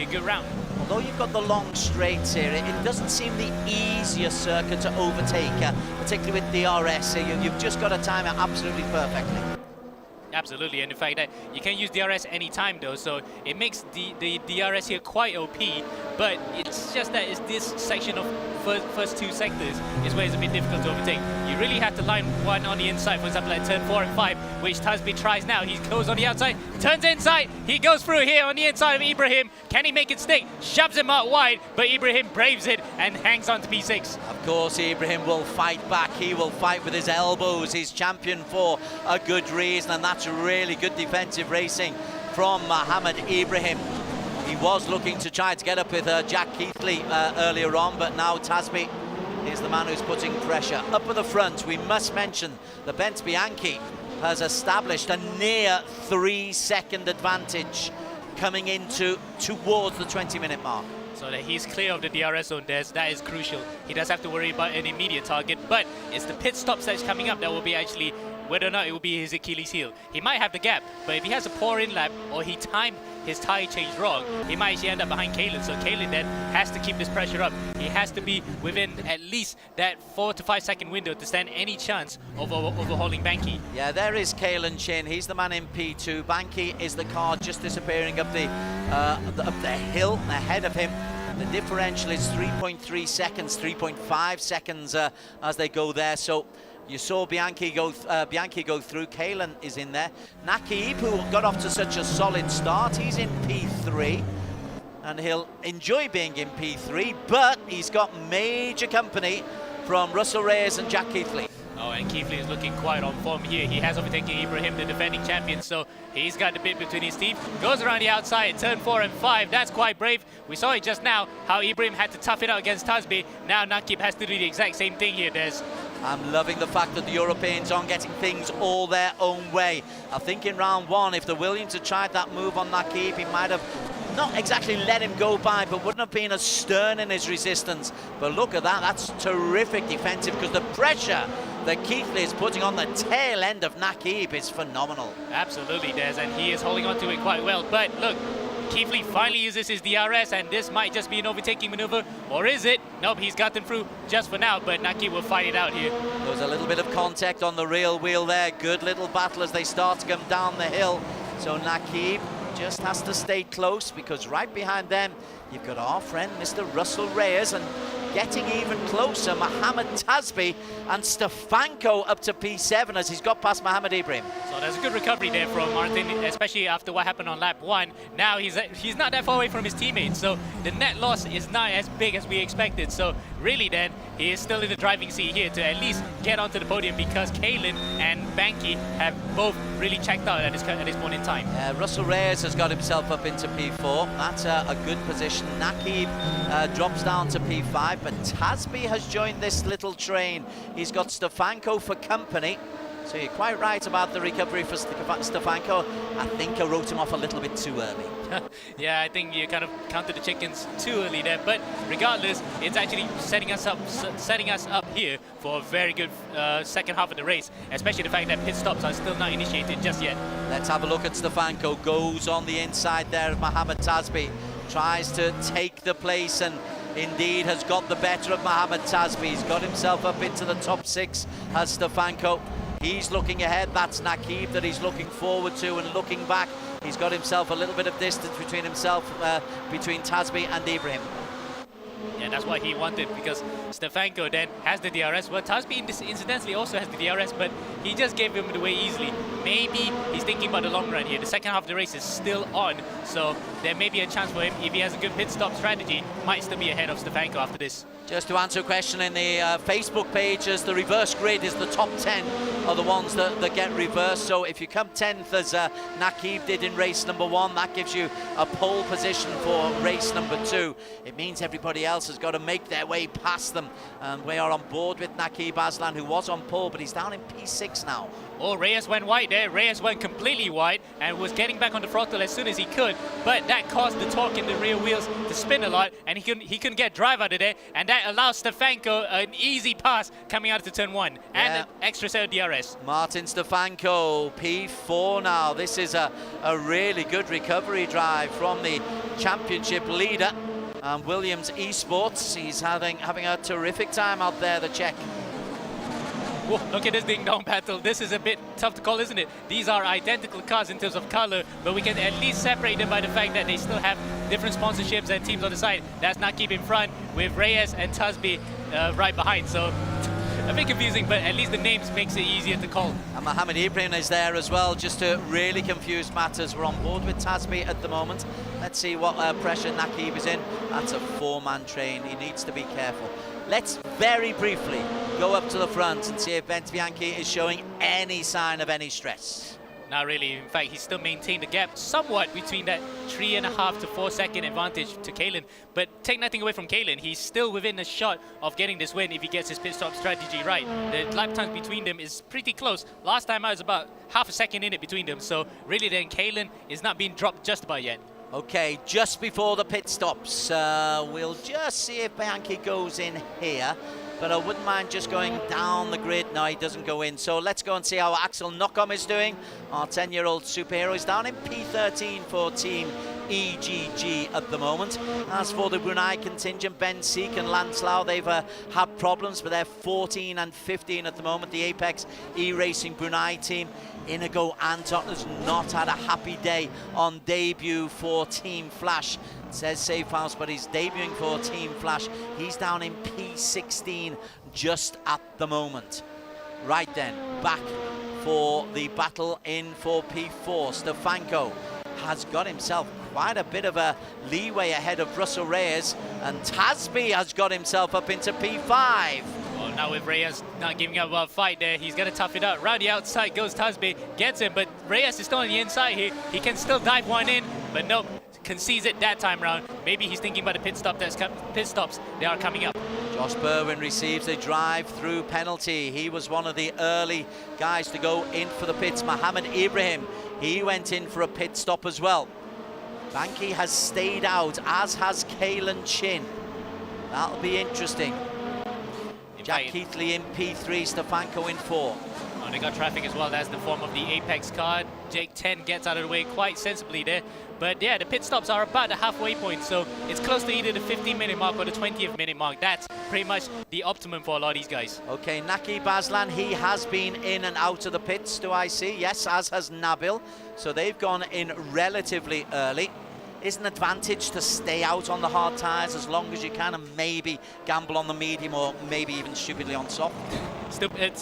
good round. Although you've got the long straights here, it doesn't seem the easiest circuit to overtake, particularly with DRS. You've just got to time it absolutely perfectly. Absolutely, and in fact that you can use DRS anytime though, so it makes the DRS here quite OP, but it's just that this section of first 2 sectors is where it's a bit difficult to overtake. You really have to line one on the inside, for example at turn 4 and 5, which Tasby tries now. He goes on the outside, turns inside, he goes through here on the inside of Ibrahim. Can he make it stick? Shoves him out wide, but Ibrahim braves it and hangs on to P6. Of course, Ibrahim will fight back. He will fight with his elbows. He's champion for a good reason, and that's really good defensive racing from Mohammed Ibrahim. He was looking to try to get up with Jack Keithley earlier on, but now Tasby is the man who's putting pressure. Up at the front, we must mention the Bent Bianchi has established a near 3-second advantage coming towards the 20-minute mark. So that he's clear of the DRS zone, that is crucial. He does have to worry about an immediate target, but it's the pit stops that's coming up that will be actually whether or not it will be his Achilles heel. He might have the gap, but if he has a poor in lap or he timed his tire change wrong, he might actually end up behind Kalen. So Kalen then has to keep this pressure up. He has to be within at least that 4 to 5 second window to stand any chance of overhauling Banky. Yeah, there is Kalen Chin. He's the man in P2. Banky is the car just disappearing up the hill ahead of him. The differential is 3.3 seconds, 3.5 seconds as they go there. So you saw Bianchi go through. Kalen is in there. Nakib, who got off to such a solid start, he's in P3. And he'll enjoy being in P3, but he's got major company from Russell Reyes and Jack Keithley. Oh, and Keithley is looking quite on form here. He has overtaken Ibrahim, the defending champion, so he's got the bit between his teeth. Goes around the outside, turn 4 and 5. That's quite brave. We saw it just now, how Ibrahim had to tough it out against Tasbi. Now Nakib has to do the exact same thing here, Des. I'm loving the fact that the Europeans aren't getting things all their own way. I think in round 1, if the Williams had tried that move on Nakib, he might have not exactly let him go by, but wouldn't have been as stern in his resistance. But look at that, that's terrific defensive, because the pressure that Keithley is putting on the tail end of Nakib is phenomenal. Absolutely, Des, and he is holding on to it quite well. But look, Keithley finally uses his DRS, and this might just be an overtaking maneuver, or is it? Nope, he's gotten through just for now, but Nakib will fight it out here. There's a little bit of contact on the real wheel there. Good little battle as they start to come down the hill. So Nakib just has to stay close, because right behind them you've got our friend Mr. Russell Reyes, and getting even closer, Mohamed Tasbi and Stefanco up to P7 as he's got past Mohamed Ibrahim. So there's a good recovery there from Martin, especially after what happened on lap 1. Now he's not that far away from his teammates, so the net loss is not as big as we expected. So really then, he is still in the driving seat here to at least get onto the podium, because Kalen and Banky have both really checked out at this point in time. Russell Reyes has got himself up into P4. That's a good position. Nakib drops down to P5. But Tasbi has joined this little train. He's got Stefanco for company. So you're quite right about the recovery for Stefanco. I think I wrote him off a little bit too early. Yeah, I think you kind of counted the chickens too early there. But regardless, it's actually setting us up here for a very good second half of the race, especially the fact that pit stops are still not initiated just yet. Let's have a look at Stefanco. Goes on the inside there of Mohamed Tasbi. Tries to take the place, and indeed has got the better of Mohamed Tasbi. He's got himself up into the top 6 as Stefanco. He's looking ahead. That's Nakib that he's looking forward to, and looking back, he's got himself a little bit of distance between Tasbi and Ibrahim. Yeah, that's what he wanted, because Stefanco then has the DRS. Well, Tasbi incidentally also has the DRS, but he just gave him the way easily. Maybe he's thinking about the long run here. The second half of the race is still on, so there may be a chance for him, if he has a good pit stop strategy, might still be ahead of Stefanco after this. Just to answer a question in the Facebook page, as the reverse grid is the top 10 are the ones that get reversed. So if you come 10th as Nakib did in race number 1, that gives you a pole position for race number 2. It means everybody else has got to make their way past them. And we are on board with Nakib Aslan, who was on pole, but he's down in P6 now. Oh, Reyes went wide there. Reyes went completely wide and was getting back on the throttle as soon as he could, but that caused the torque in the rear wheels to spin a lot, and he couldn't get drive out of there, and that allows Stefanco an easy pass coming out to turn 1 and an extra set of DRS. Martin Stefanco, P4 now. This is a really good recovery drive from the championship leader, Williams Esports. He's having a terrific time out there, the Czech. Whoa, look at this ding-dong battle. This is a bit tough to call, isn't it? These are identical cars in terms of color, but we can at least separate them by the fact that they still have different sponsorships and teams on the side. That's Nakib in front, with Reyes and Tasbi right behind. So a bit confusing, but at least the names makes it easier to call. And Mohamed Ibrahim is there as well, just to really confuse matters. We're on board with Tasbi at the moment. Let's see what pressure Nakib is in. That's a 4-man train. He needs to be careful. Let's very briefly go up to the front and see if Bianchi is showing any sign of any stress. Not really. In fact, he's still maintained the gap somewhat between that 3.5 to 4 second advantage to Kalen. But take nothing away from Kalen, he's still within a shot of getting this win if he gets his pit stop strategy right. The lap times between them is pretty close. Last time I was about half a second in it between them. So really then Kalen is not being dropped just about yet. Okay, just before the pit stops, we'll just see if Bianchi goes in here, but I wouldn't mind just going down the grid. No, he doesn't go in. So let's go and see how Axel Knockom is doing. Our 10-year-old superhero is down in P13 for Team EGG at the moment. As for the Brunei contingent, Ben Seek and Lance Lau, they've had problems, but they're 14 and 15 at the moment. The Apex E-Racing Brunei team, Inigo Anton has not had a happy day on debut for Team Flash. It says Safe House, but he's debuting for Team Flash. He's down in P16 just at the moment. Right then, back for the battle in for P4. Stefanco has got himself quite a bit of a leeway ahead of Russell Reyes, and Tasby has got himself up into P5. Well, now with Reyes not giving up a fight there, he's going to tough it out. Round the outside goes Tasby, gets him, but Reyes is still on the inside here. He can still dive one in, but nope, concedes it that time round. Maybe he's thinking about the pit stops. They are coming up. Josh Berwin receives a drive-through penalty. He was one of the early guys to go in for the pits. Mohammed Ibrahim, he went in for a pit stop as well. Banky has stayed out, as has Kalen Chin. That'll be interesting. Jack Keithley in P3, Stefanco in 4. Oh, they got traffic as well. That's the form of the Apex card. Jake 10 gets out of the way quite sensibly there. But yeah, the pit stops are about the halfway point, so it's close to either the 15-minute mark or the 20th minute mark. That's pretty much the optimum for a lot of these guys. Okay, Naki Baslan, he has been in and out of the pits, do I see? Yes, as has Nabil. So they've gone in relatively early. It's an advantage to stay out on the hard tyres as long as you can and maybe gamble on the medium or maybe even stupidly on soft.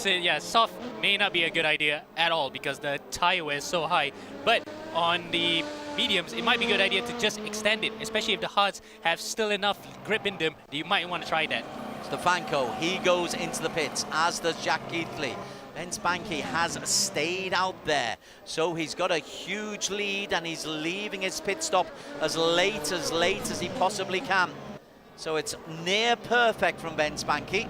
Yeah, soft may not be a good idea at all because the tyre wear is so high. But on the mediums, it might be a good idea to just extend it, especially if the hards have still enough grip in them that you might want to try that. Stefanco, he goes into the pits, as does Jack Keithley. Ben Spanky has stayed out there, so he's got a huge lead and he's leaving his pit stop as late as he possibly can. So it's near perfect from Ben Spanky.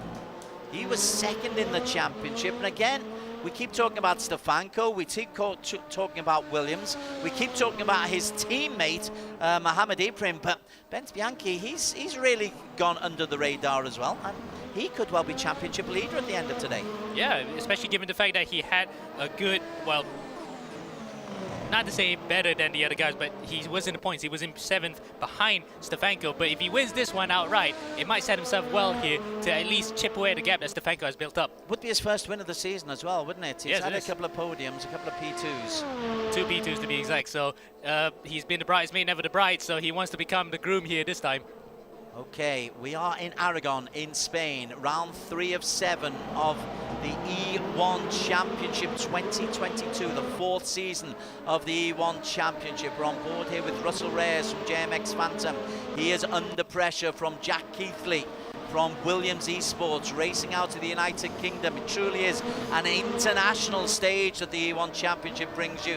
He was second in the championship, and again, we keep talking about Stefanco, we keep talking about Williams, we keep talking about his teammate, Mohammed Ibrahim, but Ben Bianchi, he's really gone under the radar as well, and he could well be championship leader at the end of today. Yeah, especially given the fact that he had a good, well, not to say better than the other guys, but he was in the points. He was in 7th behind Stefanco. But if he wins this one outright, it might set himself well here to at least chip away at the gap that Stefanco has built up. Would be his first win of the season as well, wouldn't it? He's yes, had a couple of podiums, a couple of P2s. 2 P2s to be exact. So he's been the bridesmaid, never the bride. So he wants to become the groom here this time. Okay, we are in Aragon in Spain, round 3 of 7 of the E1 Championship 2022, the 4th season of the E1 Championship. We're on board here with Russell Reyes from JMX Phantom. He is under pressure from Jack Keithley from Williams Esports, racing out to the United Kingdom. It truly is an international stage that the E1 Championship brings you.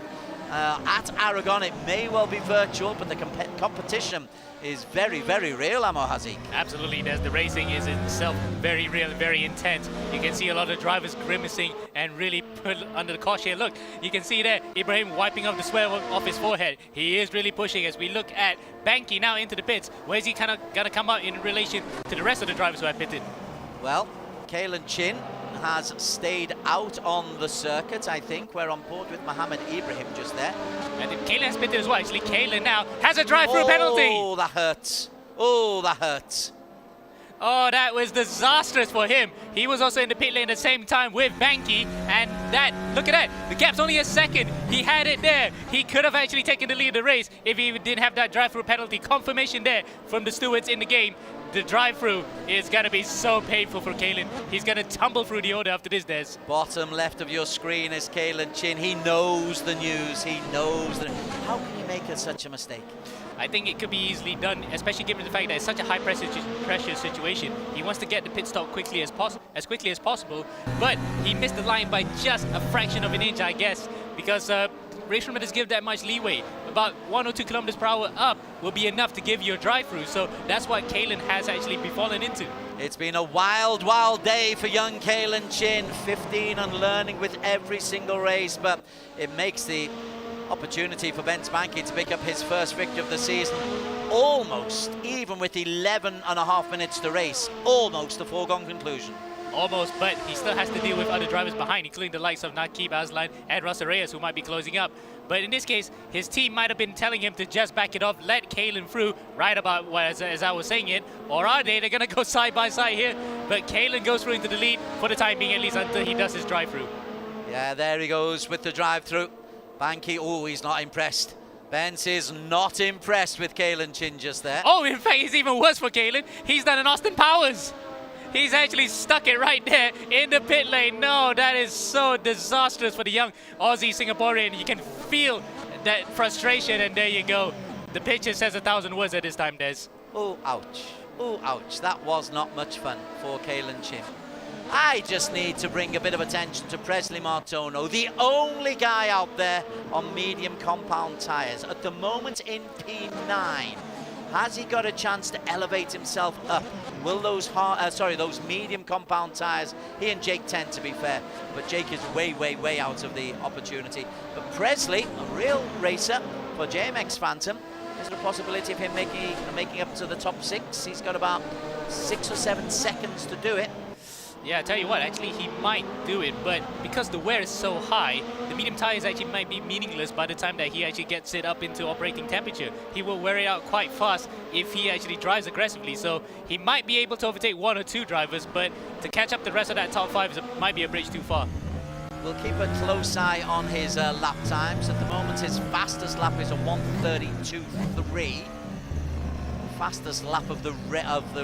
At Aragon, it may well be virtual, but the competition is very, very real, Amo Hazik. Absolutely, the racing is itself very real, very intense. You can see a lot of drivers grimacing and really put under the cosh here. Look, you can see there, Ibrahim wiping off the sweat off his forehead. He is really pushing as we look at Banky now into the pits. Where's he kind of going to come out in relation to the rest of the drivers who have pitted? Well, Kalen Chin has stayed out on the circuit, I think. We're on board with Mohammed Ibrahim just there. And Kalen has pitted as well. Actually, Kalen now has a drive-through penalty. Oh, that hurts. Oh, that hurts. Oh, that was disastrous for him. He was also in the pit lane at the same time with Banky, and that, look at that, the gap's only a second. He had it there. He could have actually taken the lead of the race if he didn't have that drive-through penalty. Confirmation there from the stewards in the game. The drive-through is going to be so painful for Kalen. He's going to tumble through the order after this, Des. Bottom left of your screen is Kalen Chin. He knows the news. He knows the... How can you make such a mistake? I think it could be easily done, especially given the fact that it's such a high-pressure situation. He wants to get the pit stop as quickly as possible, but he missed the line by just a fraction of an inch, I guess, because race permit has given that much leeway. About 1 or 2 kilometers per hour up will be enough to give you a drive-through, so that's what Kalen has actually befallen into. It's been a wild, wild day for young Kalen Chin, 15 and learning with every single race, but it makes the opportunity for Ben Spanky to pick up his first victory of the season almost, even with 11.5 minutes to race, almost a foregone conclusion. almost, but he still has to deal with other drivers behind, including the likes of Nakib, Aslan, and Russell Reyes, who might be closing up. But in this case, his team might have been telling him to just back it off, let Kalen through, right about as I was saying it, or are they? They're going to go side by side here, but Kalen goes through into the lead for the time being, at least until he does his drive-through. Yeah, there he goes with the drive-through. Banky, oh, he's not impressed. Benz is not impressed with Kalen Chin just there. Oh, in fact, it's even worse for Kalen. He's done an Austin Powers. He's actually stuck it right there in the pit lane. No, that is so disastrous for the young Aussie Singaporean. You can feel that frustration, and there you go. The picture says 1,000 words at this time, Des. Oh, ouch. Oh, ouch. That was not much fun for Kalen Chin. I just need to bring a bit of attention to Presley Martono, the only guy out there on medium compound tyres. At the moment in P9, has he got a chance to elevate himself up? Will those those medium compound tyres, he and Jake 10 to be fair, but Jake is way, way, way out of the opportunity. But Presley, a real racer for JMX Phantom, is there a possibility of him making up to the top 6? He's got about 6 or 7 seconds to do it. Yeah, I tell you what, actually he might do it, but because the wear is so high, the medium tires actually might be meaningless by the time that he actually gets it up into operating temperature. He will wear it out quite fast if he actually drives aggressively, so he might be able to overtake 1 or 2 drivers, but to catch up the rest of that top 5 might be a bridge too far. We'll keep a close eye on his lap times. At the moment, his fastest lap is a 1:32.3. Fastest lap of the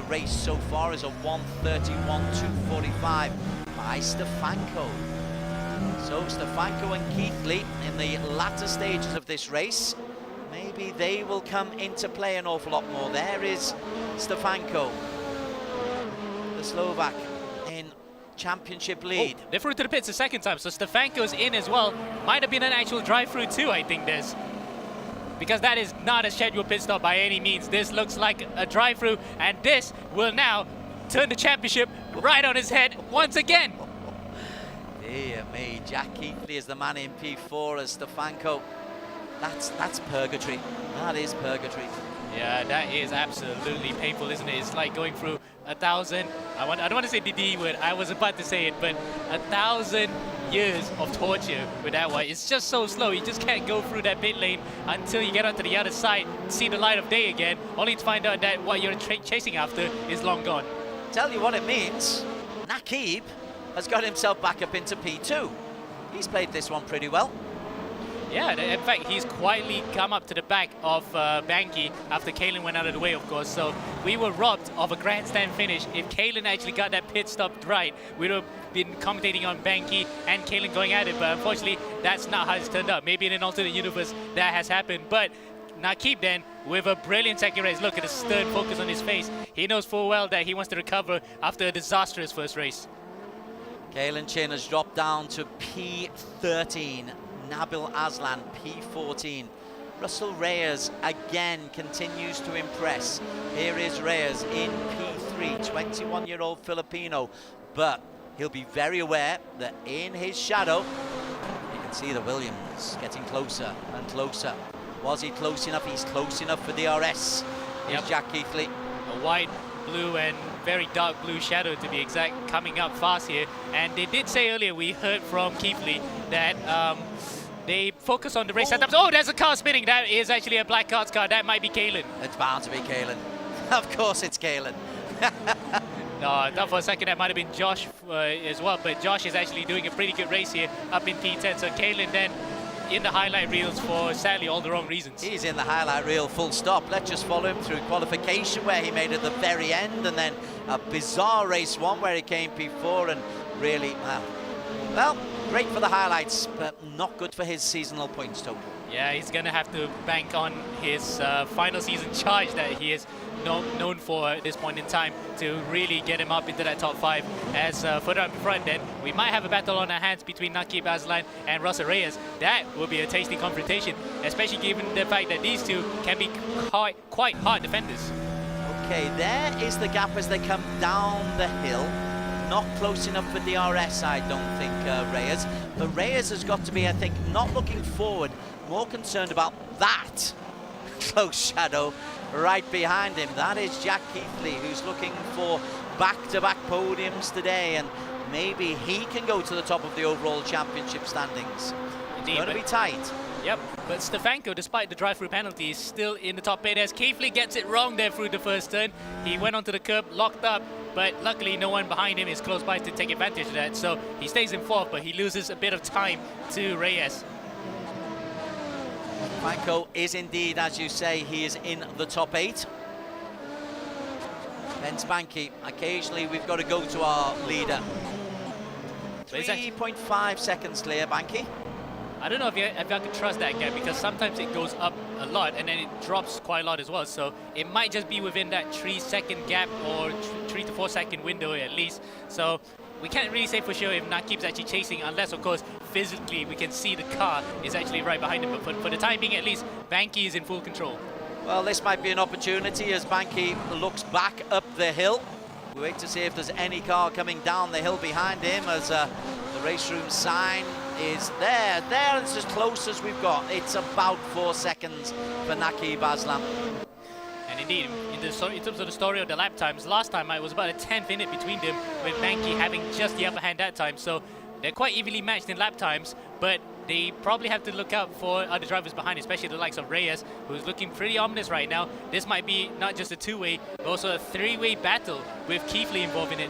race so far is a 1:31.245 by Stefanco. So Stefanco and Keithley in the latter stages of this race, maybe they will come into play an awful lot more. There is Stefanco, the Slovak, in championship lead. Oh, they're through to the pits a second time, so Stefanco's in as well. Might have been an actual drive-through too, I think, Des. Because that is not a scheduled pit stop by any means. This looks like a drive-through, and this will now turn the championship right on his head once again. Dear me, Jack Keithley is the man in P4 as Stefanco. That's purgatory. That is purgatory. Yeah, that is absolutely painful, isn't it? It's like going through 1,000, I don't want to say the D word, I was about to say it, but 1,000 years of torture with that one. It's just so slow. You just can't go through that pit lane until you get onto the other side, see the light of day again, only to find out that what you're chasing after is long gone. Tell you what it means, Nakib has got himself back up into P2. He's played this one pretty well. Yeah, in fact, he's quietly come up to the back of Banky after Kalen went out of the way, of course. So we were robbed of a grandstand finish. If Kalen actually got that pit stop right, we would have been commentating on Banky and Kalen going at it. But unfortunately, that's not how it's turned out. Maybe in an alternate universe that has happened. But Nakib then, with a brilliant second race, look at the stern focus on his face. He knows full well that he wants to recover after a disastrous first race. Kalen Chin has dropped down to P13. Nabil Aslan, P14. Russell Reyes again continues to impress. Here is Reyes in P3, 21-year-old Filipino. But he'll be very aware that in his shadow, you can see the Williams getting closer and closer. Was he close enough? He's close enough for DRS. Here's Jack Keithley. A white, blue, and very dark blue shadow, to be exact, coming up fast here. And they did say earlier, we heard from Keithley, that they focus on the race setups. Oh, there's a car spinning. That is actually a black carts car. That might be Kalen. It's bound to be Kalen. Of course it's Kalen. No, I thought for a second that might have been Josh as well, but Josh is actually doing a pretty good race here up in P10. So Kalen then in the highlight reels for, sadly, all the wrong reasons. He's in the highlight reel full stop. Let's just follow him through qualification where he made it at the very end, and then a bizarre race one where he came P4 and really, well, great for the highlights, but not good for his seasonal points total. Yeah, he's going to have to bank on his final season charge that he is known for at this point in time to really get him up into that top 5. As further up in front, then we might have a battle on our hands between Nakib Aslan and Russell Reyes. That will be a tasty confrontation, especially given the fact that these two can be quite hard defenders. Okay, there is the gap as they come down the hill. Not close enough for DRS, I don't think, Reyes. But Reyes has got to be, I think, not looking forward, more concerned about that close shadow right behind him. That is Jack Keithley, who's looking for back-to-back podiums today, and maybe he can go to the top of the overall championship standings. Indeed, It's going to be tight. Yep, but Stefanco, despite the drive-through penalty, is still in the top 8 as Keithley gets it wrong there through the first turn. He went onto the curb, locked up, but luckily no one behind him is close by to take advantage of that. So he stays in 4th, but he loses a bit of time to Reyes. Stefanco is indeed, as you say, he is in the top 8. Ben Spanky, occasionally we've got to go to our leader. 3.5 seconds clear, Banky. I don't know if I could trust that gap, because sometimes it goes up a lot and then it drops quite a lot as well. So it might just be within that 3-second gap or 3 to 4 second window at least. So we can't really say for sure if Nakib's actually chasing, unless of course physically we can see the car is actually right behind him. But for the time being at least, Banky is in full control. Well, this might be an opportunity as Banky looks back up the hill. We wait to see if there's any car coming down the hill behind him, as the race room sign is there. It's as close as we've got. It's about 4 seconds for Nakib Aslam. And indeed, in terms of the story of the lap times, last time it was about a 10th minute between them, with Banky having just the upper hand that time. So they're quite evenly matched in lap times, but they probably have to look out for other drivers behind, especially the likes of Reyes, who's looking pretty ominous right now. This might be not just a 2-way, but also a 3-way battle with Keithley involved in it.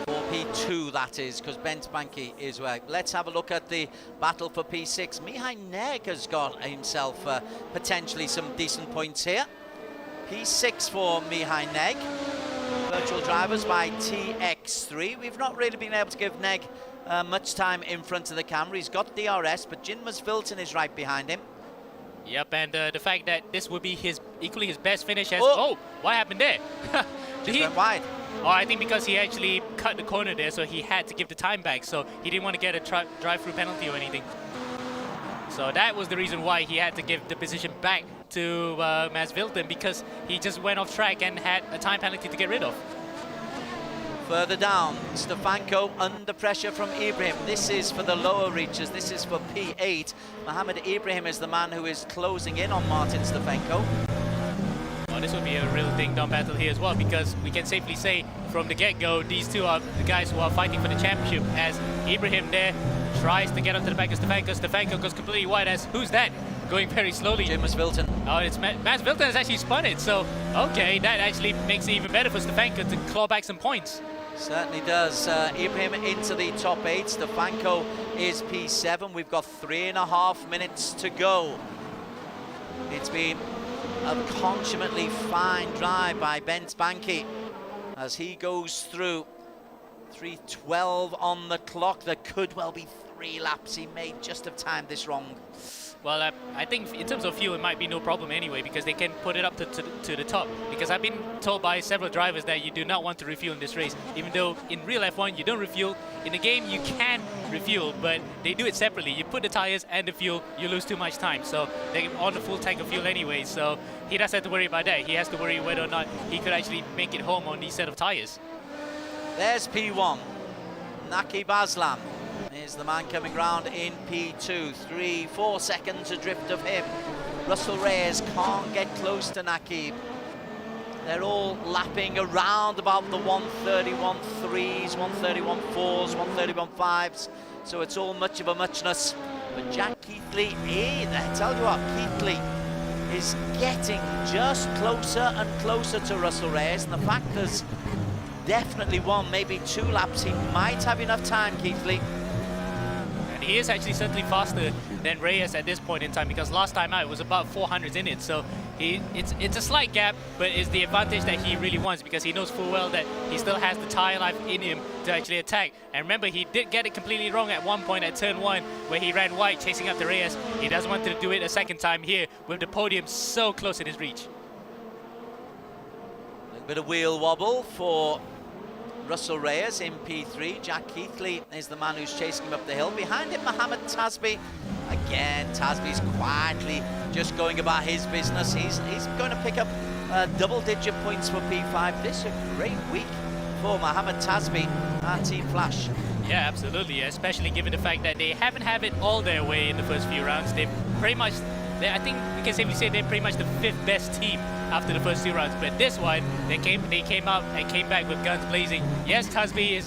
4P2 that is, because Ben Spanky is right. Let's have a look at the battle for P6. Mihai Neg has got himself potentially some decent points here. P6 for Mihai Neg. Virtual drivers by TX3. We've not really been able to give Neg much time in front of the camera. He's got DRS, but Jinmas Vilton is right behind him. Yep, and the fact that this would be equally his best finish as... Oh, what happened there? Just went wide. Oh, I think because he actually cut the corner there, so he had to give the time back, so he didn't want to get a drive-through penalty or anything. So that was the reason why he had to give the position back to Maz Vilton, because he just went off track and had a time penalty to get rid of. Further down, Stefanco under pressure from Ibrahim. This is for the lower reaches. This is for P8. Mohamed Ibrahim is the man who is closing in on Martin Stefanco. Well, this will be a real ding-dong battle here as well, because we can safely say from the get-go, these two are the guys who are fighting for the championship, as Ibrahim there tries to get onto the back of Stefanco. Stefanco goes completely wide as, who's that? Going very slowly. Jinmas Vilton. Oh, it's Maz Vilton has actually spun it, so okay, that actually makes it even better for Stefanco to claw back some points. Certainly does. Ibrahim into the top 8. Stefanco is P7. We've got 3.5 minutes to go. It's been a consummately fine drive by Ben Spanky as he goes through. 3:12 on the clock. There could well be 3 laps. He may just have timed this wrong. Well, I think in terms of fuel, it might be no problem anyway, because they can put it up to the top. Because I've been told by several drivers that you do not want to refuel in this race, even though in real F1 you don't refuel. In the game you can refuel, but they do it separately. You put the tires and the fuel, you lose too much time. So they're on a full tank of fuel anyway, so he doesn't have to worry about that. He has to worry whether or not he could actually make it home on these set of tires. There's P1. Nakib Aslam is the man coming round in P2. 3-4 seconds adrift of him. Russell Reyes can't get close to Nakib. They're all lapping around about the 131 3s, 131 4s, 131 5s. So it's all much of a muchness. But Jack Keithley, I tell you what, Keithley is getting just closer and closer to Russell Reyes. And the fact there's definitely 1, maybe 2 laps, he might have enough time, Keithley. He is actually certainly faster than Reyes at this point in time, because last time out it was about 400s in it. So it's a slight gap, but it's the advantage that he really wants, because he knows full well that he still has the tire life in him to actually attack. And remember, he did get it completely wrong at one point at turn 1, where he ran wide chasing after Reyes. He doesn't want to do it a second time here with the podium so close in his reach. A little bit of wheel wobble for Russell Reyes in P3. Jack Keithley is the man who's chasing him up the hill. Behind him, Mohamed Tasby. Again, Tasby's quietly just going about his business. He's going to pick up double-digit points for P5. This is a great week for Mohamed Tasby and Team Flash. Yeah, absolutely, especially given the fact that they haven't had it all their way in the first few rounds. They've pretty much I think we can safely say they're pretty much the 5th best team after the first 2 rounds. But this one, they came out and came back with guns blazing. Yes, Tasby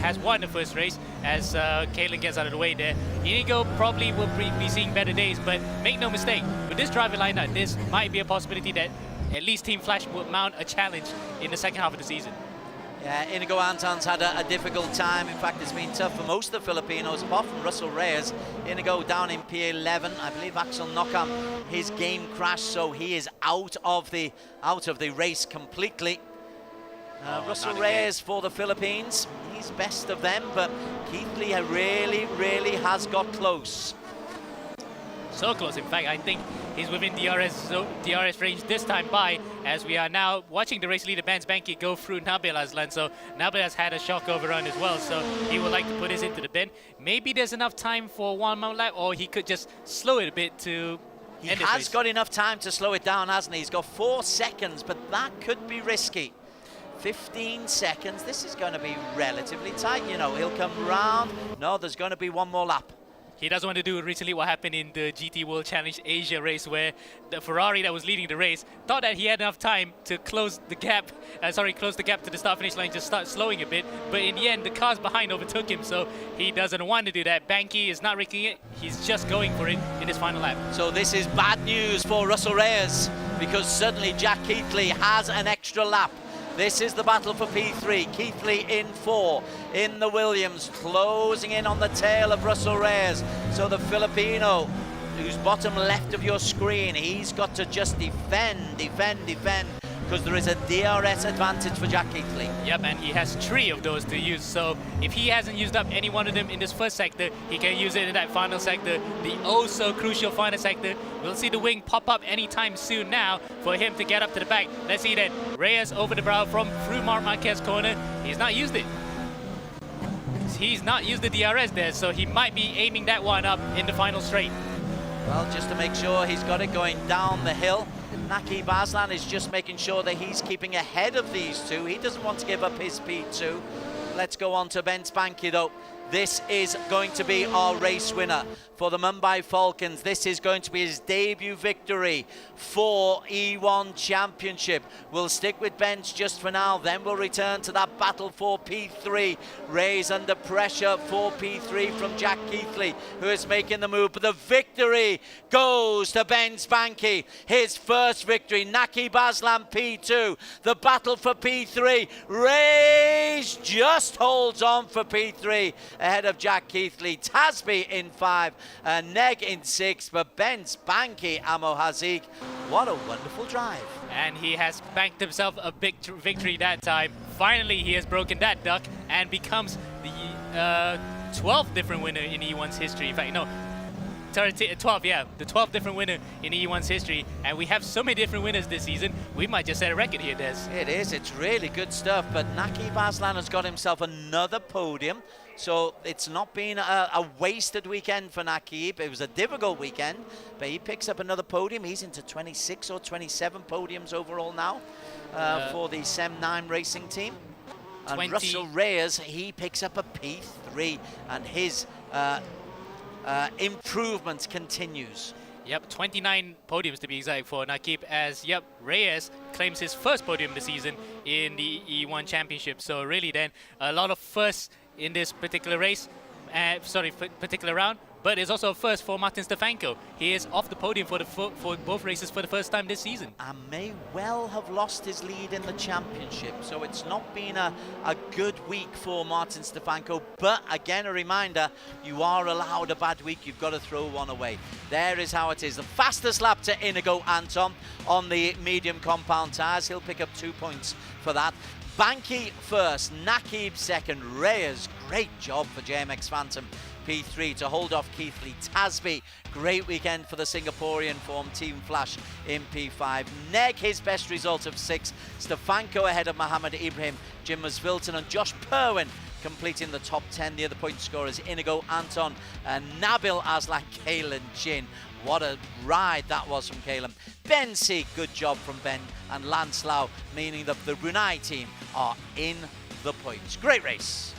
has won the first race as Kalen gets out of the way there. Inigo probably will be seeing better days, but make no mistake, with this driver lineup, this might be a possibility that at least Team Flash will mount a challenge in the second half of the season. Yeah, Inigo Anton's had a difficult time. In fact, it's been tough for most of the Filipinos, apart from Russell Reyes. Inigo down in P11. I believe Axel Nokam, his game crashed, so he is out of the race completely. Russell Reyes for the Philippines. He's best of them, but Keithley really has got close. So close, in fact, I think he's within DRS range this time by, as we are now watching the race leader Benz Banky go through Nabil Aslan. So Nabil has had a shock overrun as well, so he would like to put his into the bin. Maybe there's enough time for 1 more lap, or he could just slow it a bit to He end this has race. got enough time to slow it down, hasn't he? He's got 4 seconds, but that could be risky. 15 seconds, this is going to be relatively tight, you know. He'll come round. No, there's going to be 1 more lap. He doesn't want to do recently what happened in the GT World Challenge Asia race, where the Ferrari that was leading the race thought that he had enough time to close the gap to the start-finish line, just start slowing a bit. But in the end, the cars behind overtook him, so he doesn't want to do that. Banky is not risking it. He's just going for it in his final lap. So this is bad news for Russell Reyes, because suddenly Jack Keithley has an extra lap. This is the battle for P3. Keithley in 4 in the Williams, closing in on the tail of Russell Reyes. So the Filipino, who's bottom left of your screen, he's got to just defend, because there is a DRS advantage for Jack Keithley. Yep, and he has 3 of those to use. So if he hasn't used up any one of them in this first sector, he can use it in that final sector, the oh-so-crucial final sector. We'll see the wing pop up anytime soon now for him to get up to the back. Let's see that. Reyes over the brow through Marc Marquez corner. He's not used it. He's not used the DRS there, so he might be aiming that one up in the final straight. Well, just to make sure he's got it going down the hill. Naqib Aslan is just making sure that he's keeping ahead of these two. He doesn't want to give up his P2. Let's go on to Ben Spanky though. This is going to be our race winner for the Mumbai Falcons. This is going to be his debut victory for E1 Championship. We'll stick with Bench just for now, then we'll return to that battle for P3. Reyes under pressure for P3 from Jack Keithley, who is making the move. But the victory goes to Ben Spanky. His first victory. Naqib Aslan P2. The battle for P3. Reyes just holds on for P3 ahead of Jack Keithley. Tasby in 5 and Neg in 6, but Ben Spanky Amo Hazik, what a wonderful drive. And he has banked himself a big victory that time. Finally, he has broken that duck and becomes the 12th different winner in E1's history. In fact, no, 12, yeah, the 12th different winner in E1's history. And we have so many different winners this season, we might just set a record here, Des. It is, it's really good stuff, but Naqib Aslan has got himself another podium. So it's not been a wasted weekend for Naqib. It was a difficult weekend, but he picks up another podium. He's into 26 or 27 podiums overall now for the SEM9 racing team. And Russell Reyes, he picks up a P3, and his improvement continues. Yep, 29 podiums to be exact for Naqib, as Reyes claims his first podium this season in the E1 Championship. So really then, a lot of firsts in this particular race, particular round, but it's also a first for Martin Stefanco. He is off the podium for both races for the first time this season. And may well have lost his lead in the championship, so it's not been a good week for Martin Stefanco. But again, a reminder, you are allowed a bad week, you've got to throw one away. There is how it is. The fastest lap to Inigo Anton on the medium compound tyres. He'll pick up 2 points for that. Banky first, Naqib second, Reyes, great job for JMX Phantom P3 to hold off Keithley. Tasby, great weekend for the Singaporean form Team Flash in P5. Neg, his best result of 6. Stefanco ahead of Mohammed Ibrahim, Jim Masvilton and Josh Perwin completing the top 10. The other point scorers, Inigo Anton and Nabil Aslan, Kalen Chin. What a ride that was from Kalen. Ben C, good job from Ben, and Lance Lau, meaning that the Brunei team are in the points. Great race.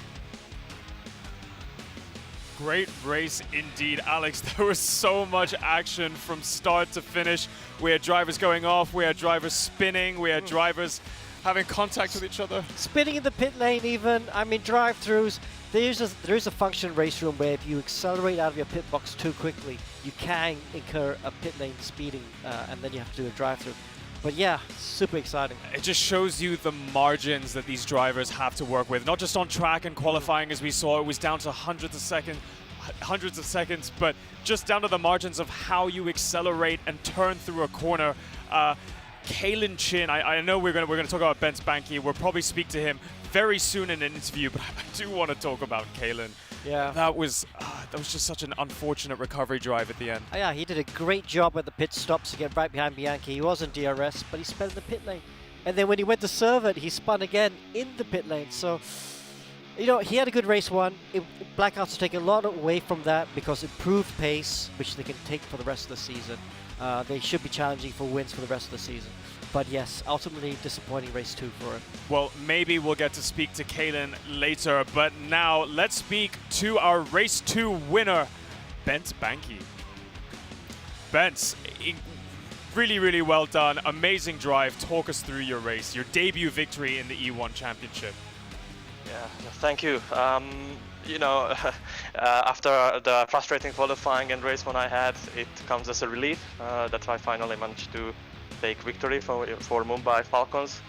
great race indeed, Alex. There was so much action from start to finish. We had drivers going off, we had drivers spinning, we had drivers having contact with each other. Spinning in the pit lane even, I mean drive-throughs. There's a function race room where if you accelerate out of your pit box too quickly, you can incur a pit lane speeding and then you have to do a drive-through. But yeah, super exciting. It just shows you the margins that these drivers have to work with. Not just on track and qualifying, as we saw, it was down to hundreds of seconds, but just down to the margins of how you accelerate and turn through a corner. Kalen Chin, I know we're gonna talk about Ben Spanky. We'll probably speak to him very soon in an interview, but I do want to talk about Kalen. Yeah. That was just such an unfortunate recovery drive at the end. Yeah, he did a great job at the pit stops to get right behind Bianchi. He was in DRS, but he spun in the pit lane. And then when he went to serve it, he spun again in the pit lane. So, you know, he had a good race one. Blackouts will take a lot away from that because improved pace, which they can take for the rest of the season. They should be challenging for wins for the rest of the season. But yes, ultimately disappointing race 2 for him. Well, maybe we'll get to speak to Kalen later, but now let's speak to our race 2 winner, Bent Banky. Bent, really, really well done. Amazing drive. Talk us through your race, your debut victory in the E1 Championship. Yeah, thank you. You know, after the frustrating qualifying and race one I had, it comes as a relief that I finally managed to take victory for Mumbai Falcons.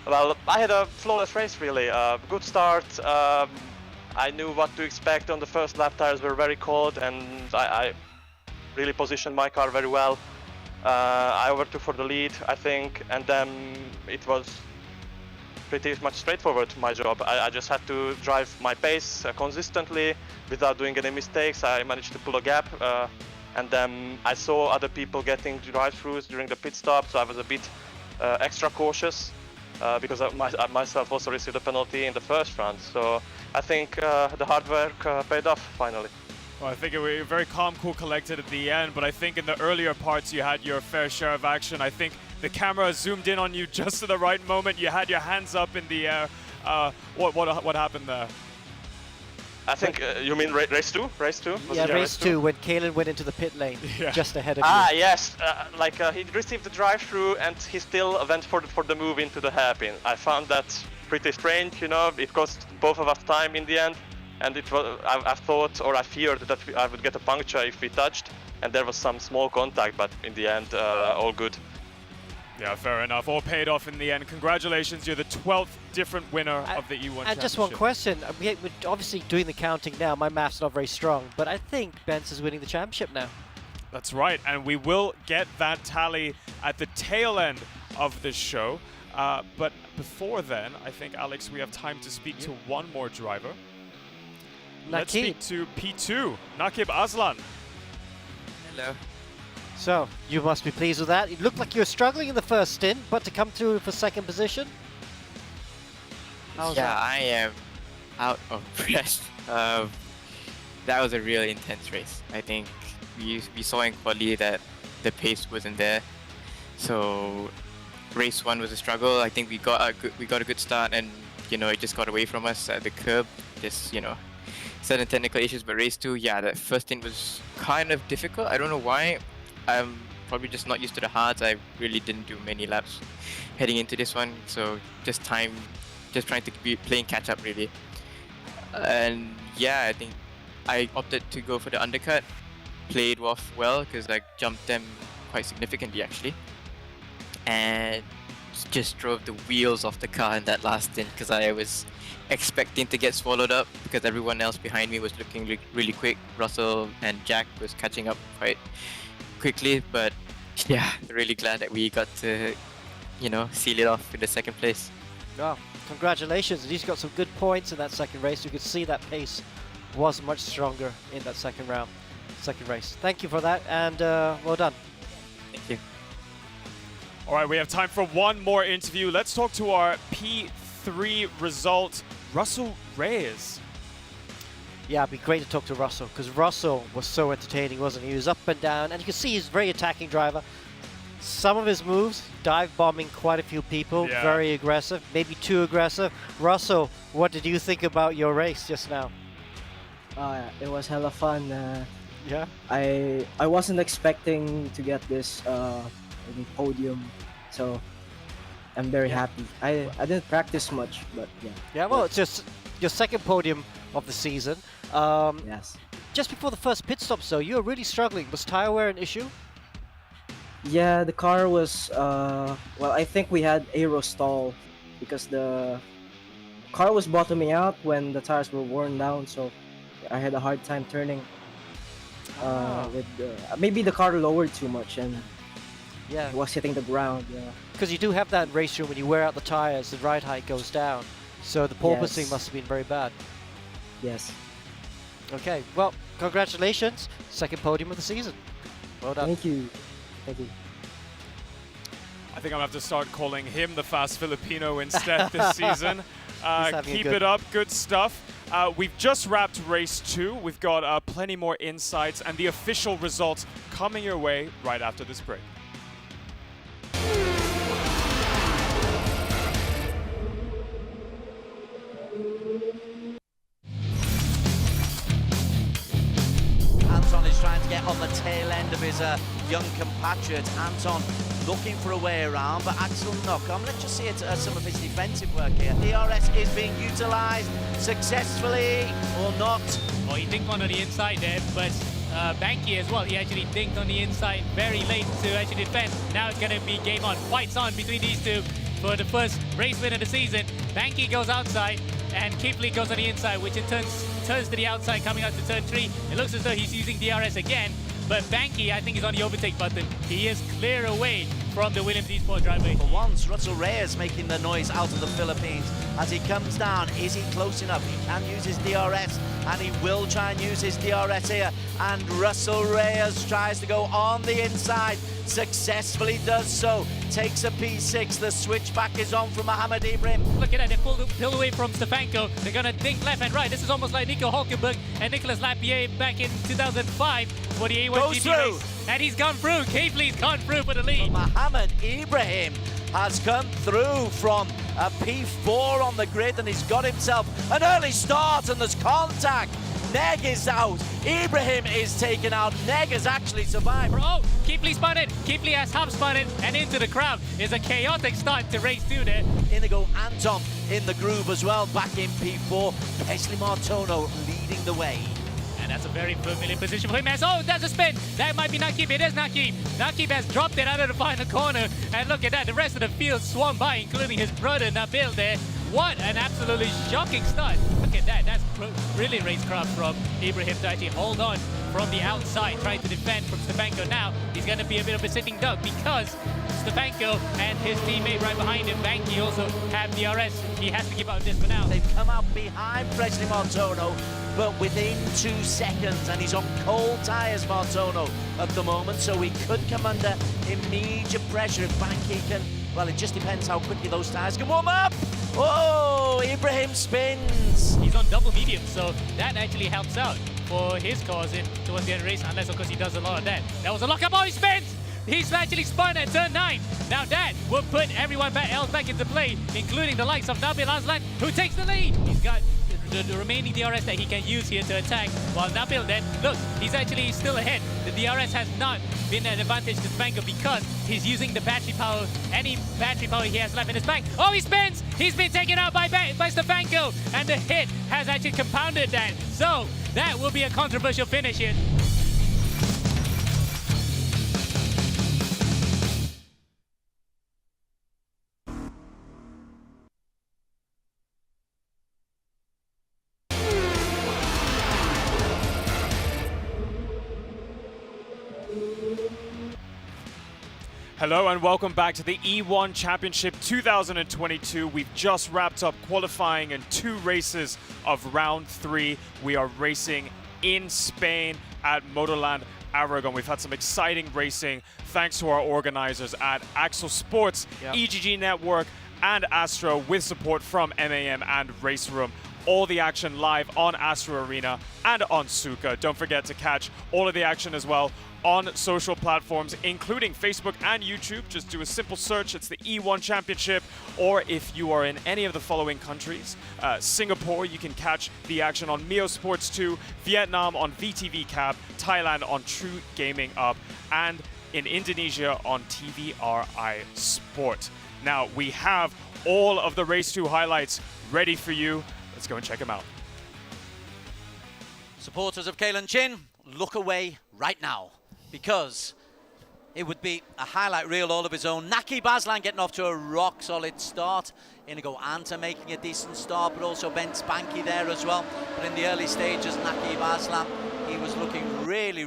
Well, I had a flawless race really. Good start. I knew what to expect on the first lap. Tires were very cold and I really positioned my car very well. I overtook for the lead, I think, and then it was pretty much straightforward, my job. I just had to drive my pace consistently without doing any mistakes. I managed to pull a gap. And then I saw other people getting drive-throughs during the pit stop, so I was a bit extra cautious because I myself also received a penalty in the first round. So I think the hard work paid off finally. Well, I think you were very calm, cool, collected at the end, but I think in the earlier parts you had your fair share of action. I think the camera zoomed in on you just at the right moment. You had your hands up in the air. What happened there? I think you mean race 2? Race 2? Yeah, race 2 when Kalen went into the pit lane just ahead of you. Ah, yes. He received the drive-through and he still went for the move into the hairpin. I found that pretty strange, you know. It cost both of us time in the end, and it was. I thought or I feared that I would get a puncture if we touched, and there was some small contact, but in the end, all good. Yeah, fair enough. All paid off in the end. Congratulations, you're the 12th different winner of the E1 Championship. And just one question. We're obviously doing the counting now. My math's not very strong, but I think Benz is winning the championship now. That's right, and we will get that tally at the tail end of this show. But before then, I think, Alex, we have time to speak to one more driver. Let's speak to P2, Nakib Aslan. Hello. So, you must be pleased with that. It looked like you were struggling in the first stint, but to come through for second position? Yeah, that? I am out of breath. That was a really intense race. I think we saw in quali that the pace wasn't there. So, race 1 was a struggle. I think we got a good start, and you know, it just got away from us at the curb. Just, you know, certain technical issues. But race 2, yeah, that first stint was kind of difficult. I don't know why. I'm probably just not used to the hards. I really didn't do many laps heading into this one, so just trying to be playing catch up really. And yeah, I think I opted to go for the undercut. Played off well because I jumped them quite significantly actually, and just drove the wheels off the car in that last stint because I was expecting to get swallowed up because everyone else behind me was looking really quick. Russell and Jack was catching up quite quickly, but yeah, really glad that we got to, you know, seal it off in the second place. Wow, congratulations. He's got some good points in that second race. You could see that pace was much stronger in that second race. Thank you for that, and well done. Thank you. All right, we have time for one more interview. Let's talk to our P3 result, Russell Reyes. Yeah, it'd be great to talk to Russell, because Russell was so entertaining, wasn't he? He was up and down, and you can see he's a very attacking driver. Some of his moves, dive bombing quite a few people, very aggressive, maybe too aggressive. Russell, what did you think about your race just now? It was hella fun. Yeah. I wasn't expecting to get this podium, so I'm very happy. I didn't practice much, but yeah. Yeah, well, it's just your second podium of the season. Yes. Just before the first pit stops, though, you were really struggling. Was tire wear an issue? Yeah, the car was, well, I think we had aero stall because the car was bottoming out when the tires were worn down, so I had a hard time turning. With maybe the car lowered too much and it was hitting the ground. Yeah. Because you do have that in race room when you wear out the tires, the ride height goes down. So the porpoising must have been very bad. Yes. Okay, well, congratulations. Second podium of the season. Well done. Thank you. Thank you. I think I'm going to have to start calling him the fast Filipino instead this season. Keep it up. Good stuff. We've just wrapped race 2. We've got plenty more insights and the official results coming your way right after this break. Anton is trying to get on the tail end of his young compatriot. Anton looking for a way around, but Axel knock on. Let's just see some of his defensive work here. DRS is being utilised successfully or not. Well, he dinked one on the inside there, but Banky as well. He actually dinked on the inside very late to actually defend. Now it's going to be game on. Fights on between these two for the first race win of the season. Banky goes outside and Keepley goes on the inside, which in turns to the outside coming out to turn 3. It looks as though he's using DRS again, but Banky, I think, is on the overtake button. He is clear away from the Williams Esports driver. For once, Russell Reyes making the noise out of the Philippines as he comes down. Is he close enough? He can use his DRS, and he will try and use his DRS here. And Russell Reyes tries to go on the inside, successfully does so. Takes a P6. The switchback is on from Mohamed Ibrahim. Look at that, they pulled away from Stefanco. They're gonna dink left and right. This is almost like Nico Hulkenberg and Nicolas Lapierre back in 2005 for the A1 GP race. And he's gone through. Keepley's gone through for the lead. Mohamed Ibrahim has come through from a P4 on the grid, and he's got himself an early start, and there's contact. Neg is out. Ibrahim is taken out. Neg has actually survived. Oh, Keepley spun it. Keepley has half spun it and into the crowd. It's a chaotic start to race 2 there. Inigo Anton in the groove as well, back in P4. Pesley Martono leading the way. And that's a very familiar position for him. Oh, that's a spin. That might be Nakib. It is Nakib. Nakib has dropped it out of the final corner. And look at that. The rest of the field swam by, including his brother Nabil there. What an absolutely shocking start. Look at that. That's brilliant racecraft from Ibrahim to actually hold on from the outside, trying to defend from Stefanco. Now, he's going to be a bit of a sitting duck because Stefanco and his teammate right behind him, Banky, also have DRS. He has to keep up this for now. They've come out behind Presley Martono, but within 2 seconds, and he's on cold tyres, Martono, at the moment, so he could come under immediate pressure if Banky can. Well, it just depends how quickly those tyres can warm up. Oh, Ibrahim spins. He's on double medium, so that actually helps out for his cause towards the end of the race, unless, of course, he does a lot of that. That was a lockup. Oh, he spins! He's actually spun at turn 9. Now that will put everyone else back into play, including the likes of Nabil Aslan, who takes the lead. He's got the remaining DRS that he can use here to attack, while Nabil then, look, he's actually still ahead. The DRS has not been an advantage to Stefanco because he's using the battery power, any battery power he has left in his bank. Oh, he spins! He's been taken out by Stefanco, and the hit has actually compounded that. So that will be a controversial finish here. Hello and welcome back to the E1 Championship 2022. We've just wrapped up qualifying in 2 races of round 3. We are racing in Spain at Motorland Aragón. We've had some exciting racing thanks to our organizers at Axel Sports, EGG Network, and Astro, with support from MAM and Race Room. all the action live on Astro Arena and on Suka. Don't forget to catch all of the action as well on social platforms, including Facebook and YouTube. Just do a simple search. It's the E1 Championship. Or if you are in any of the following countries, Singapore, you can catch the action on Mio Sports 2, Vietnam on VTV Cab, Thailand on True Gaming Up, and in Indonesia on TVRI Sport. Now, we have all of the Race 2 highlights ready for you. Let's go and check them out. Supporters of Kalen Chin, look away right now, because it would be a highlight reel all of his own. Naki Baslan getting off to a rock-solid start. Inigo Anta making a decent start, but also Ben Spanky there as well. But in the early stages, Naki Baslan, he was looking really,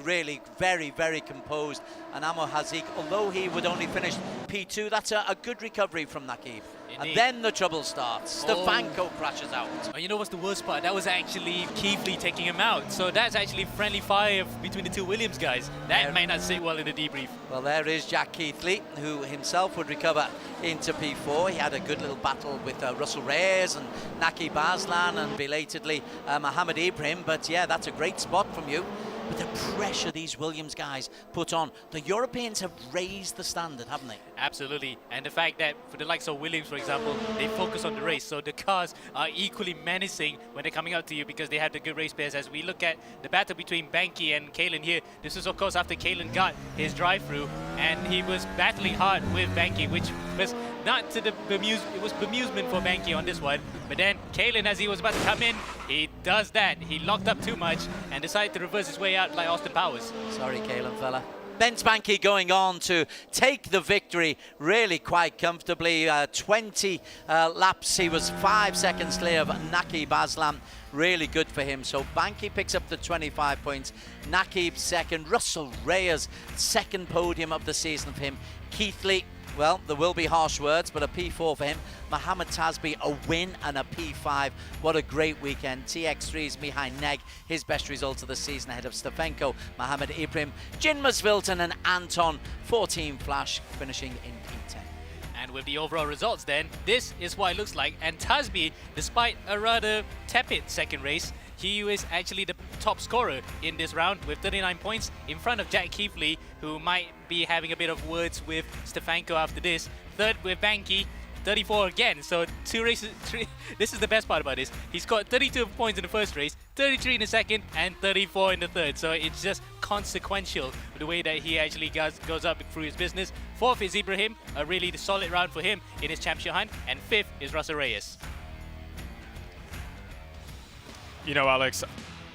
very, very composed. And Amo Hazik, although he would only finish P2, that's a good recovery from Naki. Indeed. And then the trouble starts. Stefanco crashes out. Oh, you know what's the worst part? That was actually Keithley taking him out. So that's actually friendly fire between the two Williams guys. That may not sit well in the debrief. Well, there is Jack Keithley, who himself would recover into P4. He had a good little battle with Russell Reyes and Naki Baslan and belatedly Mohamed Ibrahim. But yeah, that's a great spot from you. But the pressure these Williams guys put on, the Europeans have raised the standard, haven't they? Absolutely. And the fact that for the likes of Williams, for example, they focus on the race. So the cars are equally menacing when they're coming out to you because they have the good race pairs. As we look at the battle between Banky and Kalen here, this is of course after Kalen got his drive-through and he was battling hard with Banky, which was not to the it was bemusement for Banky on this one. But then Kalen, as he was about to come in, he does that. He locked up too much and decided to reverse his way out like Austin Powers. Sorry, Kalen fella. Ben Spanky going on to take the victory really quite comfortably. 20 laps, he was 5 seconds clear of Naki Baslan. Really good for him. So Banky picks up the 25 points. Naki second. Russell Reyes, second podium of the season for him. Keithley, well, there will be harsh words, but a P4 for him. Mohamed Tasby, a win and a P5. What a great weekend. TX3's Mihai Neg, his best result of the season ahead of Stefanco, Mohamed Ibrahim, Jin Masvilton and Anton, 14 Flash, finishing in P10. And with the overall results then, this is what it looks like. And Tasby, despite a rather tepid second race, he was actually the top scorer in this round with 39 points in front of Jack Keithley, who might be having a bit of words with Stefanco after this. Third with Banky, 34 again. So this is the best part about this. He scored 32 points in the first race, 33 in the second, and 34 in the third. So it's just consequential the way that he actually goes up through his business. Fourth is Ibrahim, a really solid round for him in his championship hunt. And fifth is Russell Reyes. You know, Alex,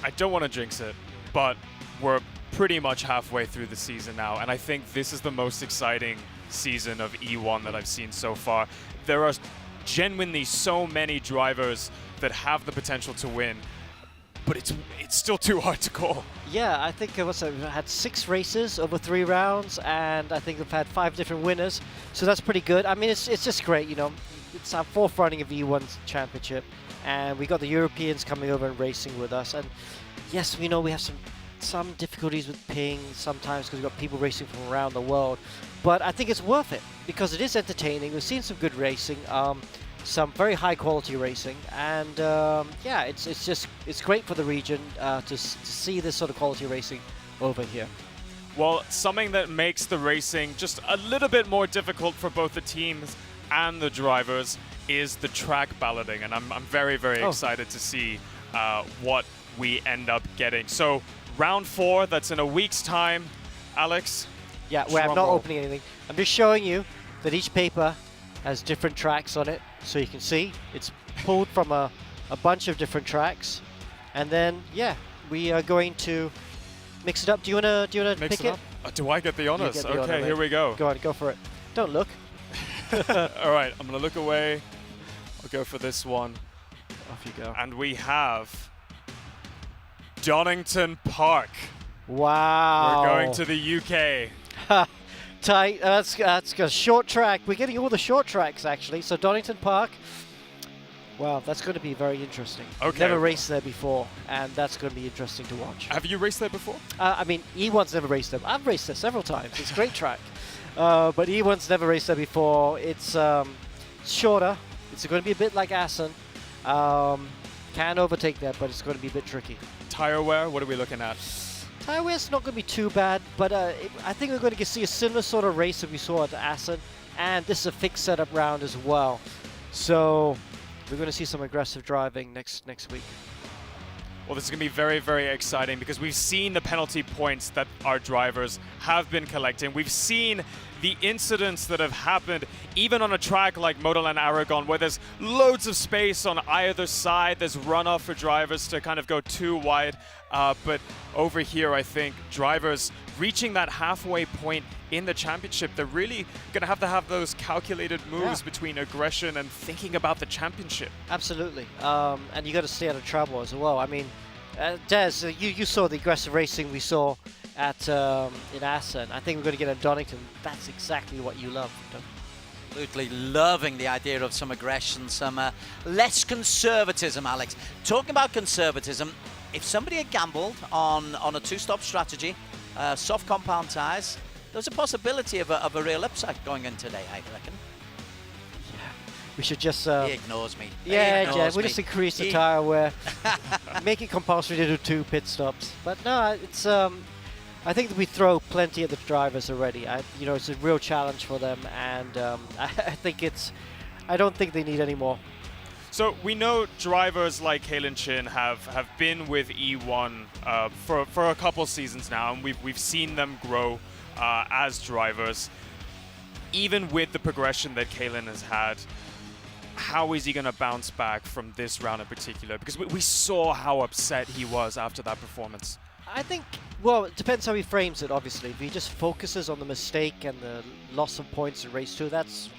I don't want to jinx it, but we're pretty much halfway through the season now, and I think this is the most exciting season of E1 that I've seen so far. There are genuinely so many drivers that have the potential to win, but it's still too hard to call. Yeah, I think we've had 6 races over 3 rounds, and I think we've had 5 different winners, so that's pretty good. I mean, it's just great, you know. It's our 4th running of E1's championship, and we got the Europeans coming over and racing with us. And yes, we know we have some difficulties with ping sometimes because we've got people racing from around the world, but I think it's worth it because it is entertaining. We've seen some good racing, some very high quality racing, and yeah, it's great for the region to see this sort of quality racing over here. Well, something that makes the racing just a little bit more difficult for both the teams and the drivers is the track balloting, and I'm very excited to see what we end up getting. So round 4, that's in a week's time. Alex? Yeah, where I'm not opening anything. I'm just showing you that each paper has different tracks on it, so you can see it's pulled from a bunch of different tracks, and then yeah, we are going to mix it up. Do you wanna pick it? Do I get the honors? Okay, here we go. Go on, go for it. Don't look. All right, I'm gonna look away. I'll go for this one. Off you go. And we have Donington Park. Wow. We're going to the UK. Tight. That's a short track. We're getting all the short tracks actually. So Donington Park. Wow, that's going to be very interesting. Okay. Never raced there before, and that's going to be interesting to watch. Have you raced there before? I mean, E1's never raced there. I've raced there several times. It's a great track. But E1's never raced there before. It's shorter. It's going to be a bit like Assen. can overtake that, but it's going to be a bit tricky. Tire wear, what are we looking at? Tire wear's not going to be too bad, but I think we're going to see a similar sort of race that we saw at Assen, and this is a fixed setup round as well. So we're going to see some aggressive driving next week. Well, this is going to be very, very exciting because we've seen the penalty points that our drivers have been collecting. We've seen the incidents that have happened even on a track like Motorland Aragón, where there's loads of space on either side. There's runoff for drivers to kind of go too wide. But over here, I think drivers reaching that halfway point in the championship, they're really going to have those calculated moves between aggression and thinking about the championship. Absolutely. And you got to stay out of trouble as well. I mean, Des, you saw the aggressive racing we saw at in Assen. I think we're going to get at Donington. That's exactly what you love. Absolutely loving the idea of some aggression, some less conservatism, Alex. Talking about conservatism, if somebody had gambled on a two-stop strategy, soft compound tyres, there's a possibility of a real upset going in today, I reckon. We should just... he ignores me. We just increase the tyre wear, make it compulsory to do 2 pit stops. But no, it's... I think that we throw plenty at the drivers already. It's a real challenge for them, and I don't think they need any more. So we know drivers like Kalen Chin have been with E1 for a couple seasons now, and we've seen them grow as drivers. Even with the progression that Kalen has had, how is he going to bounce back from this round in particular? Because we saw how upset he was after that performance. I think, well, it depends how he frames it, obviously. If he just focuses on the mistake and the loss of points in race 2, that's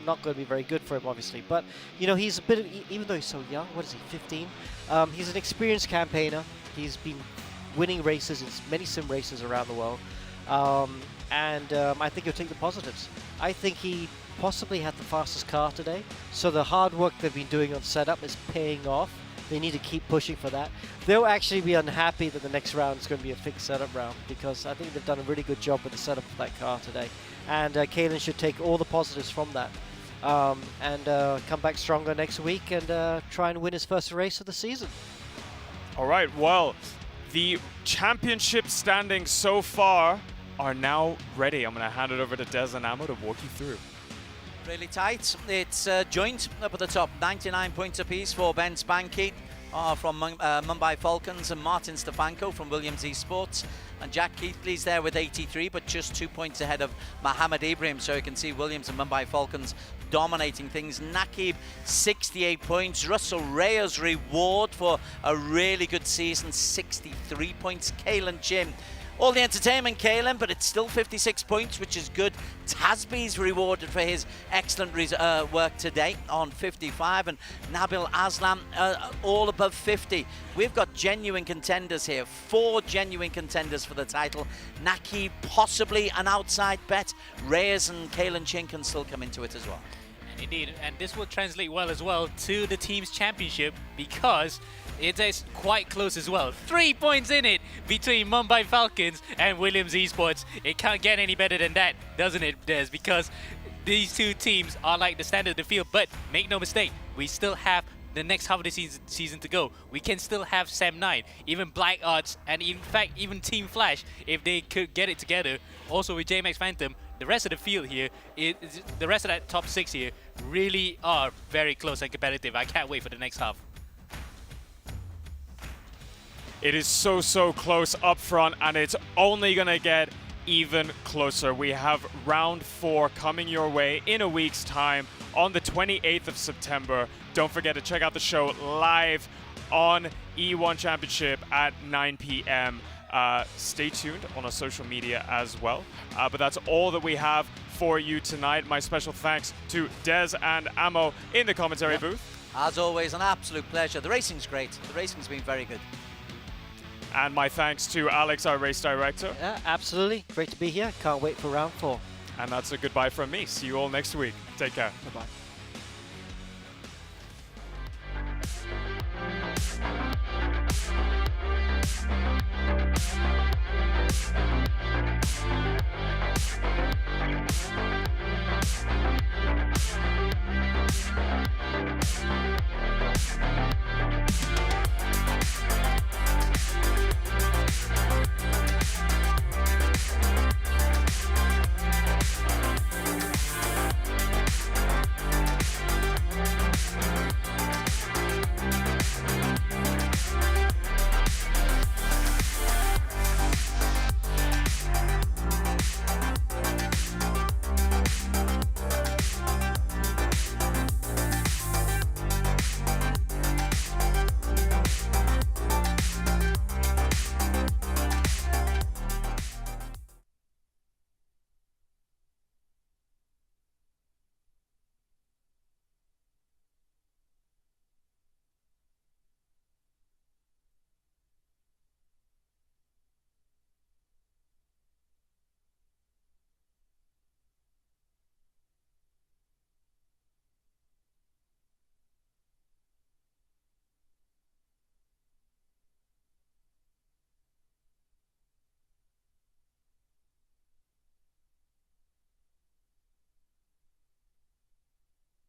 not going to be very good for him, obviously. But, he's a bit of, even though he's so young, what is he, 15? He's an experienced campaigner. He's been winning races in many sim races around the world. I think he'll take the positives. I think he possibly had the fastest car today. So the hard work they've been doing on setup is paying off. They need to keep pushing for that. They'll actually be unhappy that the next round is going to be a fixed setup round, because I think they've done a really good job with the setup of that car today. And Kalen should take all the positives from that and come back stronger next week and try and win his first race of the season. All right, well, the championship standings so far are now ready. I'm going to hand it over to Des and Amo to walk you through. Really tight. It's joint up at the top. 99 points apiece for Ben Spanky from Mumbai Falcons and Martin Stefanco from Williams Esports. And Jack Keithley's there with 83, but just 2 points ahead of Mohammed Ibrahim. So you can see Williams and Mumbai Falcons dominating things. Nakib, 68 points. Russell Reyes' reward for a really good season, 63 points. Kalen Chin. All the entertainment, Kalen, but it's still 56 points, which is good. Tasby's rewarded for his excellent work today on 55, and Nabil Aslam all above 50. We've got genuine contenders here, 4 genuine contenders for the title. Naki, possibly an outside bet. Reyes and Kalen Chin can still come into it as well. Indeed, and this will translate well as well to the team's championship, because it is quite close as well. 3 points in it between Mumbai Falcons and Williams Esports. It can't get any better than that, doesn't it, Des? Because these two teams are like the standard of the field. But make no mistake, we still have the next half of the season to go. We can still have Sam 9, even Black Arts, and in fact even Team Flash, if they could get it together. Also with JMax Phantom, the rest of the field here, the rest of that top 6 here really are very close and competitive. I can't wait for the next half. It is so close up front, and it's only going to get even closer. We have round 4 coming your way in a week's time on the 28th of September. Don't forget to check out the show live on E1 Championship at 9 p.m. Stay tuned on our social media as well. But that's all that we have for you tonight. My special thanks to Des and Amo in the commentary booth. As always, an absolute pleasure. The racing's great. The racing's been very good. And my thanks to Alex, our race director. Yeah, absolutely. Great to be here. Can't wait for round 4. And that's a goodbye from me. See you all next week. Take care. Bye-bye.